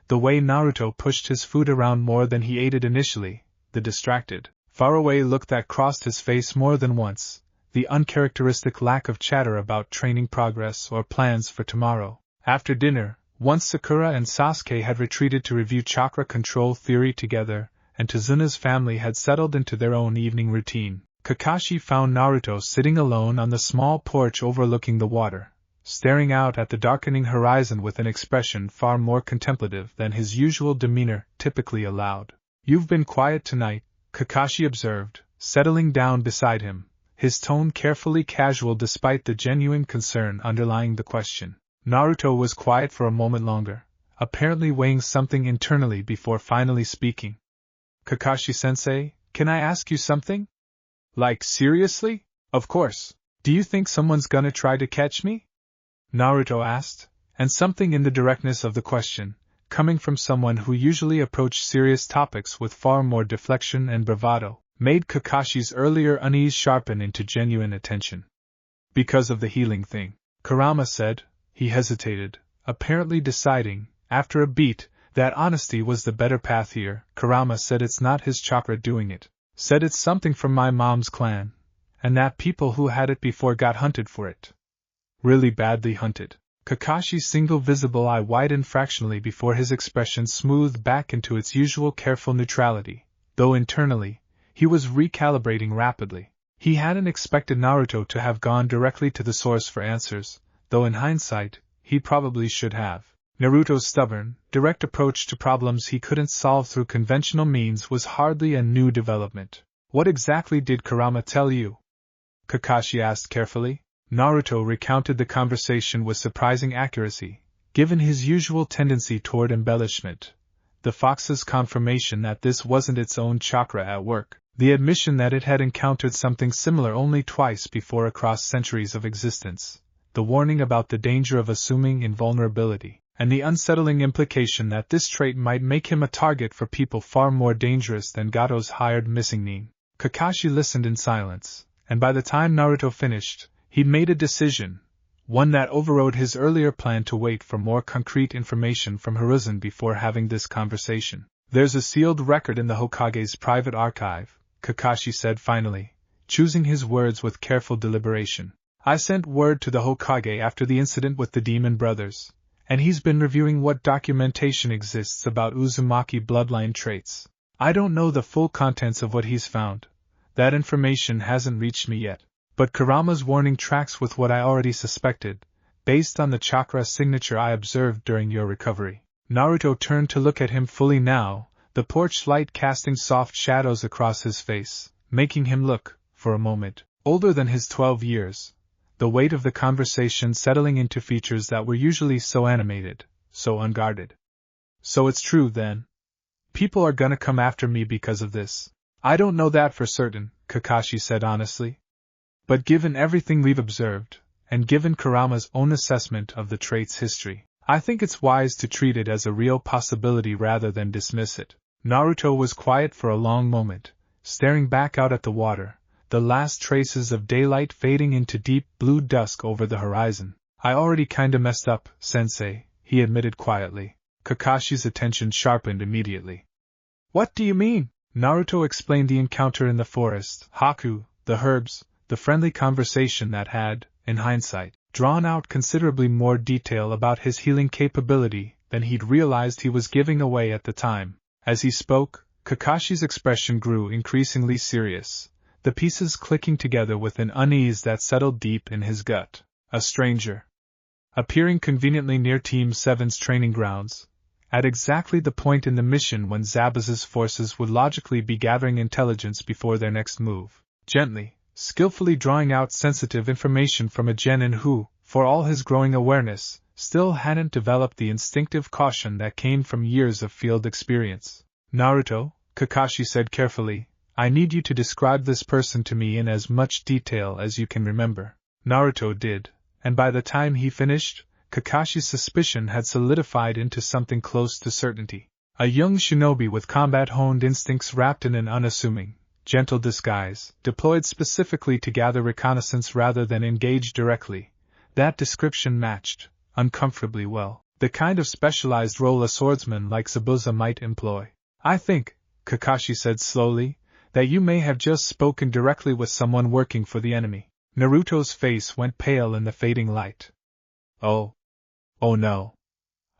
The way Naruto pushed his food around more than he ate it initially, the distracted, faraway look that crossed his face more than once, the uncharacteristic lack of chatter about training progress or plans for tomorrow. After dinner, once Sakura and Sasuke had retreated to review chakra control theory together, and Tazuna's family had settled into their own evening routine, Kakashi found Naruto sitting alone on the small porch overlooking the water, staring out at the darkening horizon with an expression far more contemplative than his usual demeanor typically allowed. "You've been quiet tonight," Kakashi observed, settling down beside him, his tone carefully casual despite the genuine concern underlying the question. Naruto was quiet for a moment longer, apparently weighing something internally before finally speaking. "Kakashi-sensei, Can I ask you something? Like, seriously? Of course. Do you think someone's gonna try to catch me? Naruto asked, and something in the directness of the question, coming from someone who usually approached serious topics with far more deflection and bravado, made Kakashi's earlier unease sharpen into genuine attention. Because of the healing thing, Kurama said. He hesitated, apparently deciding, after a beat, that honesty was the better path here. Kurama said it's not his chakra doing it. Said it's something from my mom's clan, and that people who had it before got hunted for it. Really badly hunted. Kakashi's single visible eye widened fractionally before his expression smoothed back into its usual careful neutrality, though internally, he was recalibrating rapidly. He hadn't expected Naruto to have gone directly to the source for answers, though in hindsight, he probably should have. Naruto's stubborn, direct approach to problems he couldn't solve through conventional means was hardly a new development. What exactly did Kurama tell you? Kakashi asked carefully. Naruto recounted the conversation with surprising accuracy, given his usual tendency toward embellishment. The fox's confirmation that this wasn't its own chakra at work, the admission that it had encountered something similar only twice before across centuries of existence, the warning about the danger of assuming invulnerability, and the unsettling implication that this trait might make him a target for people far more dangerous than Gato's hired missing nin. Kakashi listened in silence, and by the time Naruto finished, he'd made a decision, one that overrode his earlier plan to wait for more concrete information from Hiruzen before having this conversation. There's a sealed record in the Hokage's private archive, Kakashi said finally, choosing his words with careful deliberation. I sent word to the Hokage after the incident with the demon brothers, and he's been reviewing what documentation exists about Uzumaki bloodline traits. I don't know the full contents of what he's found. That information hasn't reached me yet. But Kurama's warning tracks with what I already suspected, based on the chakra signature I observed during your recovery. Naruto turned to look at him fully now, the porch light casting soft shadows across his face, making him look, for a moment, older than his 12 years, the weight of the conversation settling into features that were usually so animated, so unguarded. So it's true, then? People are gonna come after me because of this. I don't know that for certain, Kakashi said honestly. But given everything we've observed, and given Kurama's own assessment of the trait's history, I think it's wise to treat it as a real possibility rather than dismiss it. Naruto was quiet for a long moment, staring back out at the water, the last traces of daylight fading into deep blue dusk over the horizon. I already kinda messed up, sensei, he admitted quietly. Kakashi's attention sharpened immediately. What do you mean? Naruto explained the encounter in the forest, Haku, the herbs, the friendly conversation that had, in hindsight, drawn out considerably more detail about his healing capability than he'd realized he was giving away at the time. As he spoke, Kakashi's expression grew increasingly serious, the pieces clicking together with an unease that settled deep in his gut. A stranger, appearing conveniently near Team 7's training grounds, at exactly the point in the mission when Zabuza's forces would logically be gathering intelligence before their next move, gently, skillfully drawing out sensitive information from a genin who, for all his growing awareness, still hadn't developed the instinctive caution that came from years of field experience. Naruto, Kakashi said carefully, I need you to describe this person to me in as much detail as you can remember. Naruto did, and by the time he finished, Kakashi's suspicion had solidified into something close to certainty. A young shinobi with combat-honed instincts wrapped in an unassuming, gentle disguise, deployed specifically to gather reconnaissance rather than engage directly. That description matched, uncomfortably well, the kind of specialized role a swordsman like Zabuza might employ. I think, Kakashi said slowly, that you may have just spoken directly with someone working for the enemy. Naruto's face went pale in the fading light. Oh no.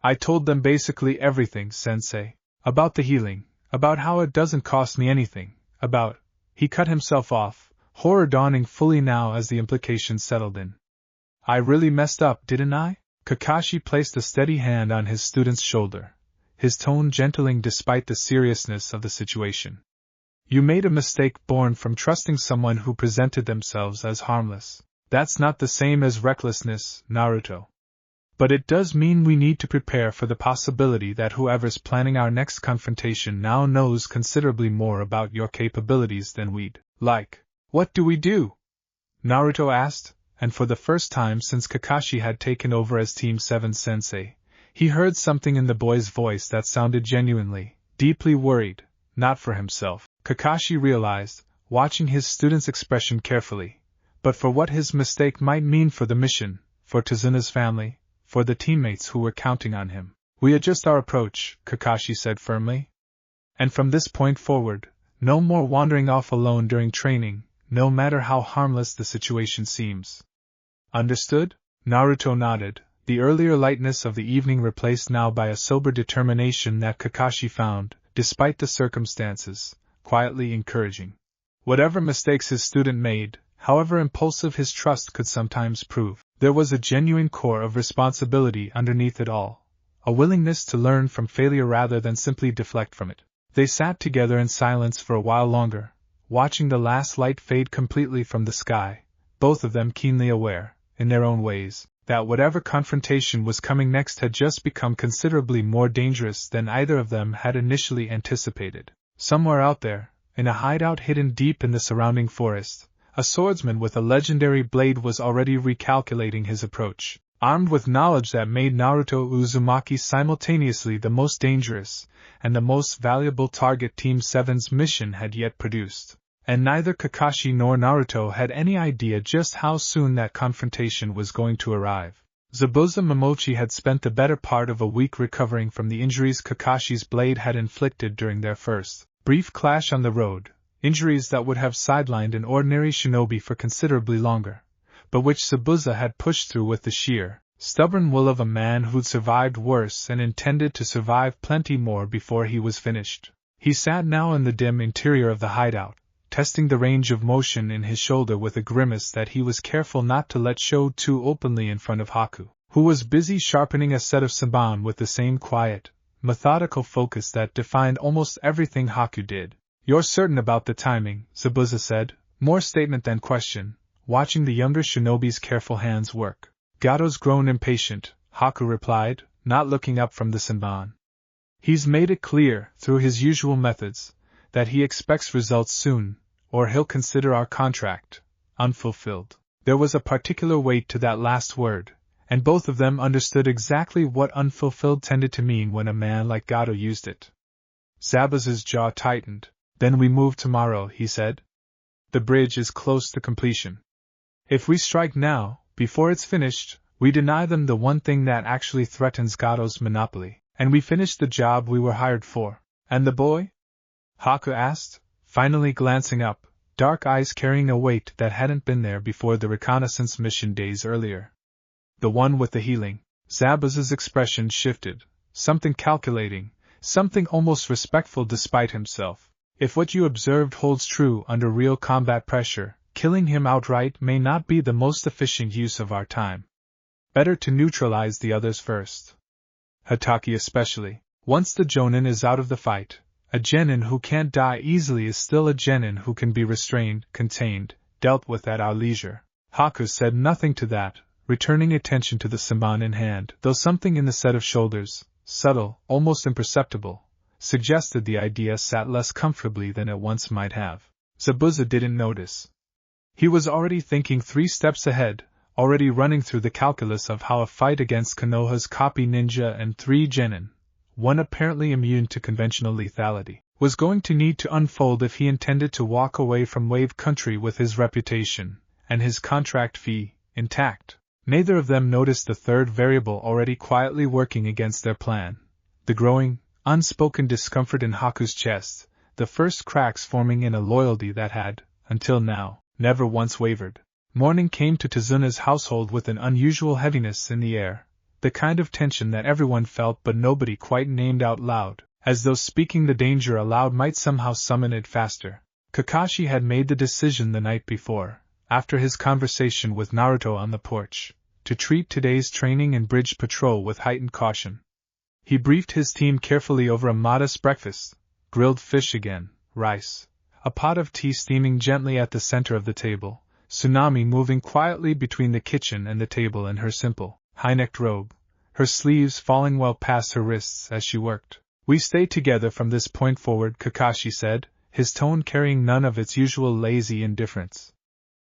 I told them basically everything, sensei. About the healing, about how it doesn't cost me anything, about... He cut himself off, horror dawning fully now as the implication settled in. I really messed up, didn't I? Kakashi placed a steady hand on his student's shoulder, his tone gentling despite the seriousness of the situation. You made a mistake born from trusting someone who presented themselves as harmless. That's not the same as recklessness, Naruto. But it does mean we need to prepare for the possibility that whoever's planning our next confrontation now knows considerably more about your capabilities than we'd like. What do we do? Naruto asked, and for the first time since Kakashi had taken over as Team 7's sensei, he heard something in the boy's voice that sounded genuinely, deeply worried, not for himself, Kakashi realized, watching his student's expression carefully, but for what his mistake might mean for the mission, for Tazuna's family, for the teammates who were counting on him. We adjust our approach, Kakashi said firmly. And from this point forward, no more wandering off alone during training, no matter how harmless the situation seems. Understood? Naruto nodded, the earlier lightness of the evening replaced now by a sober determination that Kakashi found, despite the circumstances, quietly encouraging. Whatever mistakes his student made, however impulsive his trust could sometimes prove, there was a genuine core of responsibility underneath it all, a willingness to learn from failure rather than simply deflect from it. They sat together in silence for a while longer, watching the last light fade completely from the sky, both of them keenly aware, in their own ways, that whatever confrontation was coming next had just become considerably more dangerous than either of them had initially anticipated. Somewhere out there, in a hideout hidden deep in the surrounding forest, a swordsman with a legendary blade was already recalculating his approach, armed with knowledge that made Naruto Uzumaki simultaneously the most dangerous and the most valuable target Team 7's mission had yet produced. And neither Kakashi nor Naruto had any idea just how soon that confrontation was going to arrive. Zabuza Momochi had spent the better part of a week recovering from the injuries Kakashi's blade had inflicted during their first brief clash on the road, injuries that would have sidelined an ordinary shinobi for considerably longer, but which Zabuza had pushed through with the sheer, stubborn will of a man who'd survived worse and intended to survive plenty more before he was finished. He sat now in the dim interior of the hideout, testing the range of motion in his shoulder with a grimace that he was careful not to let show too openly in front of Haku, who was busy sharpening a set of Saban with the same quiet, methodical focus that defined almost everything Haku did. You're certain about the timing, Zabuza said, more statement than question, watching the younger shinobi's careful hands work. Gato's grown impatient, Haku replied, not looking up from the Saban. He's made it clear, through his usual methods, that he expects results soon, or he'll consider our contract unfulfilled. There was a particular weight to that last word, and both of them understood exactly what unfulfilled tended to mean when a man like Gato used it. Zabuza's jaw tightened. Then we move tomorrow, he said. The bridge is close to completion. If we strike now, before it's finished, we deny them the one thing that actually threatens Gato's monopoly, and we finish the job we were hired for. And the boy? Haku asked, finally glancing up, dark eyes carrying a weight that hadn't been there before the reconnaissance mission days earlier. The one with the healing. Zabuza's expression shifted, something calculating, something almost respectful despite himself. If what you observed holds true under real combat pressure, killing him outright may not be the most efficient use of our time. Better to neutralize the others first. Hatake especially. Once the Jonin is out of the fight, a genin who can't die easily is still a genin who can be restrained, contained, dealt with at our leisure. Haku said nothing to that, returning attention to the Saban in hand, though something in the set of shoulders, subtle, almost imperceptible, suggested the idea sat less comfortably than it once might have. Zabuza didn't notice. He was already thinking 3 steps ahead, already running through the calculus of how a fight against Konoha's copy ninja and 3 genin, one apparently immune to conventional lethality, was going to need to unfold if he intended to walk away from Wave Country with his reputation and his contract fee intact. Neither of them noticed the third variable already quietly working against their plan, the growing, unspoken discomfort in Haku's chest, the first cracks forming in a loyalty that had, until now, never once wavered. Morning came to Tazuna's household with an unusual heaviness in the air, the kind of tension that everyone felt but nobody quite named out loud, as though speaking the danger aloud might somehow summon it faster. Kakashi had made the decision the night before, after his conversation with Naruto on the porch, to treat today's training and bridge patrol with heightened caution. He briefed his team carefully over a modest breakfast, grilled fish again, rice, a pot of tea steaming gently at the center of the table, Tsunami moving quietly between the kitchen and the table in her simple, high-necked robe, her sleeves falling well past her wrists as she worked. "We stay together from this point forward," Kakashi said, his tone carrying none of its usual lazy indifference.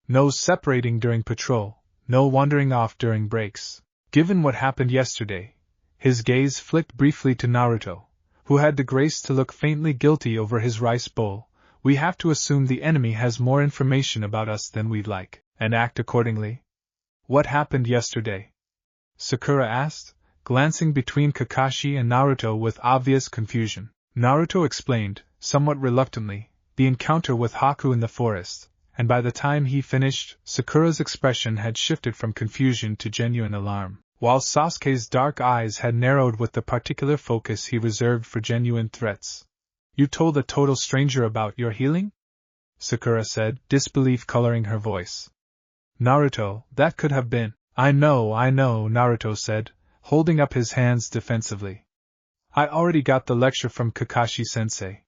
"No separating during patrol, no wandering off during breaks." Given what happened yesterday, his gaze flicked briefly to Naruto, who had the grace to look faintly guilty over his rice bowl. "We have to assume the enemy has more information about us than we'd like, and act accordingly." "What happened yesterday?" Sakura asked, glancing between Kakashi and Naruto with obvious confusion. Naruto explained, somewhat reluctantly, the encounter with Haku in the forest, and by the time he finished, Sakura's expression had shifted from confusion to genuine alarm, while Sasuke's dark eyes had narrowed with the particular focus he reserved for genuine threats. "You told a total stranger about your healing?" Sakura said, disbelief coloring her voice. "Naruto, that could have been—" I know, Naruto said, holding up his hands defensively. "I already got the lecture from Kakashi-sensei.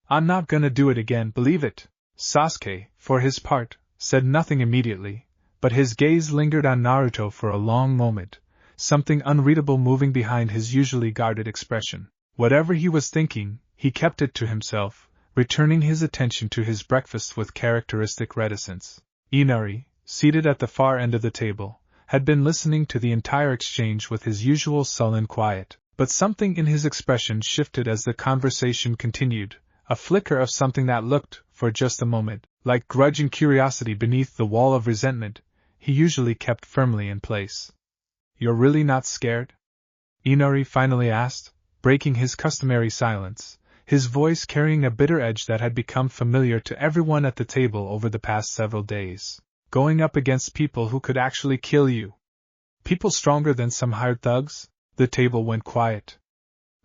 I'm not gonna do it again, believe it." Sasuke, for his part, said nothing immediately, but his gaze lingered on Naruto for a long moment, something unreadable moving behind his usually guarded expression. Whatever he was thinking, he kept it to himself, returning his attention to his breakfast with characteristic reticence. Inari, seated at the far end of the table, had been listening to the entire exchange with his usual sullen quiet, but something in his expression shifted as the conversation continued, a flicker of something that looked, for just a moment, like grudging curiosity beneath the wall of resentment he usually kept firmly in place. "You're really not scared?" Inari finally asked, breaking his customary silence, his voice carrying a bitter edge that had become familiar to everyone at the table over the past several days. "Going up against people who could actually kill you? People stronger than some hired thugs?" The table went quiet.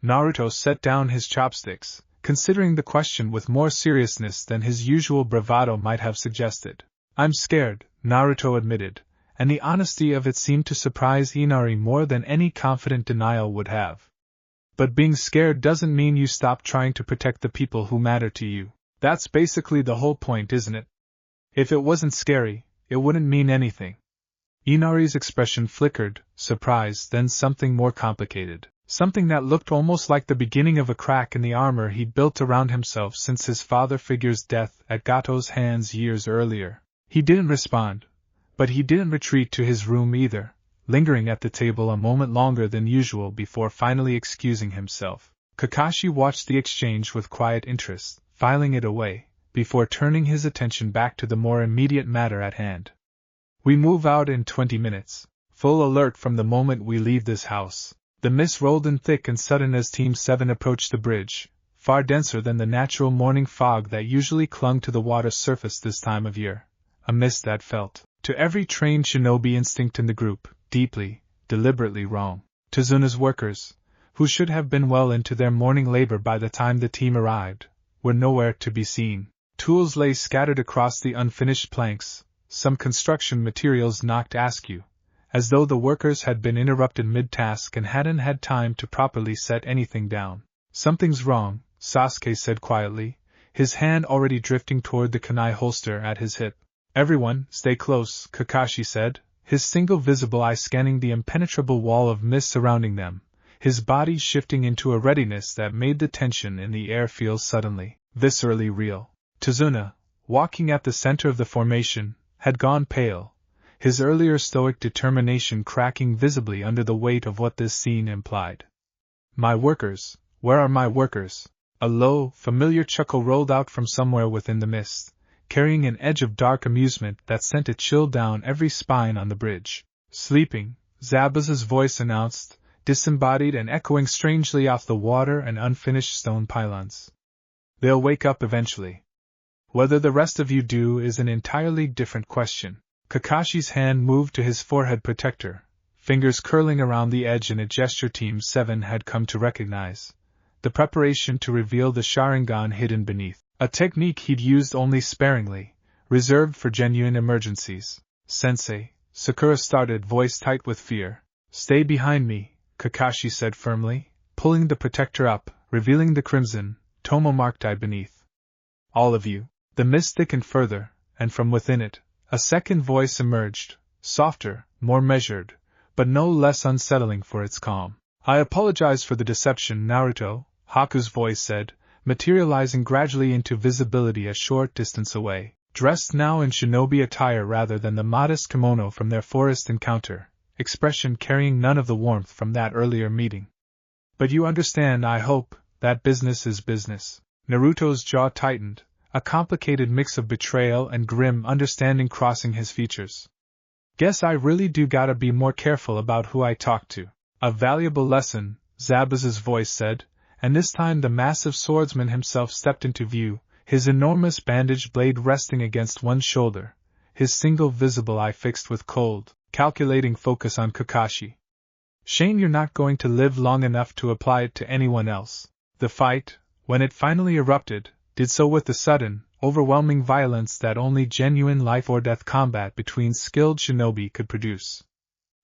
Naruto set down his chopsticks, considering the question with more seriousness than his usual bravado might have suggested. "I'm scared," Naruto admitted, and the honesty of it seemed to surprise Inari more than any confident denial would have. "But being scared doesn't mean you stop trying to protect the people who matter to you. That's basically the whole point, isn't it? If it wasn't scary, it wouldn't mean anything." Inari's expression flickered, surprise, then something more complicated, something that looked almost like the beginning of a crack in the armor he'd built around himself since his father figure's death at Gato's hands years earlier. He didn't respond, but he didn't retreat to his room either, lingering at the table a moment longer than usual before finally excusing himself. Kakashi watched the exchange with quiet interest, filing it away, before turning his attention back to the more immediate matter at hand. "We move out in 20 minutes, full alert from the moment we leave this house." The mist rolled in thick and sudden as Team 7 approached the bridge, far denser than the natural morning fog that usually clung to the water's surface this time of year, a mist that felt, to every trained shinobi instinct in the group, deeply, deliberately wrong. Tazuna's workers, who should have been well into their morning labor by the time the team arrived, were nowhere to be seen. Tools lay scattered across the unfinished planks, some construction materials knocked askew, as though the workers had been interrupted mid-task and hadn't had time to properly set anything down. "Something's wrong," Sasuke said quietly, his hand already drifting toward the kunai holster at his hip. "Everyone, stay close," Kakashi said, his single visible eye scanning the impenetrable wall of mist surrounding them, his body shifting into a readiness that made the tension in the air feel suddenly, viscerally real. Tazuna, walking at the center of the formation, had gone pale, his earlier stoic determination cracking visibly under the weight of what this scene implied. "My workers, where are my workers?" A low, familiar chuckle rolled out from somewhere within the mist, carrying an edge of dark amusement that sent a chill down every spine on the bridge. "Sleeping," Zabuza's voice announced, disembodied and echoing strangely off the water and unfinished stone pylons. "They'll wake up eventually. Whether the rest of you do is an entirely different question." Kakashi's hand moved to his forehead protector, fingers curling around the edge in a gesture Team 7 had come to recognize, the preparation to reveal the Sharingan hidden beneath, a technique he'd used only sparingly, reserved for genuine emergencies. "Sensei," Sakura started, voice tight with fear. "Stay behind me," Kakashi said firmly, pulling the protector up, revealing the crimson, tomo-marked eye beneath. "All of you." The mist thickened further, and from within it, a second voice emerged, softer, more measured, but no less unsettling for its calm. I apologize for the deception, Naruto, Haku's voice said, materializing gradually into visibility a short distance away, dressed now in shinobi attire rather than the modest kimono from their forest encounter, expression carrying none of the warmth from that earlier meeting. But you understand, I hope, that business is business. Naruto's jaw tightened, a complicated mix of betrayal and grim understanding crossing his features. Guess I really do gotta be more careful about who I talk to. A valuable lesson, Zabaz's voice said, and this time the massive swordsman himself stepped into view, his enormous bandaged blade resting against one shoulder, his single visible eye fixed with cold, calculating focus on Kakashi. Shame you're not going to live long enough to apply it to anyone else. The fight, when it finally erupted, did so with the sudden, overwhelming violence that only genuine life-or-death combat between skilled shinobi could produce.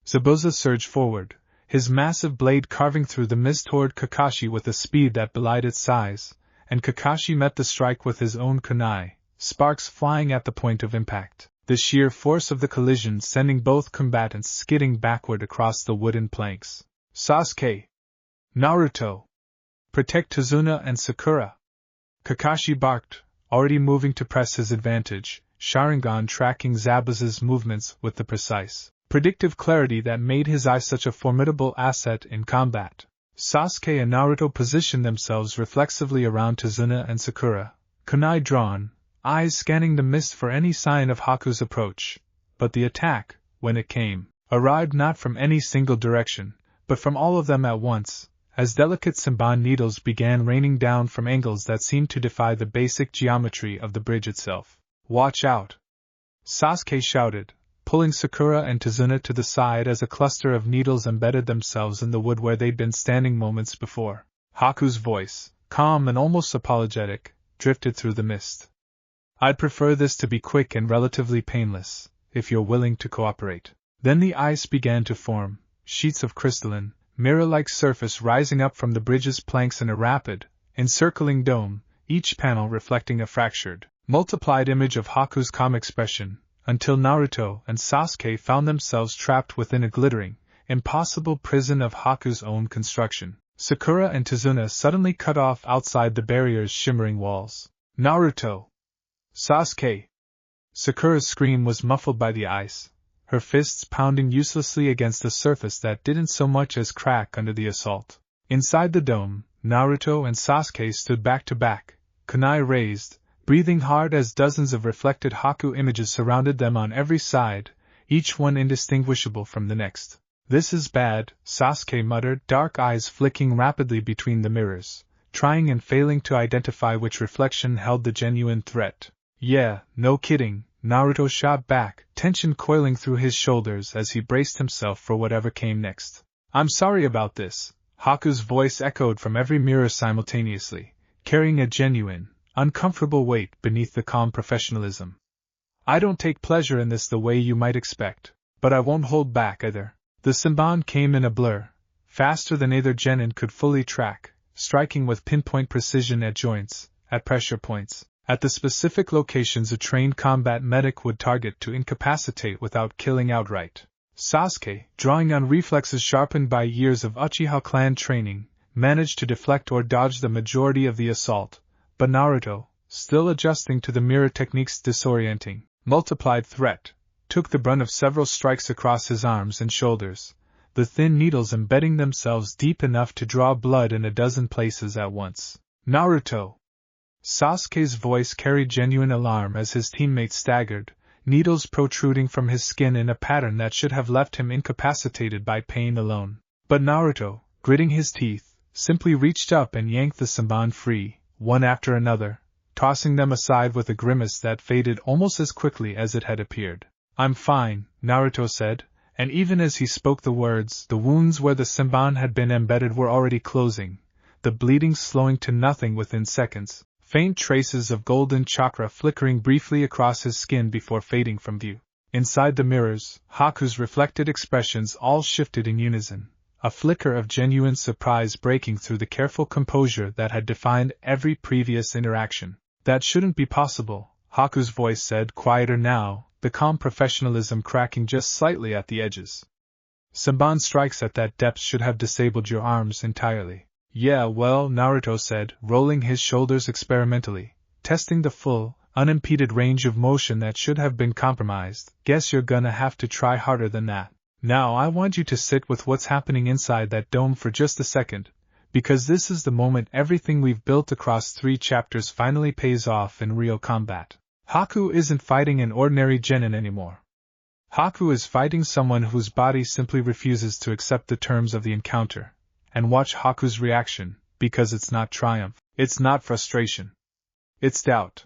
Zabuza surged forward, his massive blade carving through the mist toward Kakashi with a speed that belied its size, and Kakashi met the strike with his own kunai, sparks flying at the point of impact, the sheer force of the collision sending both combatants skidding backward across the wooden planks. Sasuke! Naruto! Protect Tazuna and Sakura! Kakashi barked, already moving to press his advantage, Sharingan tracking Zabuza's movements with the precise, predictive clarity that made his eye such a formidable asset in combat. Sasuke and Naruto positioned themselves reflexively around Tazuna and Sakura, kunai drawn, eyes scanning the mist for any sign of Haku's approach. But the attack, when it came, arrived not from any single direction, but from all of them at once, as delicate Senbon needles began raining down from angles that seemed to defy the basic geometry of the bridge itself. Watch out! Sasuke shouted, pulling Sakura and Tazuna to the side as a cluster of needles embedded themselves in the wood where they'd been standing moments before. Haku's voice, calm and almost apologetic, drifted through the mist. I'd prefer this to be quick and relatively painless, if you're willing to cooperate. Then the ice began to form, sheets of crystalline, mirror-like surface rising up from the bridge's planks in a rapid, encircling dome, each panel reflecting a fractured, multiplied image of Haku's calm expression, until Naruto and Sasuke found themselves trapped within a glittering, impossible prison of Haku's own construction. Sakura and Tazuna suddenly cut off outside the barrier's shimmering walls. Naruto! Sasuke! Sakura's scream was muffled by the ice, her fists pounding uselessly against the surface that didn't so much as crack under the assault. Inside the dome, Naruto and Sasuke stood back to back, kunai raised, breathing hard as dozens of reflected Haku images surrounded them on every side, each one indistinguishable from the next. This is bad, Sasuke muttered, dark eyes flicking rapidly between the mirrors, trying and failing to identify which reflection held the genuine threat. Yeah, no kidding, Naruto shot back, tension coiling through his shoulders as he braced himself for whatever came next. I'm sorry about this, Haku's voice echoed from every mirror simultaneously, carrying a genuine, uncomfortable weight beneath the calm professionalism. I don't take pleasure in this the way you might expect, but I won't hold back either. The Senbon came in a blur, faster than either genin could fully track, striking with pinpoint precision at joints, at pressure points, at the specific locations a trained combat medic would target to incapacitate without killing outright. Sasuke, drawing on reflexes sharpened by years of Uchiha clan training, managed to deflect or dodge the majority of the assault, but Naruto, still adjusting to the mirror technique's disorienting, multiplied threat, took the brunt of several strikes across his arms and shoulders, the thin needles embedding themselves deep enough to draw blood in a dozen places at once. Naruto! Sasuke's voice carried genuine alarm as his teammate staggered, needles protruding from his skin in a pattern that should have left him incapacitated by pain alone. But Naruto, gritting his teeth, simply reached up and yanked the Senbon free, one after another, tossing them aside with a grimace that faded almost as quickly as it had appeared. I'm fine, Naruto said, and even as he spoke the words, the wounds where the Senbon had been embedded were already closing, the bleeding slowing to nothing within seconds, faint traces of golden chakra flickering briefly across his skin before fading from view. Inside the mirrors, Haku's reflected expressions all shifted in unison, a flicker of genuine surprise breaking through the careful composure that had defined every previous interaction. That shouldn't be possible, Haku's voice said, quieter now, the calm professionalism cracking just slightly at the edges. Saban strikes at that depth should have disabled your arms entirely. Yeah, well, Naruto said, rolling his shoulders experimentally, testing the full, unimpeded range of motion that should have been compromised. Guess you're gonna have to try harder than that. Now I want you to sit with what's happening inside that dome for just a second, because this is the moment everything we've built across 3 chapters finally pays off in real combat. Haku isn't fighting an ordinary genin anymore. Haku is fighting someone whose body simply refuses to accept the terms of the encounter. And watch Haku's reaction, because it's not triumph, it's not frustration. It's doubt.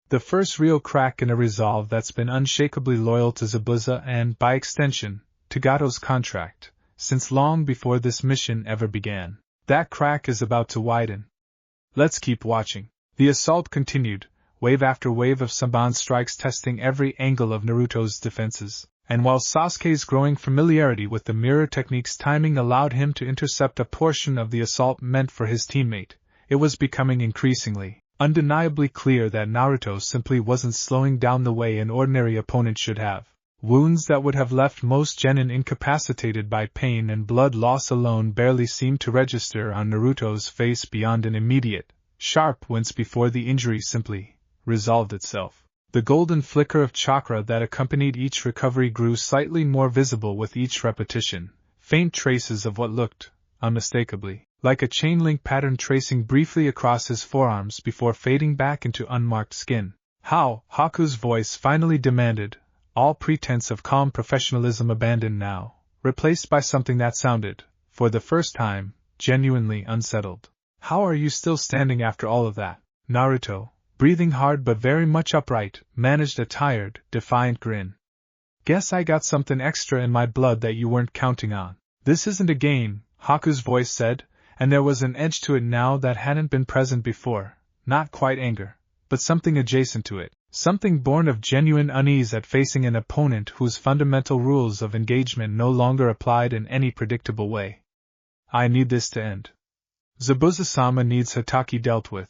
The first real crack in a resolve that's been unshakably loyal to Zabuza and, by extension, to Gato's contract, since long before this mission ever began. That crack is about to widen. Let's keep watching. The assault continued, wave after wave of Saban strikes testing every angle of Naruto's defenses, and while Sasuke's growing familiarity with the mirror technique's timing allowed him to intercept a portion of the assault meant for his teammate, it was becoming increasingly, undeniably clear that Naruto simply wasn't slowing down the way an ordinary opponent should have. Wounds that would have left most genin incapacitated by pain and blood loss alone barely seemed to register on Naruto's face beyond an immediate, sharp wince before the injury simply resolved itself. The golden flicker of chakra that accompanied each recovery grew slightly more visible with each repetition, faint traces of what looked, unmistakably, like a chain-link pattern tracing briefly across his forearms before fading back into unmarked skin. How? Haku's voice finally demanded, all pretense of calm professionalism abandoned now, replaced by something that sounded, for the first time, genuinely unsettled. How are you still standing after all of that? Naruto, breathing hard but very much upright, managed a tired, defiant grin. Guess I got something extra in my blood that you weren't counting on. This isn't a game, Haku's voice said, and there was an edge to it now that hadn't been present before, not quite anger, but something adjacent to it, something born of genuine unease at facing an opponent whose fundamental rules of engagement no longer applied in any predictable way. I need this to end. Zabuza-sama needs Hatake dealt with,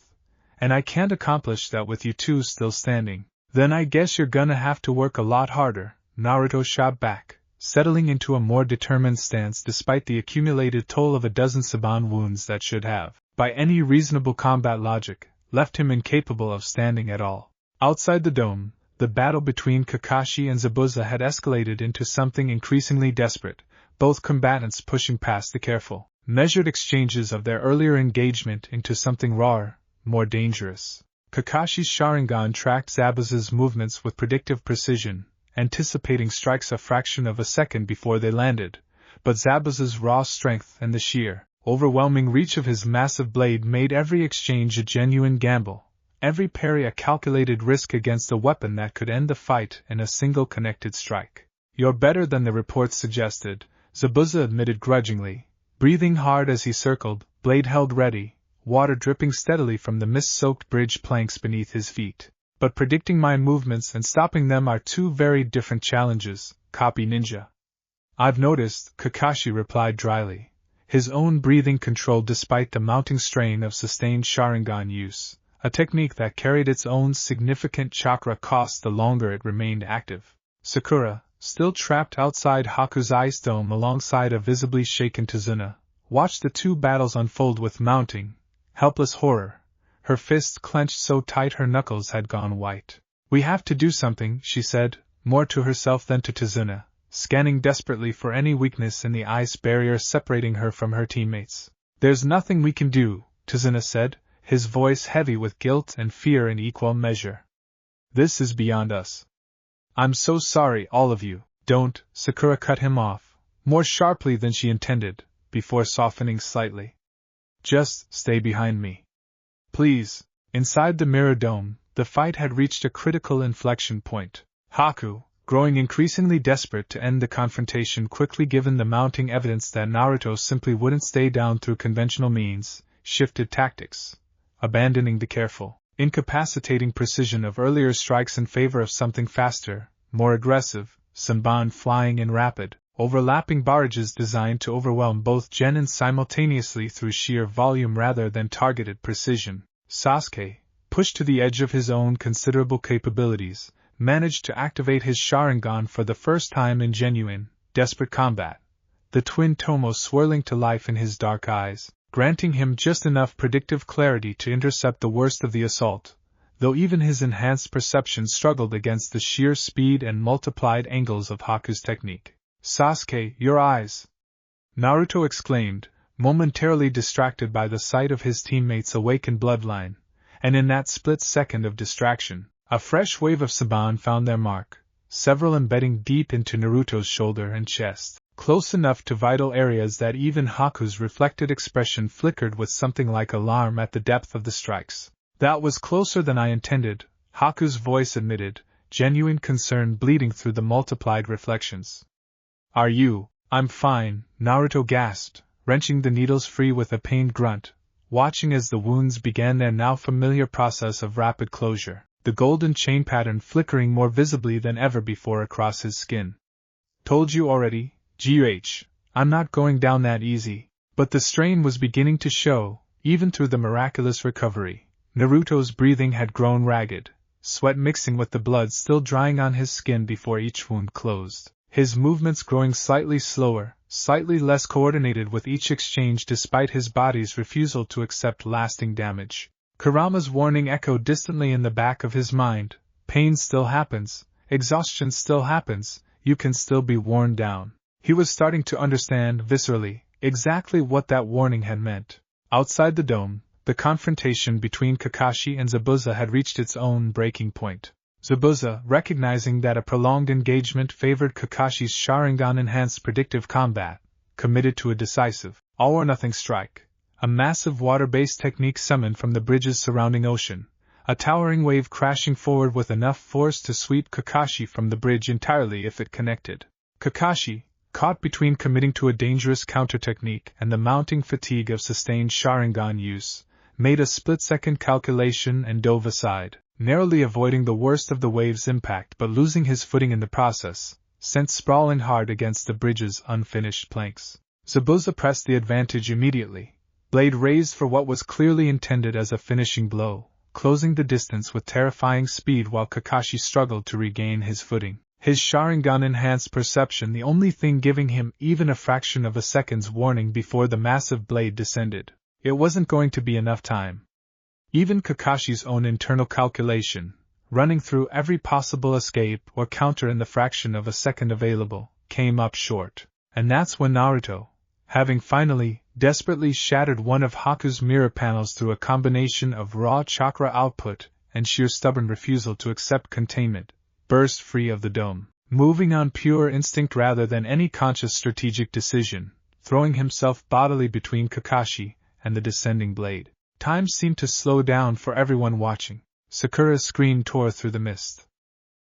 and I can't accomplish that with you two still standing. Then I guess you're gonna have to work a lot harder, Naruto shot back, settling into a more determined stance despite the accumulated toll of a dozen Saban wounds that should have, by any reasonable combat logic, left him incapable of standing at all. Outside the dome, the battle between Kakashi and Zabuza had escalated into something increasingly desperate, both combatants pushing past the careful, measured exchanges of their earlier engagement into something rawer, more dangerous. Kakashi's Sharingan tracked Zabuza's movements with predictive precision, anticipating strikes a fraction of a second before they landed, but Zabuza's raw strength and the sheer, overwhelming reach of his massive blade made every exchange a genuine gamble, every parry a calculated risk against a weapon that could end the fight in a single connected strike. You're better than the reports suggested, Zabuza admitted grudgingly, breathing hard as he circled, blade held ready, water dripping steadily from the mist-soaked bridge planks beneath his feet. But predicting my movements and stopping them are two very different challenges, copy ninja. I've noticed, Kakashi replied dryly, his own breathing controlled despite the mounting strain of sustained Sharingan use, a technique that carried its own significant chakra cost the longer it remained active. Sakura, still trapped outside Haku's ice dome alongside a visibly shaken Tazuna, watched the two battles unfold with mounting, helpless horror, her fists clenched so tight her knuckles had gone white. We have to do something, she said, more to herself than to Tazuna, scanning desperately for any weakness in the ice barrier separating her from her teammates. There's nothing we can do, Tazuna said, his voice heavy with guilt and fear in equal measure. This is beyond us. I'm so sorry, all of you. Don't, Sakura cut him off, more sharply than she intended, before softening slightly. Just stay behind me. Please. Inside the mirror dome, the fight had reached a critical inflection point. Haku, growing increasingly desperate to end the confrontation quickly given the mounting evidence that Naruto simply wouldn't stay down through conventional means, shifted tactics, abandoning the careful, incapacitating precision of earlier strikes in favor of something faster, more aggressive, Sanban flying in rapid, overlapping barrages designed to overwhelm both genin simultaneously through sheer volume rather than targeted precision. Sasuke, pushed to the edge of his own considerable capabilities, managed to activate his Sharingan for the first time in genuine, desperate combat, the twin Tomo swirling to life in his dark eyes, granting him just enough predictive clarity to intercept the worst of the assault, though even his enhanced perception struggled against the sheer speed and multiplied angles of Haku's technique. "Sasuke, your eyes!" Naruto exclaimed, momentarily distracted by the sight of his teammates' awakened bloodline, and in that split second of distraction, a fresh wave of Saban found their mark, several embedding deep into Naruto's shoulder and chest, close enough to vital areas that even Haku's reflected expression flickered with something like alarm at the depth of the strikes. "That was closer than I intended," Haku's voice admitted, genuine concern bleeding through the multiplied reflections. "Are you?" "I'm fine," Naruto gasped, wrenching the needles free with a pained grunt, watching as the wounds began their now familiar process of rapid closure, the golden chain pattern flickering more visibly than ever before across his skin. "Told you already, GH, I'm not going down that easy." But the strain was beginning to show, even through the miraculous recovery. Naruto's breathing had grown ragged, sweat mixing with the blood still drying on his skin before each wound closed, his movements growing slightly slower, slightly less coordinated with each exchange despite his body's refusal to accept lasting damage. Kurama's warning echoed distantly in the back of his mind: pain still happens, exhaustion still happens, you can still be worn down. He was starting to understand, viscerally, exactly what that warning had meant. Outside the dome, the confrontation between Kakashi and Zabuza had reached its own breaking point. Zabuza, recognizing that a prolonged engagement favored Kakashi's Sharingan-enhanced predictive combat, committed to a decisive, all-or-nothing strike. A massive water-based technique summoned from the bridge's surrounding ocean, a towering wave crashing forward with enough force to sweep Kakashi from the bridge entirely if it connected. Kakashi, caught between committing to a dangerous counter-technique and the mounting fatigue of sustained Sharingan use, made a split-second calculation and dove aside, narrowly avoiding the worst of the wave's impact but losing his footing in the process, sent sprawling hard against the bridge's unfinished planks. Zabuza pressed the advantage immediately, blade raised for what was clearly intended as a finishing blow, closing the distance with terrifying speed while Kakashi struggled to regain his footing, his Sharingan-enhanced perception the only thing giving him even a fraction of a second's warning before the massive blade descended. It wasn't going to be enough time. Even Kakashi's own internal calculation, running through every possible escape or counter in the fraction of a second available, came up short. And that's when Naruto, having finally, desperately shattered one of Haku's mirror panels through a combination of raw chakra output and sheer stubborn refusal to accept containment, burst free of the dome, moving on pure instinct rather than any conscious strategic decision, throwing himself bodily between Kakashi and the descending blade. Time seemed to slow down for everyone watching. Sakura's scream tore through the mist.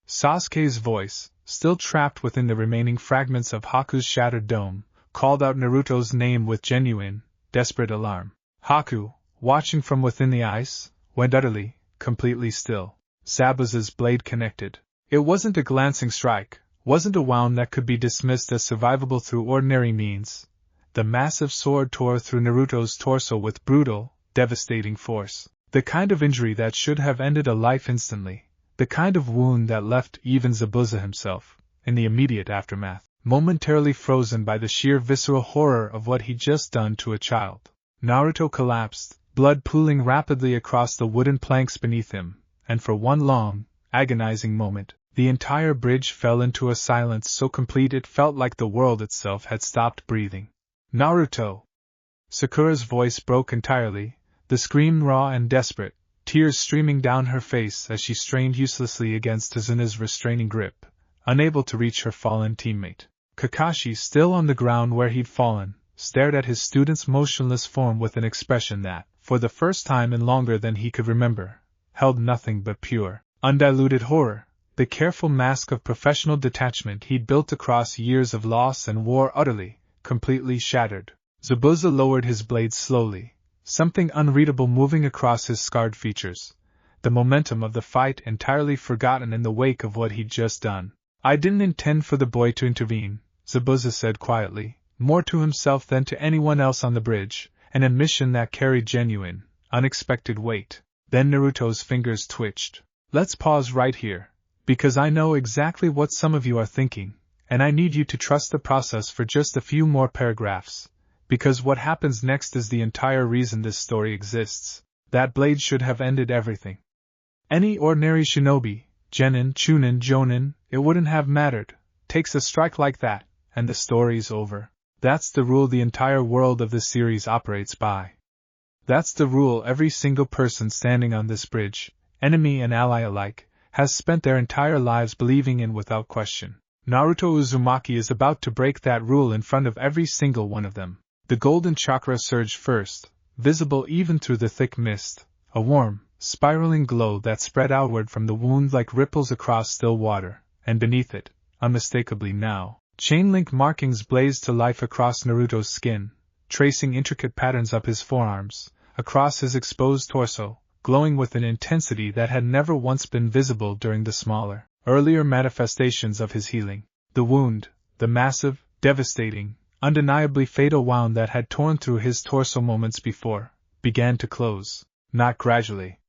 Sasuke's voice, still trapped within the remaining fragments of Haku's shattered dome, called out Naruto's name with genuine, desperate alarm. Haku, watching from within the ice, went utterly, completely still. Zabuza's blade connected. It wasn't a glancing strike, wasn't a wound that could be dismissed as survivable through ordinary means. The massive sword tore through Naruto's torso with brutal, devastating force. The kind of injury that should have ended a life instantly. The kind of wound that left even Zabuza himself, in the immediate aftermath, momentarily frozen by the sheer visceral horror of what he'd just done to a child. Naruto collapsed, blood pooling rapidly across the wooden planks beneath him, and for one long, agonizing moment, the entire bridge fell into a silence so complete it felt like the world itself had stopped breathing. "Naruto!" Sakura's voice broke entirely, the scream raw and desperate, tears streaming down her face as she strained uselessly against Izuna's restraining grip, unable to reach her fallen teammate. Kakashi, still on the ground where he'd fallen, stared at his student's motionless form with an expression that, for the first time in longer than he could remember, held nothing but pure, undiluted horror, the careful mask of professional detachment he'd built across years of loss and war utterly, completely shattered. Zabuza lowered his blade slowly, something unreadable moving across his scarred features, the momentum of the fight entirely forgotten in the wake of what he'd just done. "I didn't intend for the boy to intervene," Zabuza said quietly, more to himself than to anyone else on the bridge, an admission that carried genuine, unexpected weight. Then Naruto's fingers twitched. "Let's pause right here, because I know exactly what some of you are thinking, and I need you to trust the process for just a few more paragraphs, because what happens next is the entire reason this story exists. That blade should have ended everything. Any ordinary shinobi, genin, chunin, jonin, it wouldn't have mattered. Takes a strike like that, and the story's over. That's the rule the entire world of this series operates by. That's the rule every single person standing on this bridge, enemy and ally alike, has spent their entire lives believing in without question. Naruto Uzumaki is about to break that rule in front of every single one of them. The golden chakra surged first, visible even through the thick mist, a warm, spiraling glow that spread outward from the wound like ripples across still water, and beneath it, unmistakably now, chain-link markings blazed to life across Naruto's skin, tracing intricate patterns up his forearms, across his exposed torso, glowing with an intensity that had never once been visible during the smaller, earlier manifestations of his healing. The wound, the massive, devastating, undeniably fatal wound that had torn through his torso moments before, began to close, not gradually.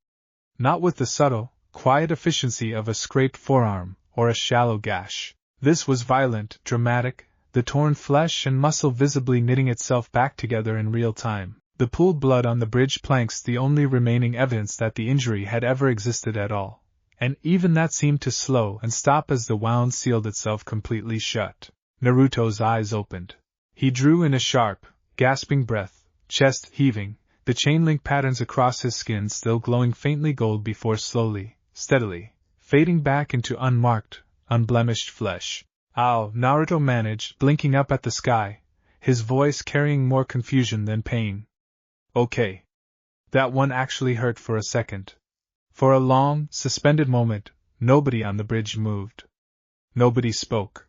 Not with the subtle, quiet efficiency of a scraped forearm or a shallow gash. This was violent, dramatic, the torn flesh and muscle visibly knitting itself back together in real time. The pooled blood on the bridge planks the only remaining evidence that the injury had ever existed at all, and even that seemed to slow and stop as the wound sealed itself completely shut. Naruto's eyes opened. He drew in a sharp, gasping breath, chest heaving, the chain-link patterns across his skin still glowing faintly gold before slowly, steadily, fading back into unmarked, unblemished flesh. "Ow," Naruto managed, blinking up at the sky, his voice carrying more confusion than pain. "Okay. That one actually hurt for a second." For a long, suspended moment, nobody on the bridge moved. Nobody spoke.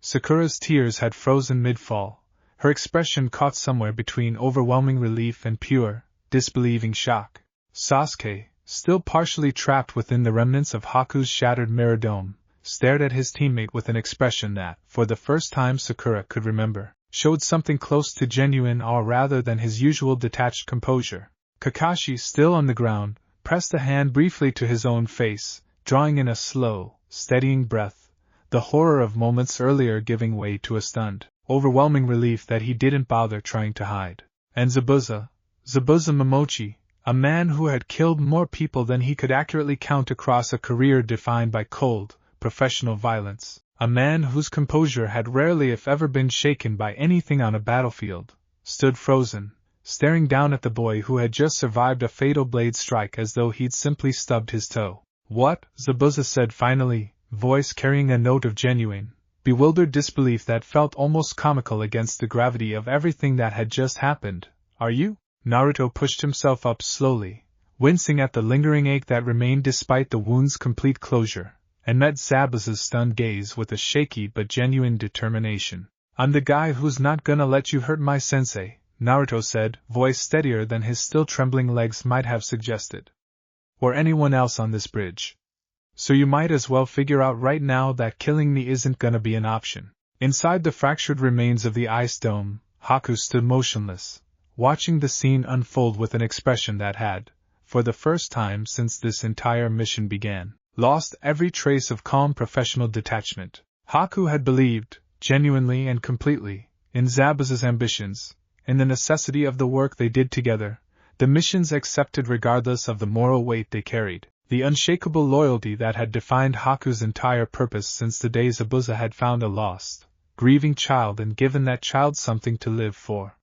Sakura's tears had frozen mid-fall, her expression caught somewhere between overwhelming relief and pure, disbelieving shock. Sasuke, still partially trapped within the remnants of Haku's shattered mirror dome, stared at his teammate with an expression that, for the first time Sakura could remember, showed something close to genuine awe rather than his usual detached composure. Kakashi, still on the ground, pressed a hand briefly to his own face, drawing in a slow, steadying breath, the horror of moments earlier giving way to a stunned, overwhelming relief that he didn't bother trying to hide. And Zabuza Momochi, a man who had killed more people than he could accurately count across a career defined by cold, professional violence, a man whose composure had rarely if ever been shaken by anything on a battlefield, stood frozen, staring down at the boy who had just survived a fatal blade strike as though he'd simply stubbed his toe. "What?" Zabuza said finally, voice carrying a note of genuine, bewildered disbelief that felt almost comical against the gravity of everything that had just happened. "Are you?" Naruto pushed himself up slowly, wincing at the lingering ache that remained despite the wound's complete closure, and met Zabuza's stunned gaze with a shaky but genuine determination. "I'm the guy who's not gonna let you hurt my sensei," Naruto said, voice steadier than his still trembling legs might have suggested. "Or anyone else on this bridge. So you might as well figure out right now that killing me isn't gonna be an option." Inside the fractured remains of the ice dome, Haku stood motionless, watching the scene unfold with an expression that had, for the first time since this entire mission began, lost every trace of calm professional detachment. Haku had believed, genuinely and completely, in Zabuza's ambitions, in the necessity of the work they did together, the missions accepted regardless of the moral weight they carried, the unshakable loyalty that had defined Haku's entire purpose since the day Zabuza had found a lost, grieving child and given that child something to live for.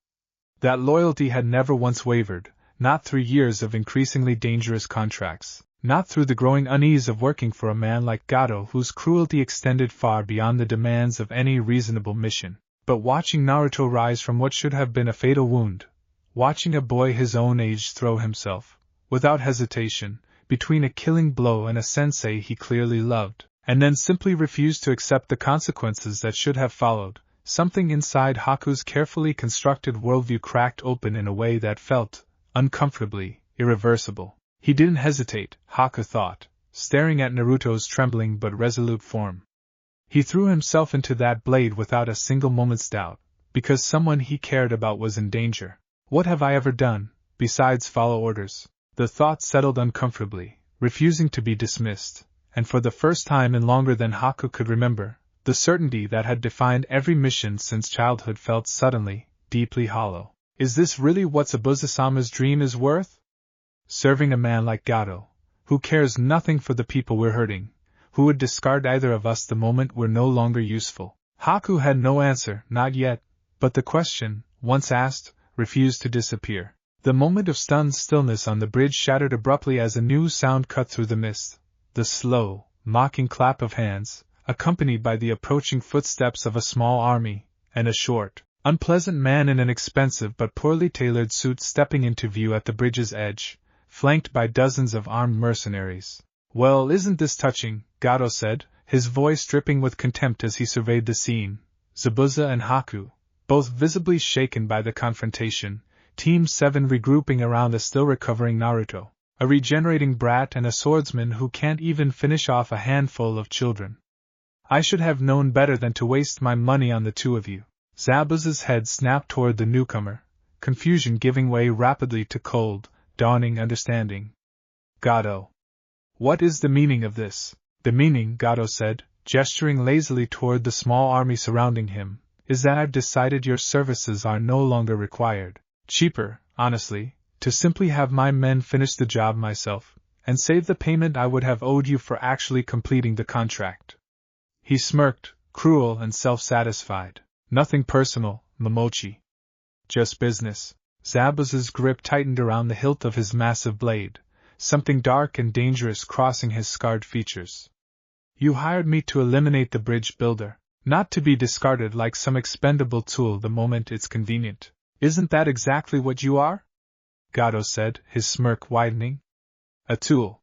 That loyalty had never once wavered, not through years of increasingly dangerous contracts, not through the growing unease of working for a man like Gato whose cruelty extended far beyond the demands of any reasonable mission. But watching Naruto rise from what should have been a fatal wound, watching a boy his own age throw himself, without hesitation, between a killing blow and a sensei he clearly loved, and then simply refused to accept the consequences that should have followed, something inside Haku's carefully constructed worldview cracked open in a way that felt, uncomfortably, irreversible. He didn't hesitate, Haku thought, staring at Naruto's trembling but resolute form. He threw himself into that blade without a single moment's doubt, because someone he cared about was in danger. What have I ever done, besides follow orders? The thought settled uncomfortably, refusing to be dismissed, and for the first time in longer than Haku could remember, The certainty that had defined every mission since childhood felt suddenly, deeply hollow. Is this really what Zabuza-sama's dream is worth? Serving a man like Gato, who cares nothing for the people we're hurting, who would discard either of us the moment we're no longer useful. Haku had no answer, not yet, but the question, once asked, refused to disappear. The moment of stunned stillness on the bridge shattered abruptly as a new sound cut through the mist, the slow, mocking clap of hands, accompanied by the approaching footsteps of a small army, and a short, unpleasant man in an expensive but poorly tailored suit stepping into view at the bridge's edge, flanked by dozens of armed mercenaries. Well, isn't this touching, Gato said, his voice dripping with contempt as he surveyed the scene. Zabuza and Haku, both visibly shaken by the confrontation, Team 7 regrouping around the still-recovering Naruto, a regenerating brat and a swordsman who can't even finish off a handful of children. I should have known better than to waste my money on the two of you. Zabuza's head snapped toward the newcomer, confusion giving way rapidly to cold, dawning understanding. Gato. What is the meaning of this? The meaning, Gato said, gesturing lazily toward the small army surrounding him, is that I've decided your services are no longer required. Cheaper, honestly, to simply have my men finish the job myself, and save the payment I would have owed you for actually completing the contract. He smirked, cruel and self-satisfied. Nothing personal, Momochi. Just business. Zabuza's grip tightened around the hilt of his massive blade, something dark and dangerous crossing his scarred features. You hired me to eliminate the bridge builder, not to be discarded like some expendable tool the moment it's convenient. Isn't that exactly what you are? Gato said, his smirk widening. A tool.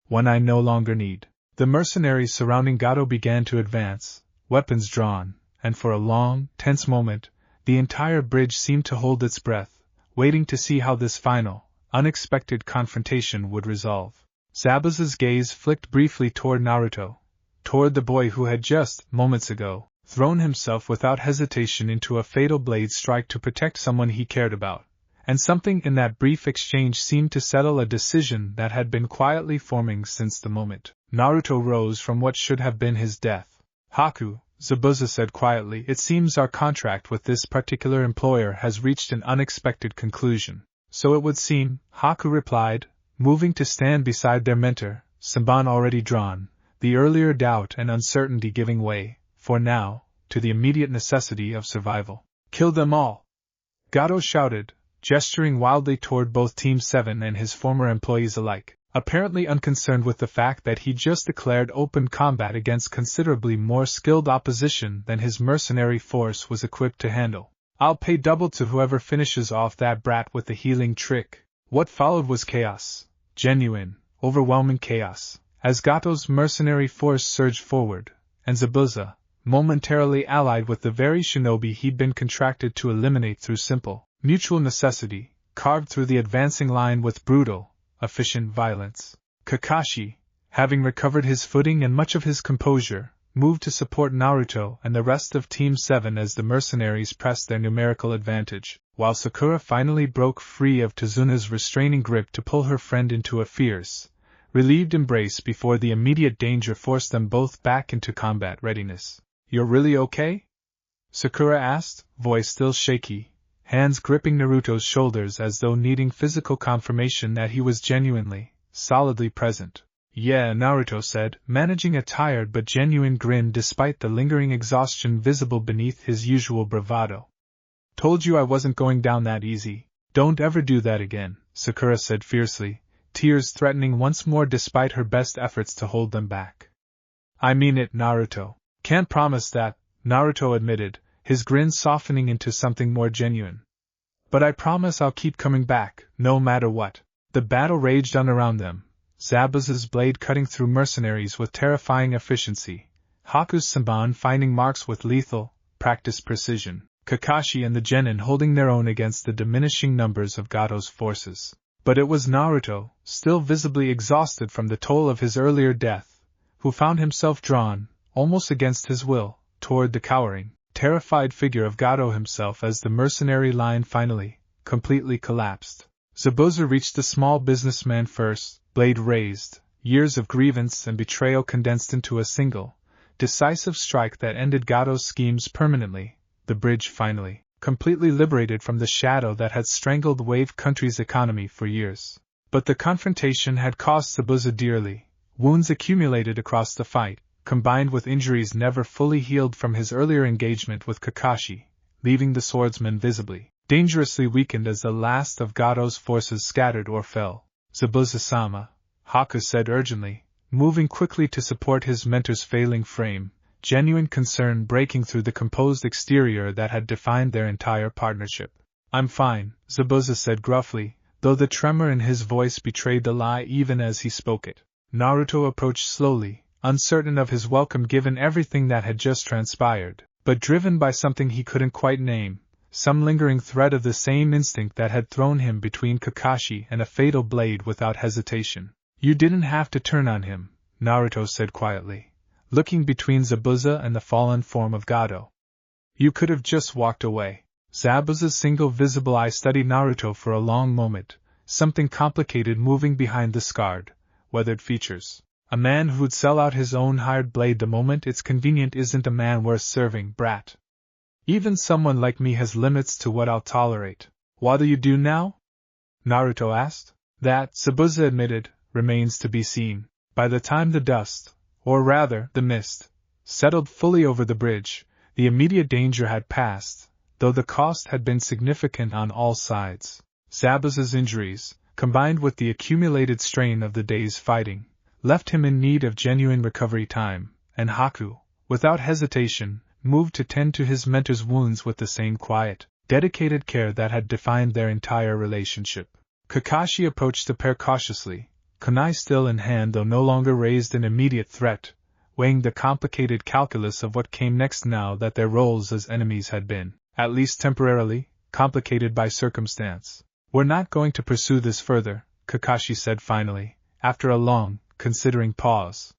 One I no longer need. The mercenaries surrounding Gato began to advance, weapons drawn, and for a long, tense moment, the entire bridge seemed to hold its breath, waiting to see how this final, unexpected confrontation would resolve. Zabuza's gaze flicked briefly toward Naruto, toward the boy who had just, moments ago, thrown himself without hesitation into a fatal blade strike to protect someone he cared about, and something in that brief exchange seemed to settle a decision that had been quietly forming since the moment Naruto rose from what should have been his death. Haku, Zabuza said quietly, it seems our contract with this particular employer has reached an unexpected conclusion. So it would seem, Haku replied, moving to stand beside their mentor, Senbon already drawn, the earlier doubt and uncertainty giving way, for now, to the immediate necessity of survival. Kill them all! Gato shouted, gesturing wildly toward both Team 7 and his former employees alike, apparently unconcerned with the fact that he just declared open combat against considerably more skilled opposition than his mercenary force was equipped to handle. I'll pay double to whoever finishes off that brat with the healing trick. What followed was chaos. Genuine, overwhelming chaos, as Gato's mercenary force surged forward, and Zabuza, momentarily allied with the very shinobi he'd been contracted to eliminate through simple, mutual necessity, carved through the advancing line with brutal, efficient violence. Kakashi, having recovered his footing and much of his composure, moved to support Naruto and the rest of Team 7 as the mercenaries pressed their numerical advantage, while Sakura finally broke free of Tezuna's restraining grip to pull her friend into a fierce, relieved embrace before the immediate danger forced them both back into combat readiness. You're really okay? Sakura asked, voice still shaky, hands gripping Naruto's shoulders as though needing physical confirmation that he was genuinely, solidly present. Yeah, Naruto said, managing a tired but genuine grin despite the lingering exhaustion visible beneath his usual bravado. Told you I wasn't going down that easy. Don't ever do that again, Sakura said fiercely, tears threatening once more despite her best efforts to hold them back. I mean it, Naruto. Can't promise that, Naruto admitted, his grin softening into something more genuine. But I promise I'll keep coming back, no matter what. The battle raged on around them, Zabuza's blade cutting through mercenaries with terrifying efficiency, Haku's Senbon finding marks with lethal, practiced precision, Kakashi and the genin holding their own against the diminishing numbers of Gato's forces. But it was Naruto, still visibly exhausted from the toll of his earlier death, who found himself drawn, almost against his will, toward the cowering, terrified figure of Gato himself as the mercenary line finally, completely collapsed. Zabuza reached the small businessman first, blade raised, years of grievance and betrayal condensed into a single, decisive strike that ended Gato's schemes permanently, the bridge finally, completely liberated from the shadow that had strangled Wave Country's economy for years. But the confrontation had cost Zabuza dearly. Wounds accumulated across the fight, combined with injuries never fully healed from his earlier engagement with Kakashi, leaving the swordsman visibly, dangerously weakened as the last of Gato's forces scattered or fell. Zabuza-sama, Haku said urgently, moving quickly to support his mentor's failing frame, genuine concern breaking through the composed exterior that had defined their entire partnership. I'm fine, Zabuza said gruffly, though the tremor in his voice betrayed the lie even as he spoke it. Naruto approached slowly, uncertain of his welcome given everything that had just transpired, but driven by something he couldn't quite name, some lingering thread of the same instinct that had thrown him between Kakashi and a fatal blade without hesitation. You didn't have to turn on him, Naruto said quietly, looking between Zabuza and the fallen form of Gato. You could have just walked away. Zabuza's single visible eye studied Naruto for a long moment, something complicated moving behind the scarred, weathered features. A man who'd sell out his own hired blade the moment it's convenient isn't a man worth serving, brat. Even someone like me has limits to what I'll tolerate. What'll you do now? Naruto asked. That, Zabuza admitted, remains to be seen. By the time the dust, or rather, the mist, settled fully over the bridge, the immediate danger had passed, though the cost had been significant on all sides. Zabuza's injuries, combined with the accumulated strain of the day's fighting, left him in need of genuine recovery time, and Haku, without hesitation, moved to tend to his mentor's wounds with the same quiet, dedicated care that had defined their entire relationship. Kakashi approached the pair cautiously, kunai still in hand though no longer raised an immediate threat, weighing the complicated calculus of what came next now that their roles as enemies had been, at least temporarily, complicated by circumstance. We're not going to pursue this further, Kakashi said finally, after a long, considering pause.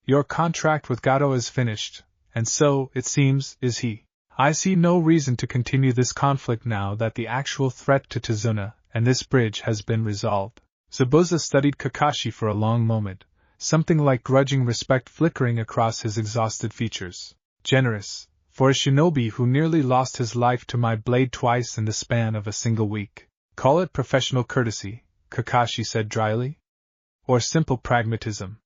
Your contract with Gato is finished, and so, it seems, is he. I see no reason to continue this conflict now that the actual threat to Tazuna and this bridge has been resolved. Zabuza studied Kakashi for a long moment, something like grudging respect flickering across his exhausted features. Generous, for a shinobi who nearly lost his life to my blade twice in the span of a single week. Call it professional courtesy, Kakashi said dryly. Or simple pragmatism.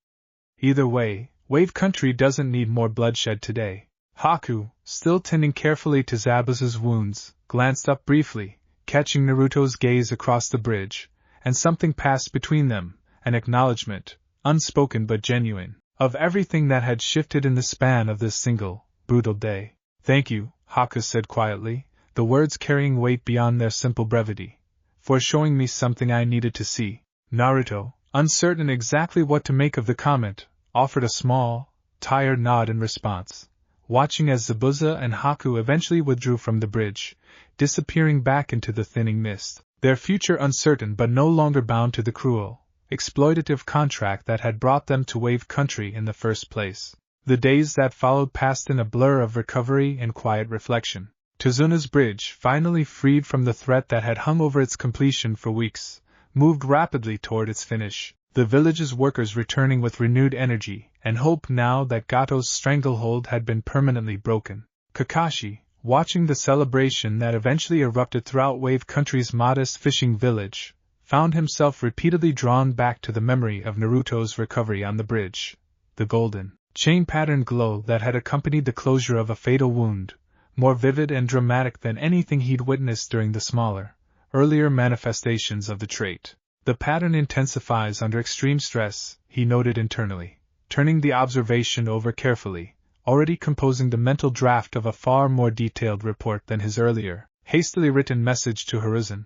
Either way, Wave Country doesn't need more bloodshed today. Haku, still tending carefully to Zabuza's wounds, glanced up briefly, catching Naruto's gaze across the bridge, and something passed between them, an acknowledgement, unspoken but genuine, of everything that had shifted in the span of this single, brutal day. Thank you, Haku said quietly, the words carrying weight beyond their simple brevity, for showing me something I needed to see. Naruto, uncertain exactly what to make of the comment, offered a small, tired nod in response, watching as Zabuza and Haku eventually withdrew from the bridge, disappearing back into the thinning mist, their future uncertain but no longer bound to the cruel, exploitative contract that had brought them to Wave Country in the first place. The days that followed passed in a blur of recovery and quiet reflection. Tazuna's bridge, finally freed from the threat that had hung over its completion for weeks, moved rapidly toward its finish, the village's workers returning with renewed energy and hope now that Gato's stranglehold had been permanently broken. Kakashi, watching the celebration that eventually erupted throughout Wave Country's modest fishing village, found himself repeatedly drawn back to the memory of Naruto's recovery on the bridge, the golden, chain-patterned glow that had accompanied the closure of a fatal wound, more vivid and dramatic than anything he'd witnessed during the smaller, earlier manifestations of the trait. The pattern intensifies under extreme stress, he noted internally, turning the observation over carefully, already composing the mental draft of a far more detailed report than his earlier, hastily written message to Hiruzen.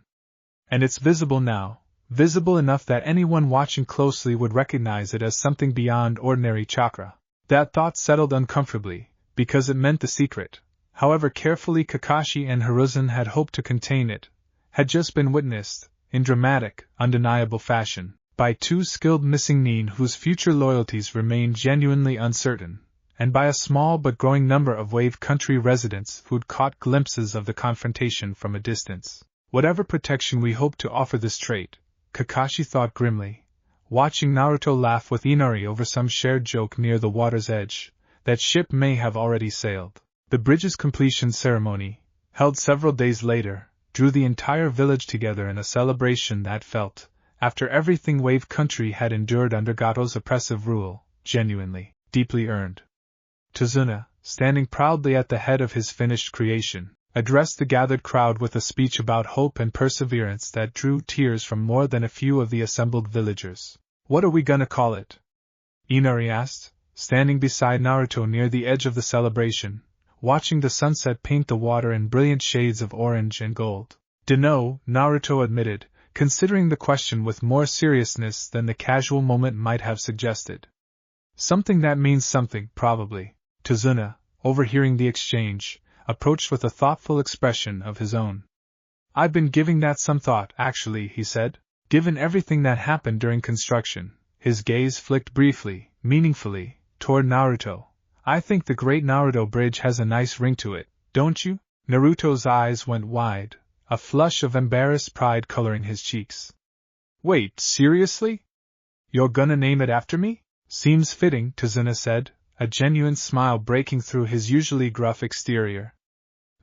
And it's visible now, visible enough that anyone watching closely would recognize it as something beyond ordinary chakra. That thought settled uncomfortably, because it meant the secret, however carefully Kakashi and Hiruzen had hoped to contain it, had just been witnessed, in dramatic, undeniable fashion, by two skilled missing nin whose future loyalties remained genuinely uncertain, and by a small but growing number of Wave Country residents who'd caught glimpses of the confrontation from a distance. Whatever protection we hope to offer this trait, Kakashi thought grimly, watching Naruto laugh with Inari over some shared joke near the water's edge, that ship may have already sailed. The bridge's completion ceremony, held several days later, drew the entire village together in a celebration that felt, after everything Wave Country had endured under Gato's oppressive rule, genuinely, deeply earned. Tazuna, standing proudly at the head of his finished creation, addressed the gathered crowd with a speech about hope and perseverance that drew tears from more than a few of the assembled villagers. "What are we gonna call it?" Inari asked, standing beside Naruto near the edge of the celebration, watching the sunset paint the water in brilliant shades of orange and gold. "Dunno," Naruto admitted, considering the question with more seriousness than the casual moment might have suggested. "Something that means something, probably." Tazuna, overhearing the exchange, approached with a thoughtful expression of his own. "I've been giving that some thought, actually," he said. "Given everything that happened during construction," his gaze flicked briefly, meaningfully, toward Naruto. "I think the Great Naruto Bridge has a nice ring to it, don't you?" Naruto's eyes went wide, a flush of embarrassed pride coloring his cheeks. "Wait, seriously? You're gonna name it after me?" "Seems fitting," Tazuna said, a genuine smile breaking through his usually gruff exterior.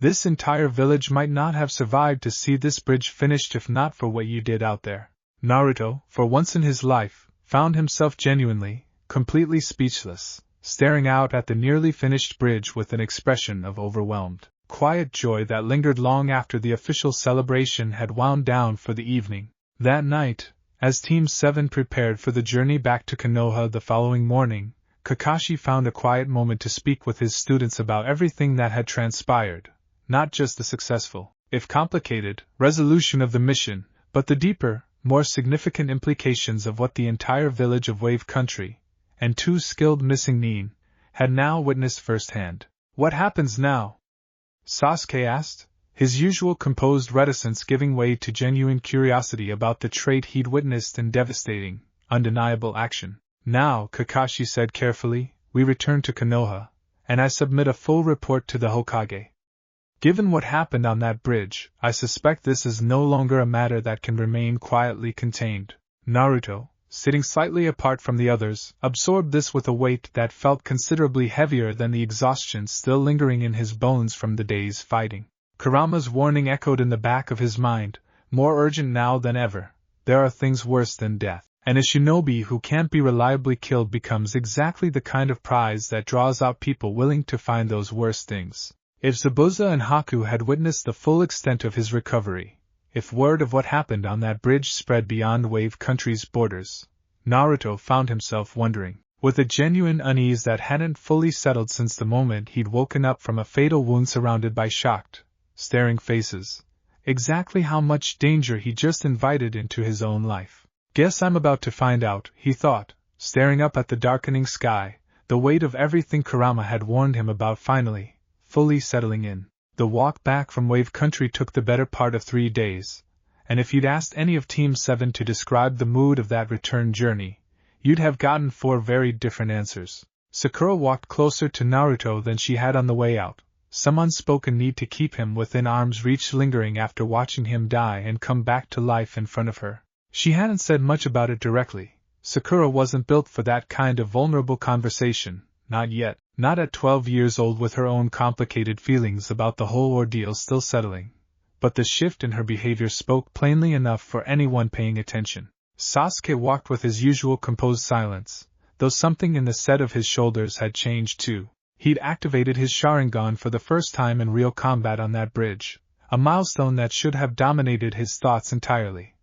"This entire village might not have survived to see this bridge finished if not for what you did out there." Naruto, for once in his life, found himself genuinely, completely speechless, staring out at the nearly finished bridge with an expression of overwhelmed, quiet joy that lingered long after the official celebration had wound down for the evening. That night, as Team 7 prepared for the journey back to Konoha the following morning, Kakashi found a quiet moment to speak with his students about everything that had transpired, not just the successful, if complicated, resolution of the mission, but the deeper, more significant implications of what the entire village of Wave Country, and two skilled missing nin, had now witnessed firsthand. "What happens now?" Sasuke asked, his usual composed reticence giving way to genuine curiosity about the trait he'd witnessed in devastating, undeniable action. "Now," Kakashi said carefully, "we return to Konoha, and I submit a full report to the Hokage. Given what happened on that bridge, I suspect this is no longer a matter that can remain quietly contained." Naruto, sitting slightly apart from the others, absorbed this with a weight that felt considerably heavier than the exhaustion still lingering in his bones from the day's fighting. Kurama's warning echoed in the back of his mind, more urgent now than ever. There are things worse than death, and a shinobi who can't be reliably killed becomes exactly the kind of prize that draws out people willing to find those worse things. If Zabuza and Haku had witnessed the full extent of his recovery, if word of what happened on that bridge spread beyond Wave Country's borders, Naruto found himself wondering, with a genuine unease that hadn't fully settled since the moment he'd woken up from a fatal wound surrounded by shocked, staring faces, exactly how much danger he just invited into his own life. "Guess I'm about to find out," he thought, staring up at the darkening sky, the weight of everything Kurama had warned him about finally, fully settling in. The walk back from Wave Country took the better part of 3 days, and if you'd asked any of Team 7 to describe the mood of that return journey, you'd have gotten 4 very different answers. Sakura walked closer to Naruto than she had on the way out, some unspoken need to keep him within arm's reach lingering after watching him die and come back to life in front of her. She hadn't said much about it directly. Sakura wasn't built for that kind of vulnerable conversation, not yet, not at 12 years old with her own complicated feelings about the whole ordeal still settling. But the shift in her behavior spoke plainly enough for anyone paying attention. Sasuke walked with his usual composed silence, though something in the set of his shoulders had changed too. He'd activated his Sharingan for the first time in real combat on that bridge, a milestone that should have dominated his thoughts entirely.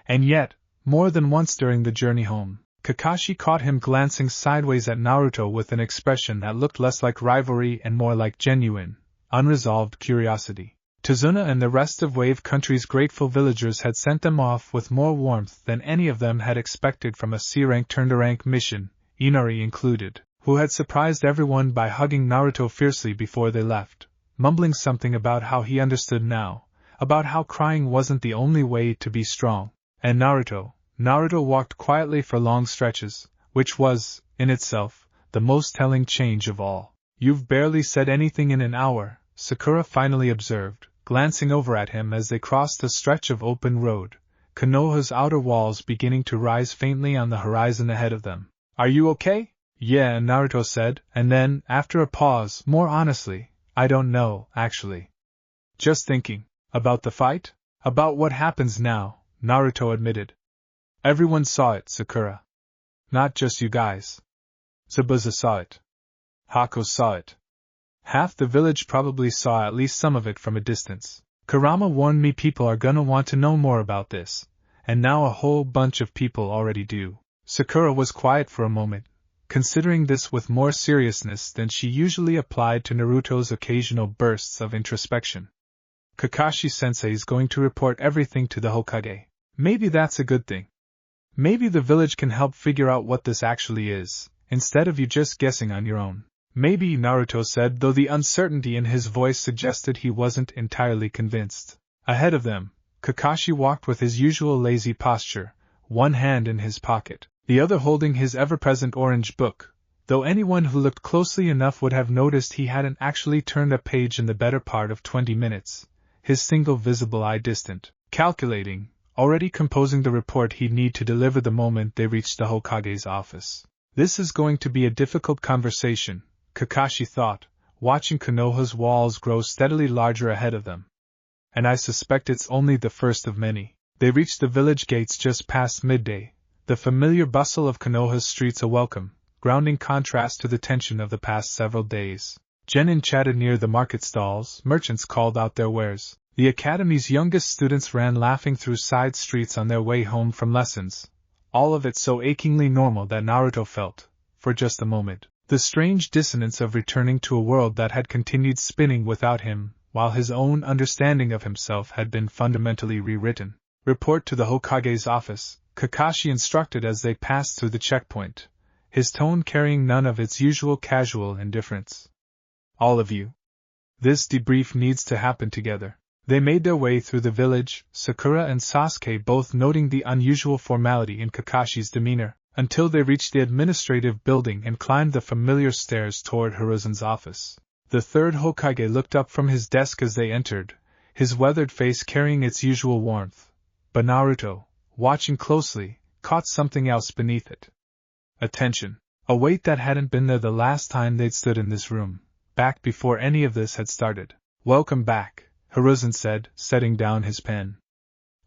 And yet, more than once during the journey home, Kakashi caught him glancing sideways at Naruto with an expression that looked less like rivalry and more like genuine, unresolved curiosity. Tazuna and the rest of Wave Country's grateful villagers had sent them off with more warmth than any of them had expected from a C-rank turn-to-rank mission, Inari included, who had surprised everyone by hugging Naruto fiercely before they left, mumbling something about how he understood now, about how crying wasn't the only way to be strong. And Naruto walked quietly for long stretches, which was, in itself, the most telling change of all. "You've barely said anything in an hour," Sakura finally observed, glancing over at him as they crossed a stretch of open road, Konoha's outer walls beginning to rise faintly on the horizon ahead of them. "Are you okay?" Yeah, Naruto said, and then, after a pause, more honestly, I don't know, actually. Just thinking. About the fight? About what happens now, Naruto admitted. Everyone saw it, Sakura. Not just you guys. Zabuza saw it. Haku saw it. Half the village probably saw at least some of it from a distance. Kurama warned me people are gonna want to know more about this, and now a whole bunch of people already do. Sakura was quiet for a moment, considering this with more seriousness than she usually applied to Naruto's occasional bursts of introspection. Kakashi-sensei is going to report everything to the Hokage. Maybe that's a good thing. Maybe the village can help figure out what this actually is, instead of you just guessing on your own. Maybe, Naruto said, though the uncertainty in his voice suggested he wasn't entirely convinced. Ahead of them, Kakashi walked with his usual lazy posture, one hand in his pocket, the other holding his ever-present orange book, though anyone who looked closely enough would have noticed he hadn't actually turned a page in the better part of 20 minutes, his single visible eye distant, calculating, already composing the report he'd need to deliver the moment they reached the Hokage's office. This is going to be a difficult conversation, Kakashi thought, watching Konoha's walls grow steadily larger ahead of them. And I suspect it's only the first of many. They reached the village gates just past midday, the familiar bustle of Konoha's streets a welcome, grounding contrast to the tension of the past several days. Genin chatted near the market stalls, merchants called out their wares. The academy's youngest students ran laughing through side streets on their way home from lessons, all of it so achingly normal that Naruto felt, for just a moment, the strange dissonance of returning to a world that had continued spinning without him, while his own understanding of himself had been fundamentally rewritten. Report to the Hokage's office, Kakashi instructed as they passed through the checkpoint, his tone carrying none of its usual casual indifference. All of you. This debrief needs to happen together. They made their way through the village, Sakura and Sasuke both noting the unusual formality in Kakashi's demeanor, until they reached the administrative building and climbed the familiar stairs toward Hiruzen's office. The third Hokage looked up from his desk as they entered, his weathered face carrying its usual warmth. But Naruto, watching closely, caught something else beneath it. Attention. A weight that hadn't been there the last time they'd stood in this room, back before any of this had started. Welcome back, Hiruzen said, setting down his pen.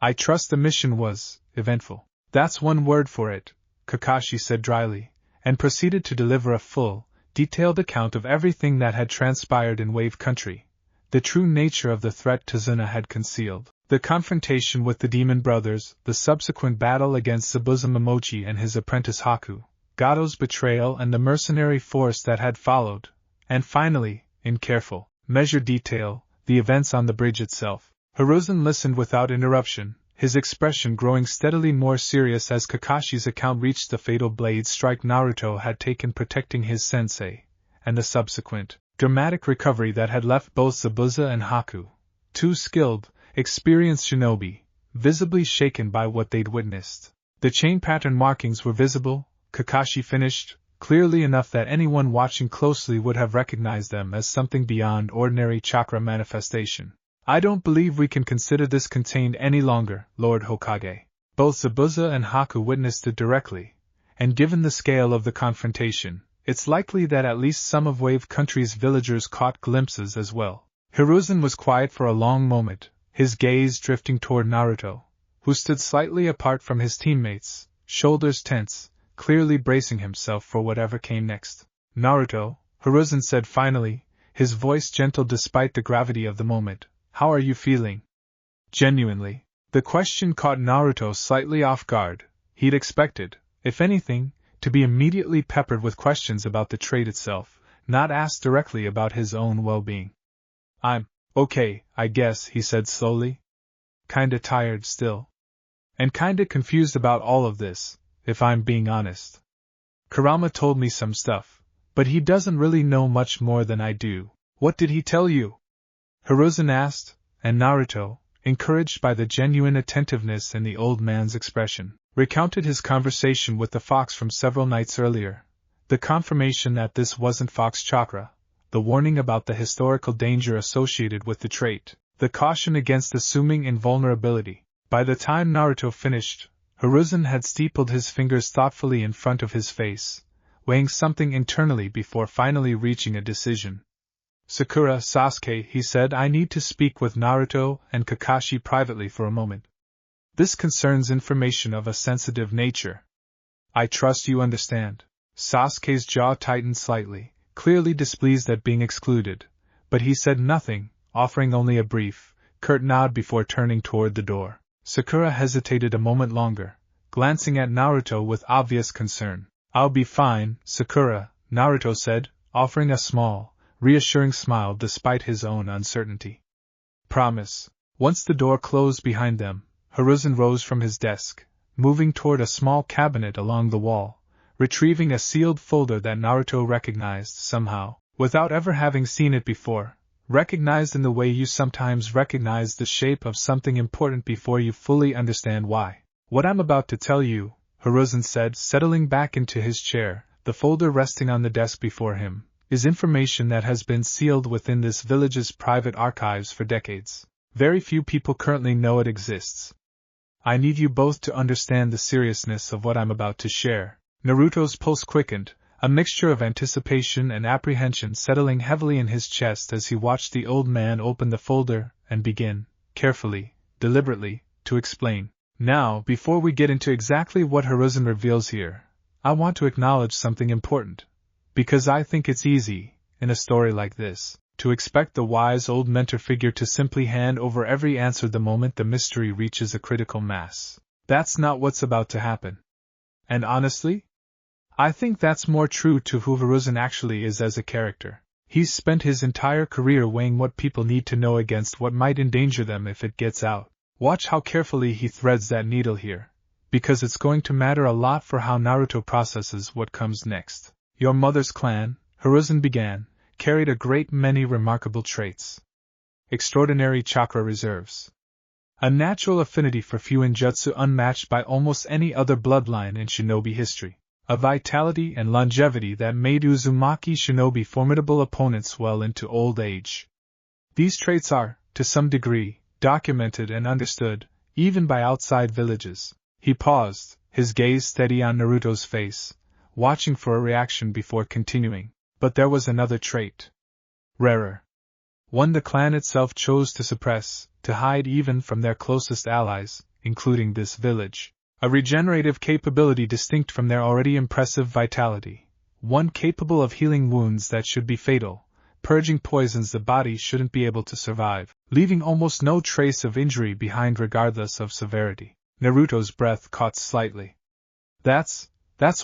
I trust the mission was eventful. That's one word for it, Kakashi said dryly, and proceeded to deliver a full, detailed account of everything that had transpired in Wave Country. The true nature of the threat Tazuna had concealed. The confrontation with the Demon Brothers, the subsequent battle against Zabuza Momochi and his apprentice Haku, Gato's betrayal and the mercenary force that had followed, and finally, in careful, measured detail, the events on the bridge itself. Hiruzen listened without interruption, his expression growing steadily more serious as Kakashi's account reached the fatal blade strike Naruto had taken protecting his sensei, and the subsequent, dramatic recovery that had left both Zabuza and Haku, two skilled, experienced shinobi, visibly shaken by what they'd witnessed. The chain pattern markings were visible, Kakashi finished, clearly enough that anyone watching closely would have recognized them as something beyond ordinary chakra manifestation. I don't believe we can consider this contained any longer, Lord Hokage. Both Zabuza and Haku witnessed it directly, and given the scale of the confrontation, it's likely that at least some of Wave Country's villagers caught glimpses as well. Hiruzen was quiet for a long moment, his gaze drifting toward Naruto, who stood slightly apart from his teammates, shoulders tense, clearly bracing himself for whatever came next. Naruto, Hiruzen said finally, his voice gentle despite the gravity of the moment, how are you feeling? Genuinely. The question caught Naruto slightly off guard. He'd expected, if anything, to be immediately peppered with questions about the trait itself, not asked directly about his own well-being. I'm okay, I guess, he said slowly. Kinda tired still. And kinda confused about all of this, if I'm being honest. Kurama told me some stuff, but he doesn't really know much more than I do. What did he tell you? Hiruzen asked, and Naruto, encouraged by the genuine attentiveness in the old man's expression, recounted his conversation with the fox from several nights earlier, the confirmation that this wasn't fox chakra, the warning about the historical danger associated with the trait, the caution against assuming invulnerability. By the time Naruto finished, Hiruzen had steepled his fingers thoughtfully in front of his face, weighing something internally before finally reaching a decision. Sakura, Sasuke, he said, I need to speak with Naruto and Kakashi privately for a moment. This concerns information of a sensitive nature. I trust you understand. Sasuke's jaw tightened slightly, clearly displeased at being excluded, but he said nothing, offering only a brief, curt nod before turning toward the door. Sakura hesitated a moment longer, glancing at Naruto with obvious concern. I'll be fine, Sakura, Naruto said, offering a small, reassuring smile despite his own uncertainty. Promise. Once the door closed behind them, Hiruzen rose from his desk, moving toward a small cabinet along the wall, retrieving a sealed folder that Naruto recognized somehow, without ever having seen it before, recognized in the way you sometimes recognize the shape of something important before you fully understand why. What I'm about to tell you, Hiruzen said, settling back into his chair, the folder resting on the desk before him, is information that has been sealed within this village's private archives for decades. Very few people currently know it exists. I need you both to understand the seriousness of what I'm about to share. Naruto's pulse quickened, a mixture of anticipation and apprehension settling heavily in his chest as he watched the old man open the folder and begin, carefully, deliberately, to explain. Now, before we get into exactly what Hiruzen reveals here, I want to acknowledge something important. Because I think it's easy, in a story like this, to expect the wise old mentor figure to simply hand over every answer the moment the mystery reaches a critical mass. That's not what's about to happen. And honestly, I think that's more true to who Hiruzen actually is as a character. He's spent his entire career weighing what people need to know against what might endanger them if it gets out. Watch how carefully he threads that needle here, because it's going to matter a lot for how Naruto processes what comes next. Your mother's clan, Hiruzen began, carried a great many remarkable traits. Extraordinary chakra reserves. A natural affinity for Fuinjutsu unmatched by almost any other bloodline in shinobi history. A vitality and longevity that made Uzumaki shinobi formidable opponents well into old age. These traits are, to some degree, documented and understood, even by outside villages. He paused, his gaze steady on Naruto's face, watching for a reaction before continuing. But there was another trait. Rarer. One the clan itself chose to suppress, to hide even from their closest allies, including this village. A regenerative capability distinct from their already impressive vitality. One capable of healing wounds that should be fatal, purging poisons the body shouldn't be able to survive, leaving almost no trace of injury behind regardless of severity. Naruto's breath caught slightly. That's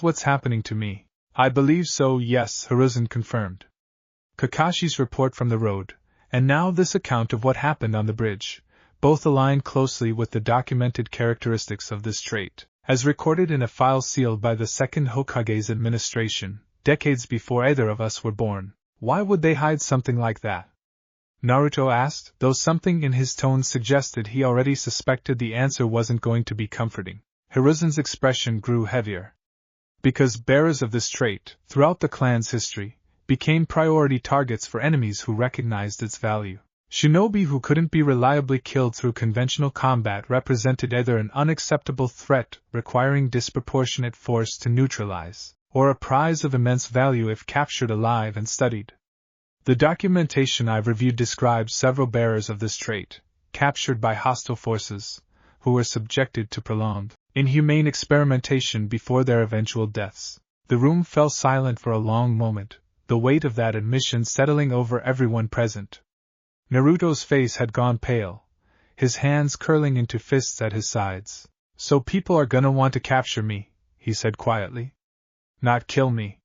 what's happening to me. I believe so, yes, Hiruzen confirmed. Kakashi's report from the road, and now this account of what happened on the bridge, both align closely with the documented characteristics of this trait, as recorded in a file sealed by the second Hokage's administration, decades before either of us were born. Why would they hide something like that? Naruto asked, though something in his tone suggested he already suspected the answer wasn't going to be comforting. Hiruzen's expression grew heavier. Because bearers of this trait, throughout the clan's history, became priority targets for enemies who recognized its value. Shinobi who couldn't be reliably killed through conventional combat represented either an unacceptable threat requiring disproportionate force to neutralize, or a prize of immense value if captured alive and studied. The documentation I've reviewed describes several bearers of this trait, captured by hostile forces, who were subjected to prolonged, inhumane experimentation before their eventual deaths. The room fell silent for a long moment, the weight of that admission settling over everyone present. Naruto's face had gone pale, his hands curling into fists at his sides. So people are gonna want to capture me, he said quietly. Not kill me.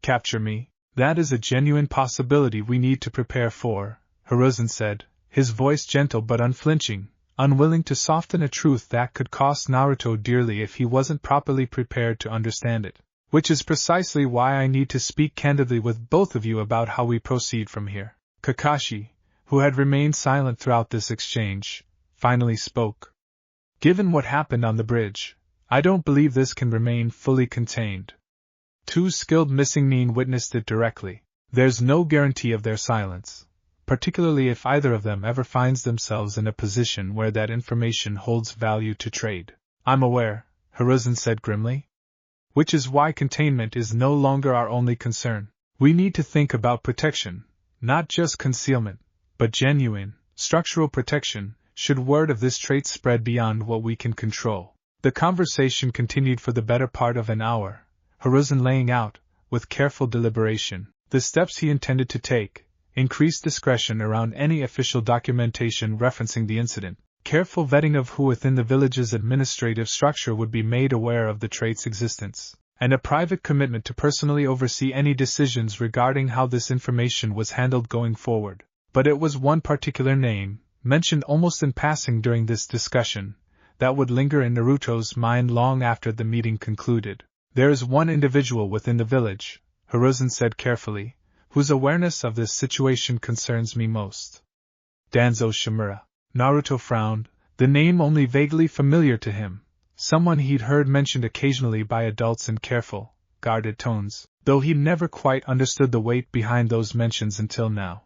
Capture me, that is a genuine possibility we need to prepare for, Hiruzen said, his voice gentle but unflinching, unwilling to soften a truth that could cost Naruto dearly if he wasn't properly prepared to understand it. Which is precisely why I need to speak candidly with both of you about how we proceed from here. Kakashi, who had remained silent throughout this exchange, finally spoke. Given what happened on the bridge, I don't believe this can remain fully contained. Two skilled missing nin witnessed it directly. There's no guarantee of their silence, particularly if either of them ever finds themselves in a position where that information holds value to trade. I'm aware, Hiruzen said grimly. Which is why containment is no longer our only concern. We need to think about protection, not just concealment, but genuine, structural protection, should word of this trait spread beyond what we can control. The conversation continued for the better part of an hour, Hiruzen laying out, with careful deliberation, the steps he intended to take, increased discretion around any official documentation referencing the incident, careful vetting of who within the village's administrative structure would be made aware of the trait's existence, and a private commitment to personally oversee any decisions regarding how this information was handled going forward. But it was one particular name, mentioned almost in passing during this discussion, that would linger in Naruto's mind long after the meeting concluded. There is one individual within the village, Hiruzen said carefully, whose awareness of this situation concerns me most. Danzo Shimura. Naruto frowned, the name only vaguely familiar to him, someone he'd heard mentioned occasionally by adults in careful, guarded tones, though he never quite understood the weight behind those mentions until now.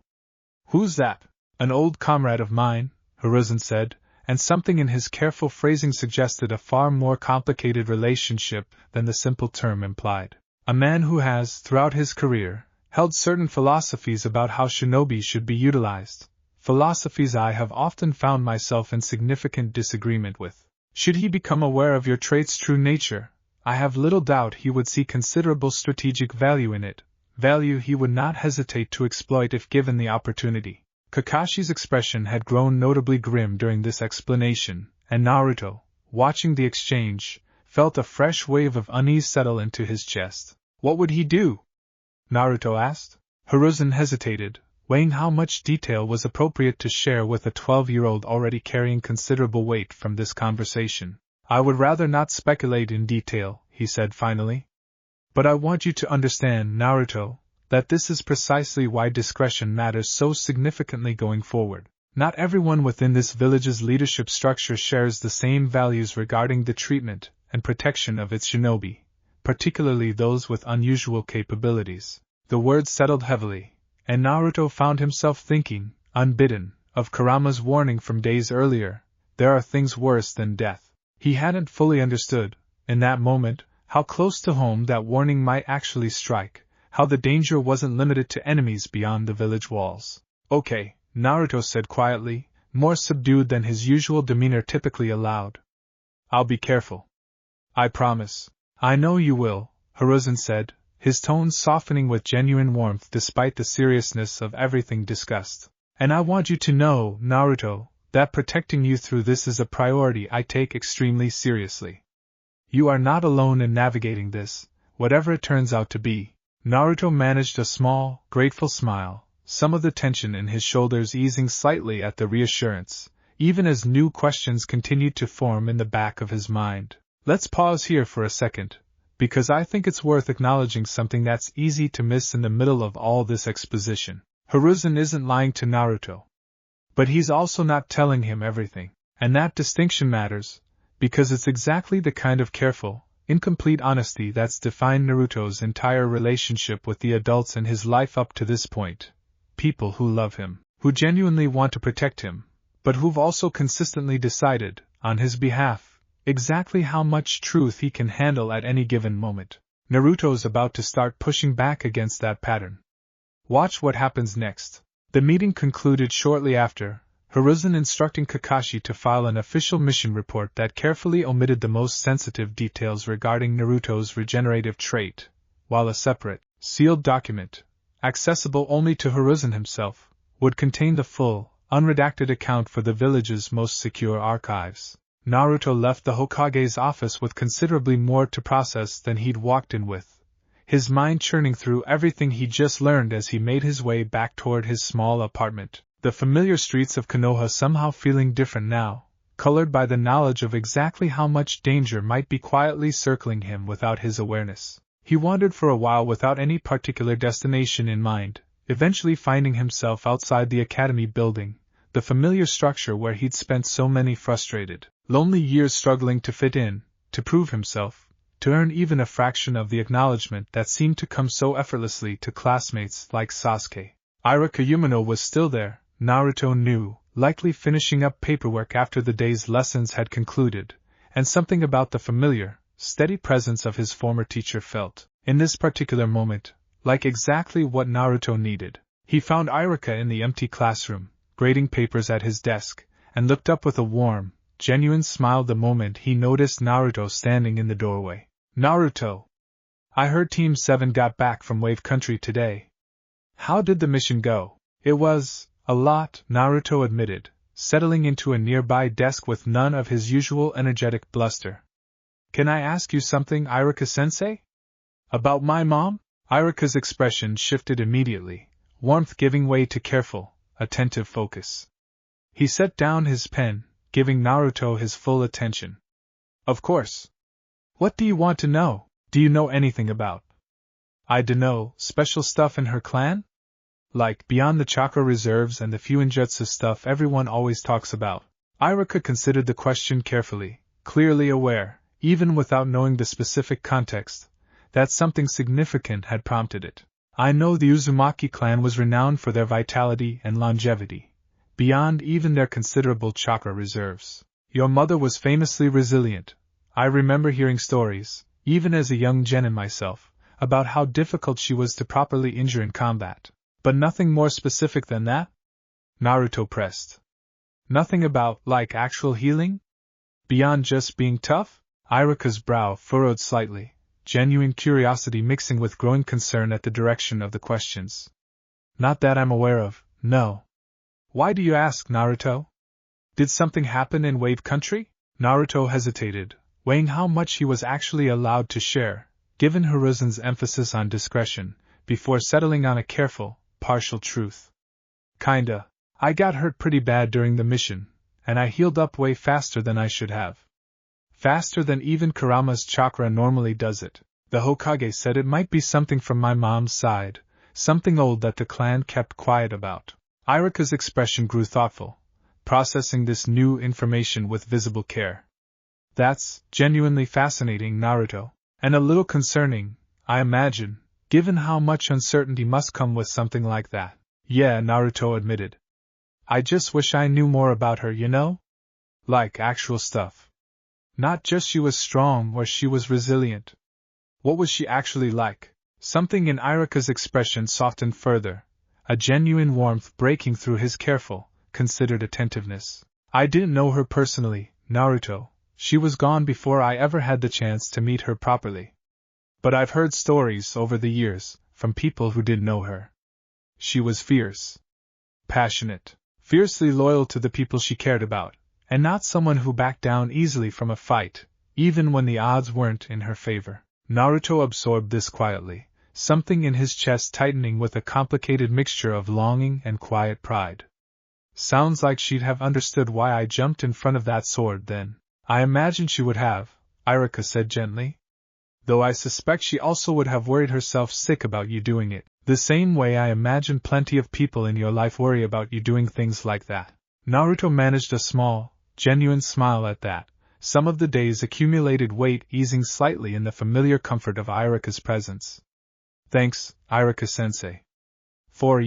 Who's that? An old comrade of mine, Hiruzen said, and something in his careful phrasing suggested a far more complicated relationship than the simple term implied. A man who has, throughout his career, held certain philosophies about how shinobi should be utilized, philosophies I have often found myself in significant disagreement with. Should he become aware of your trait's true nature, I have little doubt he would see considerable strategic value in it, value he would not hesitate to exploit if given the opportunity. Kakashi's expression had grown notably grim during this explanation, and Naruto, watching the exchange, felt a fresh wave of unease settle into his chest. What would he do? Naruto asked. Hiruzen hesitated, weighing how much detail was appropriate to share with a 12-year-old already carrying considerable weight from this conversation. I would rather not speculate in detail, he said finally. But I want you to understand, Naruto, that this is precisely why discretion matters so significantly going forward. Not everyone within this village's leadership structure shares the same values regarding the treatment and protection of its shinobi, particularly those with unusual capabilities. The words settled heavily, and Naruto found himself thinking, unbidden, of Kurama's warning from days earlier, there are things worse than death. He hadn't fully understood, in that moment, how close to home that warning might actually strike, how the danger wasn't limited to enemies beyond the village walls. Okay, Naruto said quietly, more subdued than his usual demeanor typically allowed. I'll be careful. I promise. I know you will, Hiruzen said, his tone softening with genuine warmth despite the seriousness of everything discussed. And I want you to know, Naruto, that protecting you through this is a priority I take extremely seriously. You are not alone in navigating this, whatever it turns out to be. Naruto managed a small, grateful smile, some of the tension in his shoulders easing slightly at the reassurance, even as new questions continued to form in the back of his mind. Let's pause here for a second, because I think it's worth acknowledging something that's easy to miss in the middle of all this exposition. Hiruzen isn't lying to Naruto. But he's also not telling him everything, and that distinction matters, because it's exactly the kind of careful, incomplete honesty that's defined Naruto's entire relationship with the adults in his life up to this point. People who love him, who genuinely want to protect him, but who've also consistently decided, on his behalf, exactly how much truth he can handle at any given moment. Naruto's about to start pushing back against that pattern. Watch what happens next. The meeting concluded shortly after, Hiruzen instructing Kakashi to file an official mission report that carefully omitted the most sensitive details regarding Naruto's regenerative trait, while a separate, sealed document, accessible only to Hiruzen himself, would contain the full, unredacted account for the village's most secure archives. Naruto left the Hokage's office with considerably more to process than he'd walked in with, his mind churning through everything he'd just learned as he made his way back toward his small apartment. The familiar streets of Konoha somehow feeling different now, colored by the knowledge of exactly how much danger might be quietly circling him without his awareness. He wandered for a while without any particular destination in mind, eventually finding himself outside the academy building, the familiar structure where he'd spent so many frustrated, lonely years struggling to fit in, to prove himself, to earn even a fraction of the acknowledgement that seemed to come so effortlessly to classmates like Sasuke. Ira Kayumino was still there, Naruto knew, likely finishing up paperwork after the day's lessons had concluded, and something about the familiar, steady presence of his former teacher felt, in this particular moment, like exactly what Naruto needed. He found Iruka in the empty classroom, grading papers at his desk, and looked up with a warm, genuine smile the moment he noticed Naruto standing in the doorway. Naruto! I heard Team 7 got back from Wave Country today. How did the mission go? It was a lot, Naruto admitted, settling into a nearby desk with none of his usual energetic bluster. Can I ask you something, Iruka-sensei? About my mom? Iruka's expression shifted immediately, warmth giving way to careful, attentive focus. He set down his pen, giving Naruto his full attention. Of course. What do you want to know? Do you know anything about? I dunno, special stuff in her clan? Like, beyond the chakra reserves and the few ninjutsu stuff everyone always talks about. Iruka considered the question carefully, clearly aware, even without knowing the specific context, that something significant had prompted it. I know the Uzumaki clan was renowned for their vitality and longevity, beyond even their considerable chakra reserves. Your mother was famously resilient. I remember hearing stories, even as a young genin myself, about how difficult she was to properly injure in combat. But nothing more specific than that? Naruto pressed. Nothing about, like, actual healing? Beyond just being tough? Iruka's brow furrowed slightly, genuine curiosity mixing with growing concern at the direction of the questions. Not that I'm aware of, no. Why do you ask, Naruto? Did something happen in Wave Country? Naruto hesitated, weighing how much he was actually allowed to share, given Hiruzen's emphasis on discretion, before settling on a careful, partial truth. Kinda. I got hurt pretty bad during the mission, and I healed up way faster than I should have. Faster than even Kurama's chakra normally does it. The Hokage said it might be something from my mom's side, something old that the clan kept quiet about. Iruka's expression grew thoughtful, processing this new information with visible care. That's genuinely fascinating, Naruto, and a little concerning, I imagine, given how much uncertainty must come with something like that. Yeah, Naruto admitted. I just wish I knew more about her, you know? Like actual stuff. Not just she was strong or she was resilient. What was she actually like? Something in Iruka's expression softened further, a genuine warmth breaking through his careful, considered attentiveness. I didn't know her personally, Naruto. She was gone before I ever had the chance to meet her properly. But I've heard stories over the years, from people who did know her. She was fierce. Passionate. Fiercely loyal to the people she cared about, and not someone who backed down easily from a fight, even when the odds weren't in her favor. Naruto absorbed this quietly, something in his chest tightening with a complicated mixture of longing and quiet pride. Sounds like she'd have understood why I jumped in front of that sword then. I imagine she would have, Iruka said gently. Though I suspect she also would have worried herself sick about you doing it, the same way I imagine plenty of people in your life worry about you doing things like that. Naruto managed a small, genuine smile at that, some of the day's accumulated weight easing slightly in the familiar comfort of Iruka's presence. Thanks, Iruka-sensei. For,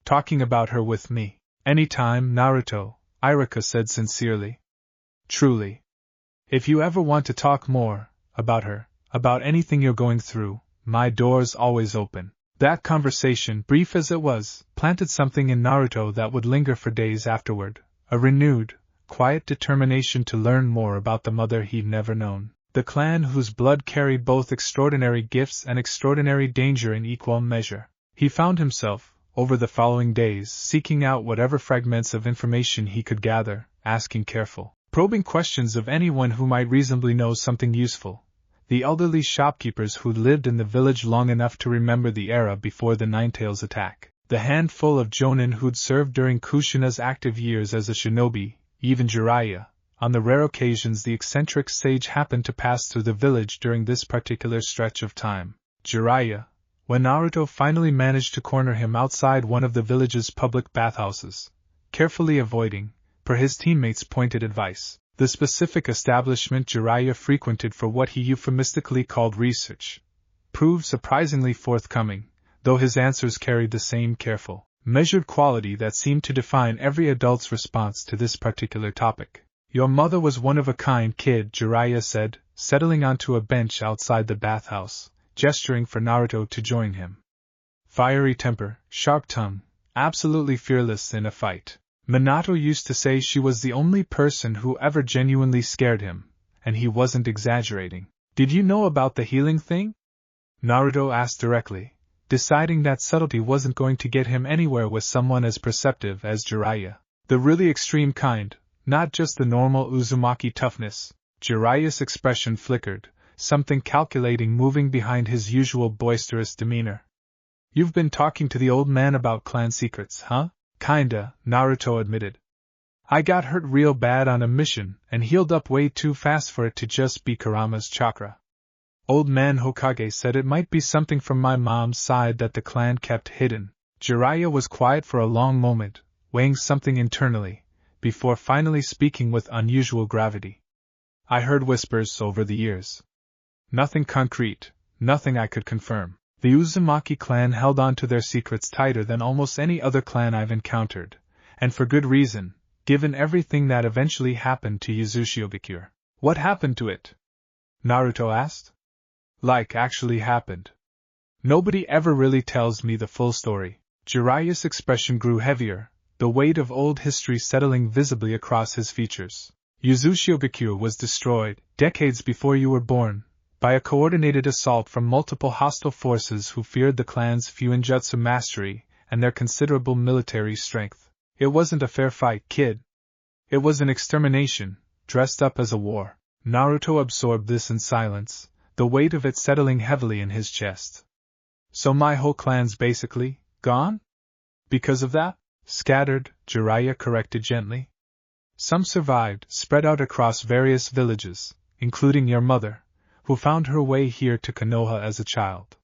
talking about her with me. Anytime, Naruto, Iruka said sincerely. Truly. If you ever want to talk more, about her, about anything you're going through, my door's always open. That conversation, brief as it was, planted something in Naruto that would linger for days afterward, a renewed, quiet determination to learn more about the mother he'd never known, the clan whose blood carried both extraordinary gifts and extraordinary danger in equal measure. He found himself, over the following days, seeking out whatever fragments of information he could gather, asking careful, probing questions of anyone who might reasonably know something useful. The elderly shopkeepers who'd lived in the village long enough to remember the era before the Ninetales attack, the handful of jonin who'd served during Kushina's active years as a shinobi, even Jiraiya, on the rare occasions the eccentric sage happened to pass through the village during this particular stretch of time. Jiraiya, when Naruto finally managed to corner him outside one of the village's public bathhouses, carefully avoiding, per his teammates' pointed advice, the specific establishment Jiraiya frequented for what he euphemistically called research, proved surprisingly forthcoming, though his answers carried the same careful, measured quality that seemed to define every adult's response to this particular topic. Your mother was one of a kind, kid, Jiraiya said, settling onto a bench outside the bathhouse, gesturing for Naruto to join him. Fiery temper, sharp tongue, absolutely fearless in a fight. Minato used to say she was the only person who ever genuinely scared him, and he wasn't exaggerating. Did you know about the healing thing? Naruto asked directly, deciding that subtlety wasn't going to get him anywhere with someone as perceptive as Jiraiya. The really extreme kind, not just the normal Uzumaki toughness. Jiraiya's expression flickered, something calculating moving behind his usual boisterous demeanor. You've been talking to the old man about clan secrets, huh? Kinda, Naruto admitted. I got hurt real bad on a mission and healed up way too fast for it to just be Kurama's chakra. Old man Hokage said it might be something from my mom's side that the clan kept hidden. Jiraiya was quiet for a long moment, weighing something internally, before finally speaking with unusual gravity. I heard whispers over the years. Nothing concrete, nothing I could confirm. The Uzumaki clan held on to their secrets tighter than almost any other clan I've encountered, and for good reason, given everything that eventually happened to Uzumaki. What happened to it? Naruto asked. Like actually happened. Nobody ever really tells me the full story. Jiraiya's expression grew heavier, the weight of old history settling visibly across his features. Uzumaki was destroyed, decades before you were born, by a coordinated assault from multiple hostile forces who feared the clan's Fuinjutsu mastery and their considerable military strength. It wasn't a fair fight, kid. It was an extermination, dressed up as a war. Naruto absorbed this in silence, the weight of it settling heavily in his chest. So my whole clan's basically gone? Because of that? Scattered, Jiraiya corrected gently. Some survived, spread out across various villages, including your mother, who found her way here to Konoha as a child.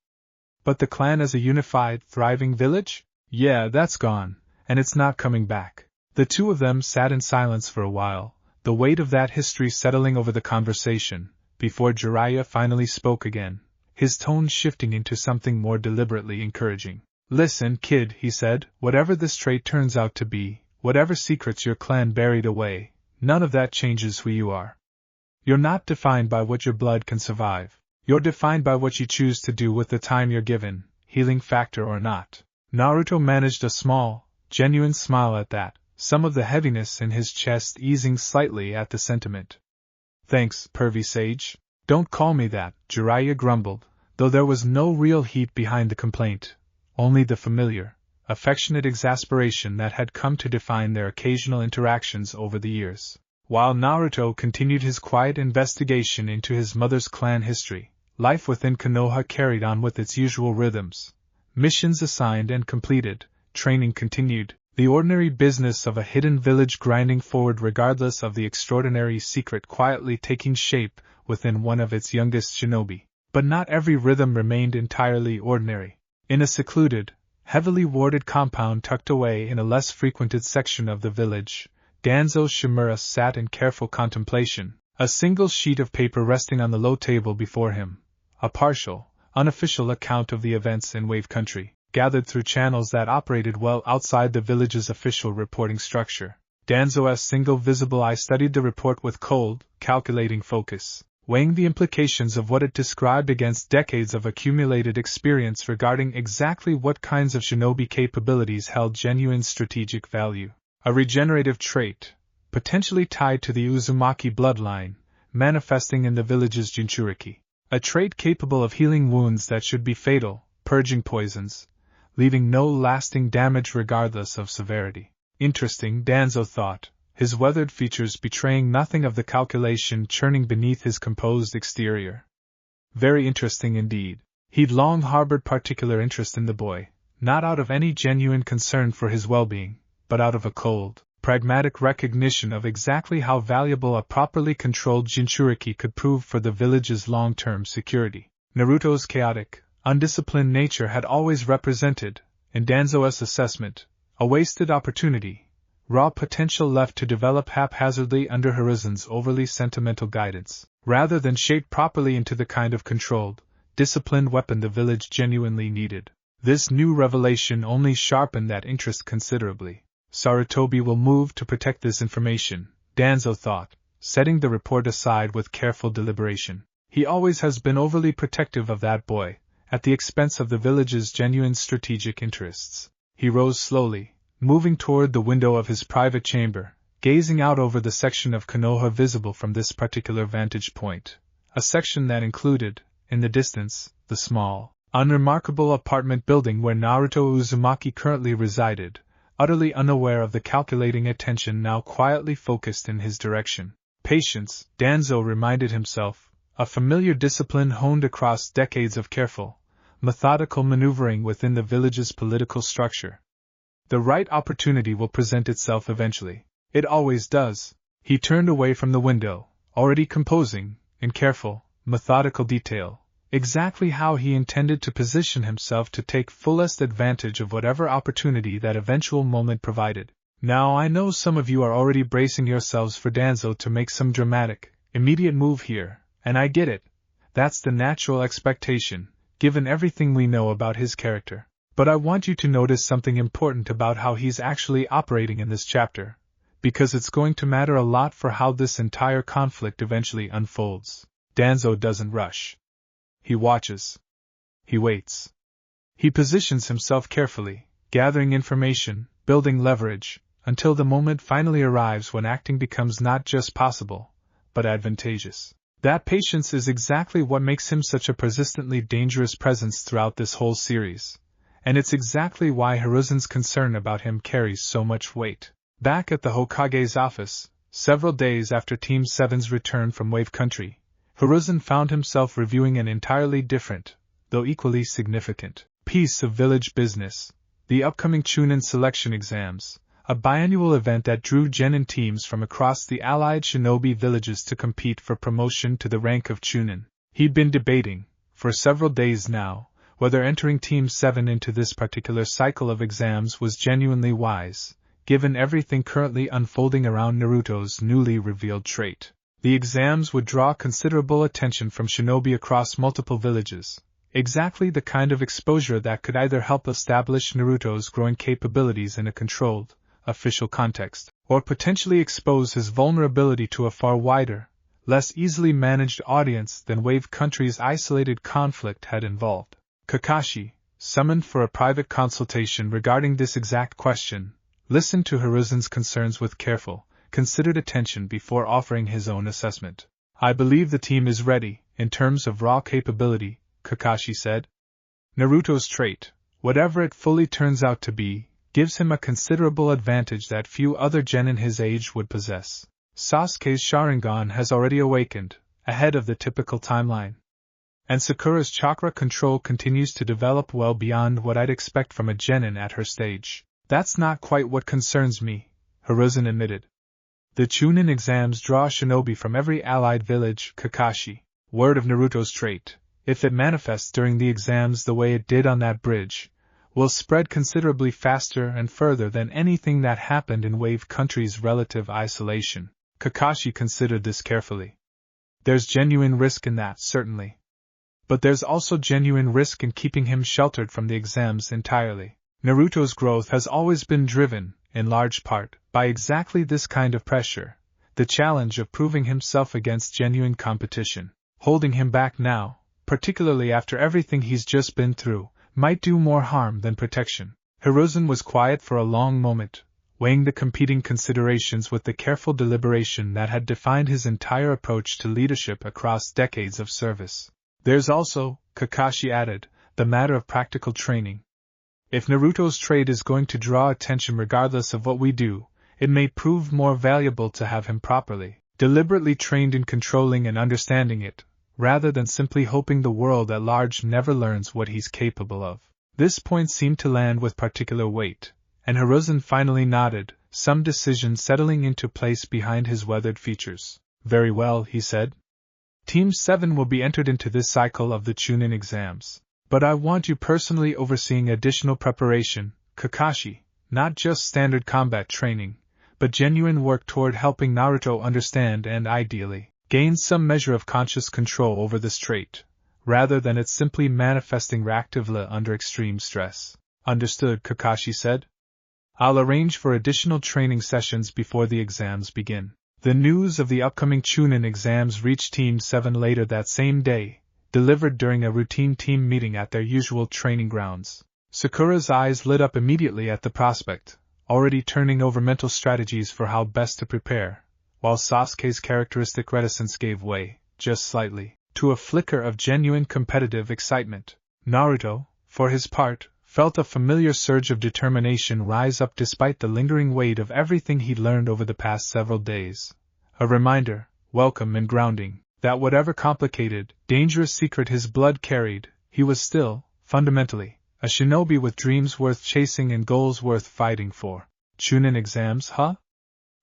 But the clan as a unified, thriving village? Yeah, that's gone, and it's not coming back. The two of them sat in silence for a while, the weight of that history settling over the conversation, before Jiraiya finally spoke again, his tone shifting into something more deliberately encouraging. Listen, kid, he said, whatever this trait turns out to be, whatever secrets your clan buried away, none of that changes who you are. You're not defined by what your blood can survive. You're defined by what you choose to do with the time you're given, healing factor or not. Naruto managed a small, genuine smile at that, some of the heaviness in his chest easing slightly at the sentiment. Thanks, pervy sage. Don't call me that, Jiraiya grumbled, though there was no real heat behind the complaint, only the familiar, affectionate exasperation that had come to define their occasional interactions over the years. While Naruto continued his quiet investigation into his mother's clan history, life within Konoha carried on with its usual rhythms. Missions assigned and completed, training continued, the ordinary business of a hidden village grinding forward regardless of the extraordinary secret quietly taking shape within one of its youngest shinobi. But not every rhythm remained entirely ordinary. In a secluded, heavily warded compound tucked away in a less frequented section of the village, Danzo Shimura sat in careful contemplation, a single sheet of paper resting on the low table before him, a partial, unofficial account of the events in Wave Country, gathered through channels that operated well outside the village's official reporting structure. Danzo's single visible eye studied the report with cold, calculating focus, weighing the implications of what it described against decades of accumulated experience regarding exactly what kinds of shinobi capabilities held genuine strategic value. A regenerative trait, potentially tied to the Uzumaki bloodline, manifesting in the village's Jinchuriki. A trait capable of healing wounds that should be fatal, purging poisons, leaving no lasting damage regardless of severity. Interesting, Danzo thought, his weathered features betraying nothing of the calculation churning beneath his composed exterior. Very interesting indeed. He'd long harbored particular interest in the boy, not out of any genuine concern for his well-being, but out of a cold, pragmatic recognition of exactly how valuable a properly controlled Jinchuriki could prove for the village's long-term security. Naruto's chaotic, undisciplined nature had always represented, in Danzo's assessment, a wasted opportunity, raw potential left to develop haphazardly under Horizon's overly sentimental guidance, rather than shaped properly into the kind of controlled, disciplined weapon the village genuinely needed. This new revelation only sharpened that interest considerably. Sarutobi will move to protect this information, Danzo thought, setting the report aside with careful deliberation. He always has been overly protective of that boy, at the expense of the village's genuine strategic interests. He rose slowly, moving toward the window of his private chamber, gazing out over the section of Konoha visible from this particular vantage point. A section that included, in the distance, the small, unremarkable apartment building where Naruto Uzumaki currently resided, utterly unaware of the calculating attention now quietly focused in his direction. Patience, Danzo reminded himself, a familiar discipline honed across decades of careful, methodical maneuvering within the village's political structure. The right opportunity will present itself eventually. It always does. He turned away from the window, already composing, in careful, methodical detail, exactly how he intended to position himself to take fullest advantage of whatever opportunity that eventual moment provided. Now I know some of you are already bracing yourselves for Danzo to make some dramatic, immediate move here, and I get it. That's the natural expectation, given everything we know about his character. But I want you to notice something important about how he's actually operating in this chapter, because it's going to matter a lot for how this entire conflict eventually unfolds. Danzo doesn't rush. He watches. He waits. He positions himself carefully, gathering information, building leverage, until the moment finally arrives when acting becomes not just possible, but advantageous. That patience is exactly what makes him such a persistently dangerous presence throughout this whole series, and it's exactly why Hiruzen's concern about him carries so much weight. Back at the Hokage's office, several days after Team 7's return from Wave Country, Hiruzen found himself reviewing an entirely different, though equally significant, piece of village business: the upcoming Chunin Selection Exams, a biannual event that drew genin teams from across the allied shinobi villages to compete for promotion to the rank of Chunin. He'd been debating, for several days now, whether entering Team 7 into this particular cycle of exams was genuinely wise, given everything currently unfolding around Naruto's newly revealed trait. The exams would draw considerable attention from shinobi across multiple villages, exactly the kind of exposure that could either help establish Naruto's growing capabilities in a controlled, official context, or potentially expose his vulnerability to a far wider, less easily managed audience than Wave Country's isolated conflict had involved. Kakashi, summoned for a private consultation regarding this exact question, listened to Hiruzen's concerns with careful, considered attention before offering his own assessment. I believe the team is ready, in terms of raw capability, Kakashi said. Naruto's trait, whatever it fully turns out to be, gives him a considerable advantage that few other genin his age would possess. Sasuke's Sharingan has already awakened, ahead of the typical timeline. And Sakura's chakra control continues to develop well beyond what I'd expect from a genin at her stage. That's not quite what concerns me, Hiruzen admitted. The Chunin exams draw shinobi from every allied village, Kakashi. Word of Naruto's trait, if it manifests during the exams the way it did on that bridge, will spread considerably faster and further than anything that happened in Wave Country's relative isolation. Kakashi considered this carefully. There's genuine risk in that, certainly. But there's also genuine risk in keeping him sheltered from the exams entirely. Naruto's growth has always been driven, in large part, by exactly this kind of pressure, the challenge of proving himself against genuine competition. Holding him back now, particularly after everything he's just been through, might do more harm than protection. Hiruzen was quiet for a long moment, weighing the competing considerations with the careful deliberation that had defined his entire approach to leadership across decades of service. There's also, Kakashi added, the matter of practical training. If Naruto's trait is going to draw attention regardless of what we do, it may prove more valuable to have him properly, deliberately trained in controlling and understanding it, rather than simply hoping the world at large never learns what he's capable of. This point seemed to land with particular weight, and Hiruzen finally nodded, some decision settling into place behind his weathered features. Very well, he said. Team 7 will be entered into this cycle of the Chunin exams. But I want you personally overseeing additional preparation, Kakashi, not just standard combat training, but genuine work toward helping Naruto understand and, ideally, gain some measure of conscious control over this trait, rather than its simply manifesting reactively under extreme stress. Understood, Kakashi said. I'll arrange for additional training sessions before the exams begin. The news of the upcoming Chunin exams reached Team 7 later that same day, delivered during a routine team meeting at their usual training grounds. Sakura's eyes lit up immediately at the prospect, already turning over mental strategies for how best to prepare, while Sasuke's characteristic reticence gave way, just slightly, to a flicker of genuine competitive excitement. Naruto, for his part, felt a familiar surge of determination rise up despite the lingering weight of everything he'd learned over the past several days. A reminder, welcome and grounding, that whatever complicated, dangerous secret his blood carried, he was still, fundamentally, a shinobi with dreams worth chasing and goals worth fighting for. Chunin exams, huh?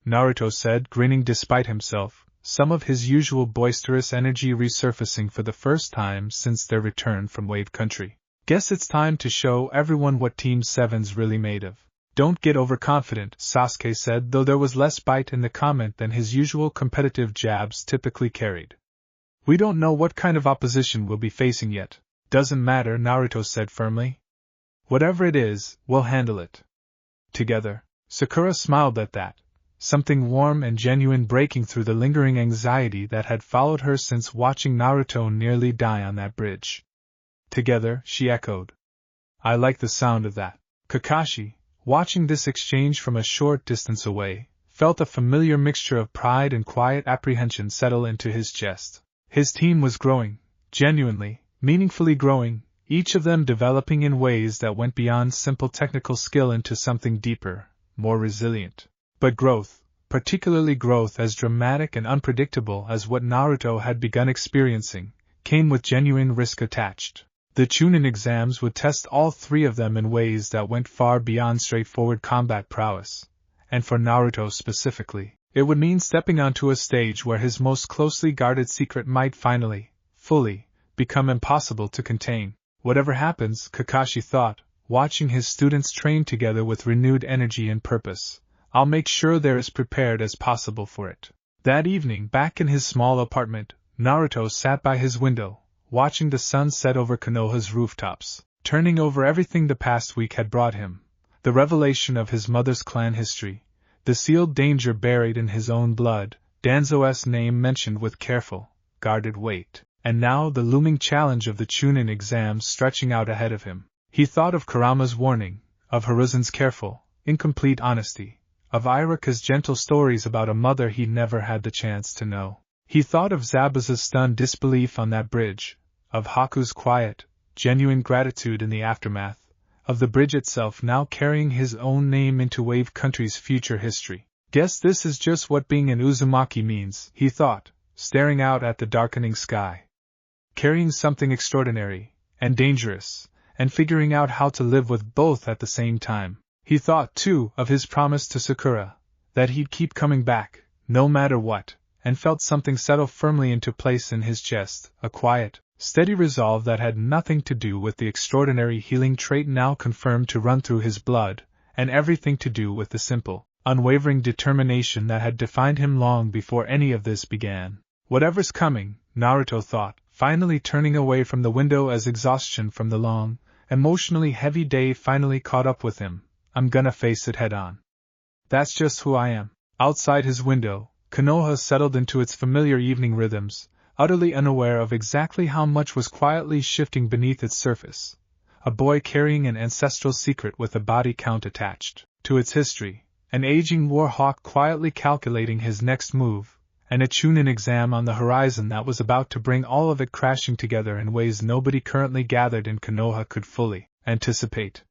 Naruto said, grinning despite himself, some of his usual boisterous energy resurfacing for the first time since their return from Wave Country. Guess it's time to show everyone what Team 7's really made of. Don't get overconfident, Sasuke said, though there was less bite in the comment than his usual competitive jabs typically carried. We don't know what kind of opposition we'll be facing yet. Doesn't matter, Naruto said firmly. Whatever it is, we'll handle it. Together. Sakura smiled at that, something warm and genuine breaking through the lingering anxiety that had followed her since watching Naruto nearly die on that bridge. Together, she echoed. I like the sound of that. Kakashi, watching this exchange from a short distance away, felt a familiar mixture of pride and quiet apprehension settle into his chest. His team was growing, genuinely, meaningfully growing, each of them developing in ways that went beyond simple technical skill into something deeper, more resilient. But growth, particularly growth as dramatic and unpredictable as what Naruto had begun experiencing, came with genuine risk attached. The Chunin exams would test all three of them in ways that went far beyond straightforward combat prowess, and for Naruto specifically, it would mean stepping onto a stage where his most closely guarded secret might finally, fully, become impossible to contain. Whatever happens, Kakashi thought, watching his students train together with renewed energy and purpose, I'll make sure they're as prepared as possible for it. That evening, back in his small apartment, Naruto sat by his window, watching the sun set over Konoha's rooftops, turning over everything the past week had brought him, the revelation of his mother's clan history, the sealed danger buried in his own blood, Danzo's name mentioned with careful, guarded weight, and now the looming challenge of the Chunin exams stretching out ahead of him. He thought of Kurama's warning, of Hiruzen's careful, incomplete honesty, of Iraka's gentle stories about a mother he'd never had the chance to know. He thought of Zabuza's stunned disbelief on that bridge, of Haku's quiet, genuine gratitude in the aftermath, of the bridge itself now carrying his own name into Wave Country's future history. Guess this is just what being an Uzumaki means, he thought, staring out at the darkening sky. Carrying something extraordinary, and dangerous, and figuring out how to live with both at the same time. He thought, too, of his promise to Sakura, that he'd keep coming back, no matter what, and felt something settle firmly into place in his chest, a quiet, steady resolve that had nothing to do with the extraordinary healing trait now confirmed to run through his blood, and everything to do with the simple, unwavering determination that had defined him long before any of this began. Whatever's coming, Naruto thought, finally turning away from the window as exhaustion from the long, emotionally heavy day finally caught up with him, I'm gonna face it head on. That's just who I am. Outside his window, Konoha settled into its familiar evening rhythms, utterly unaware of exactly how much was quietly shifting beneath its surface. A boy carrying an ancestral secret with a body count attached to its history, an aging war hawk quietly calculating his next move, and a Chunin exam on the horizon that was about to bring all of it crashing together in ways nobody currently gathered in Konoha could fully anticipate.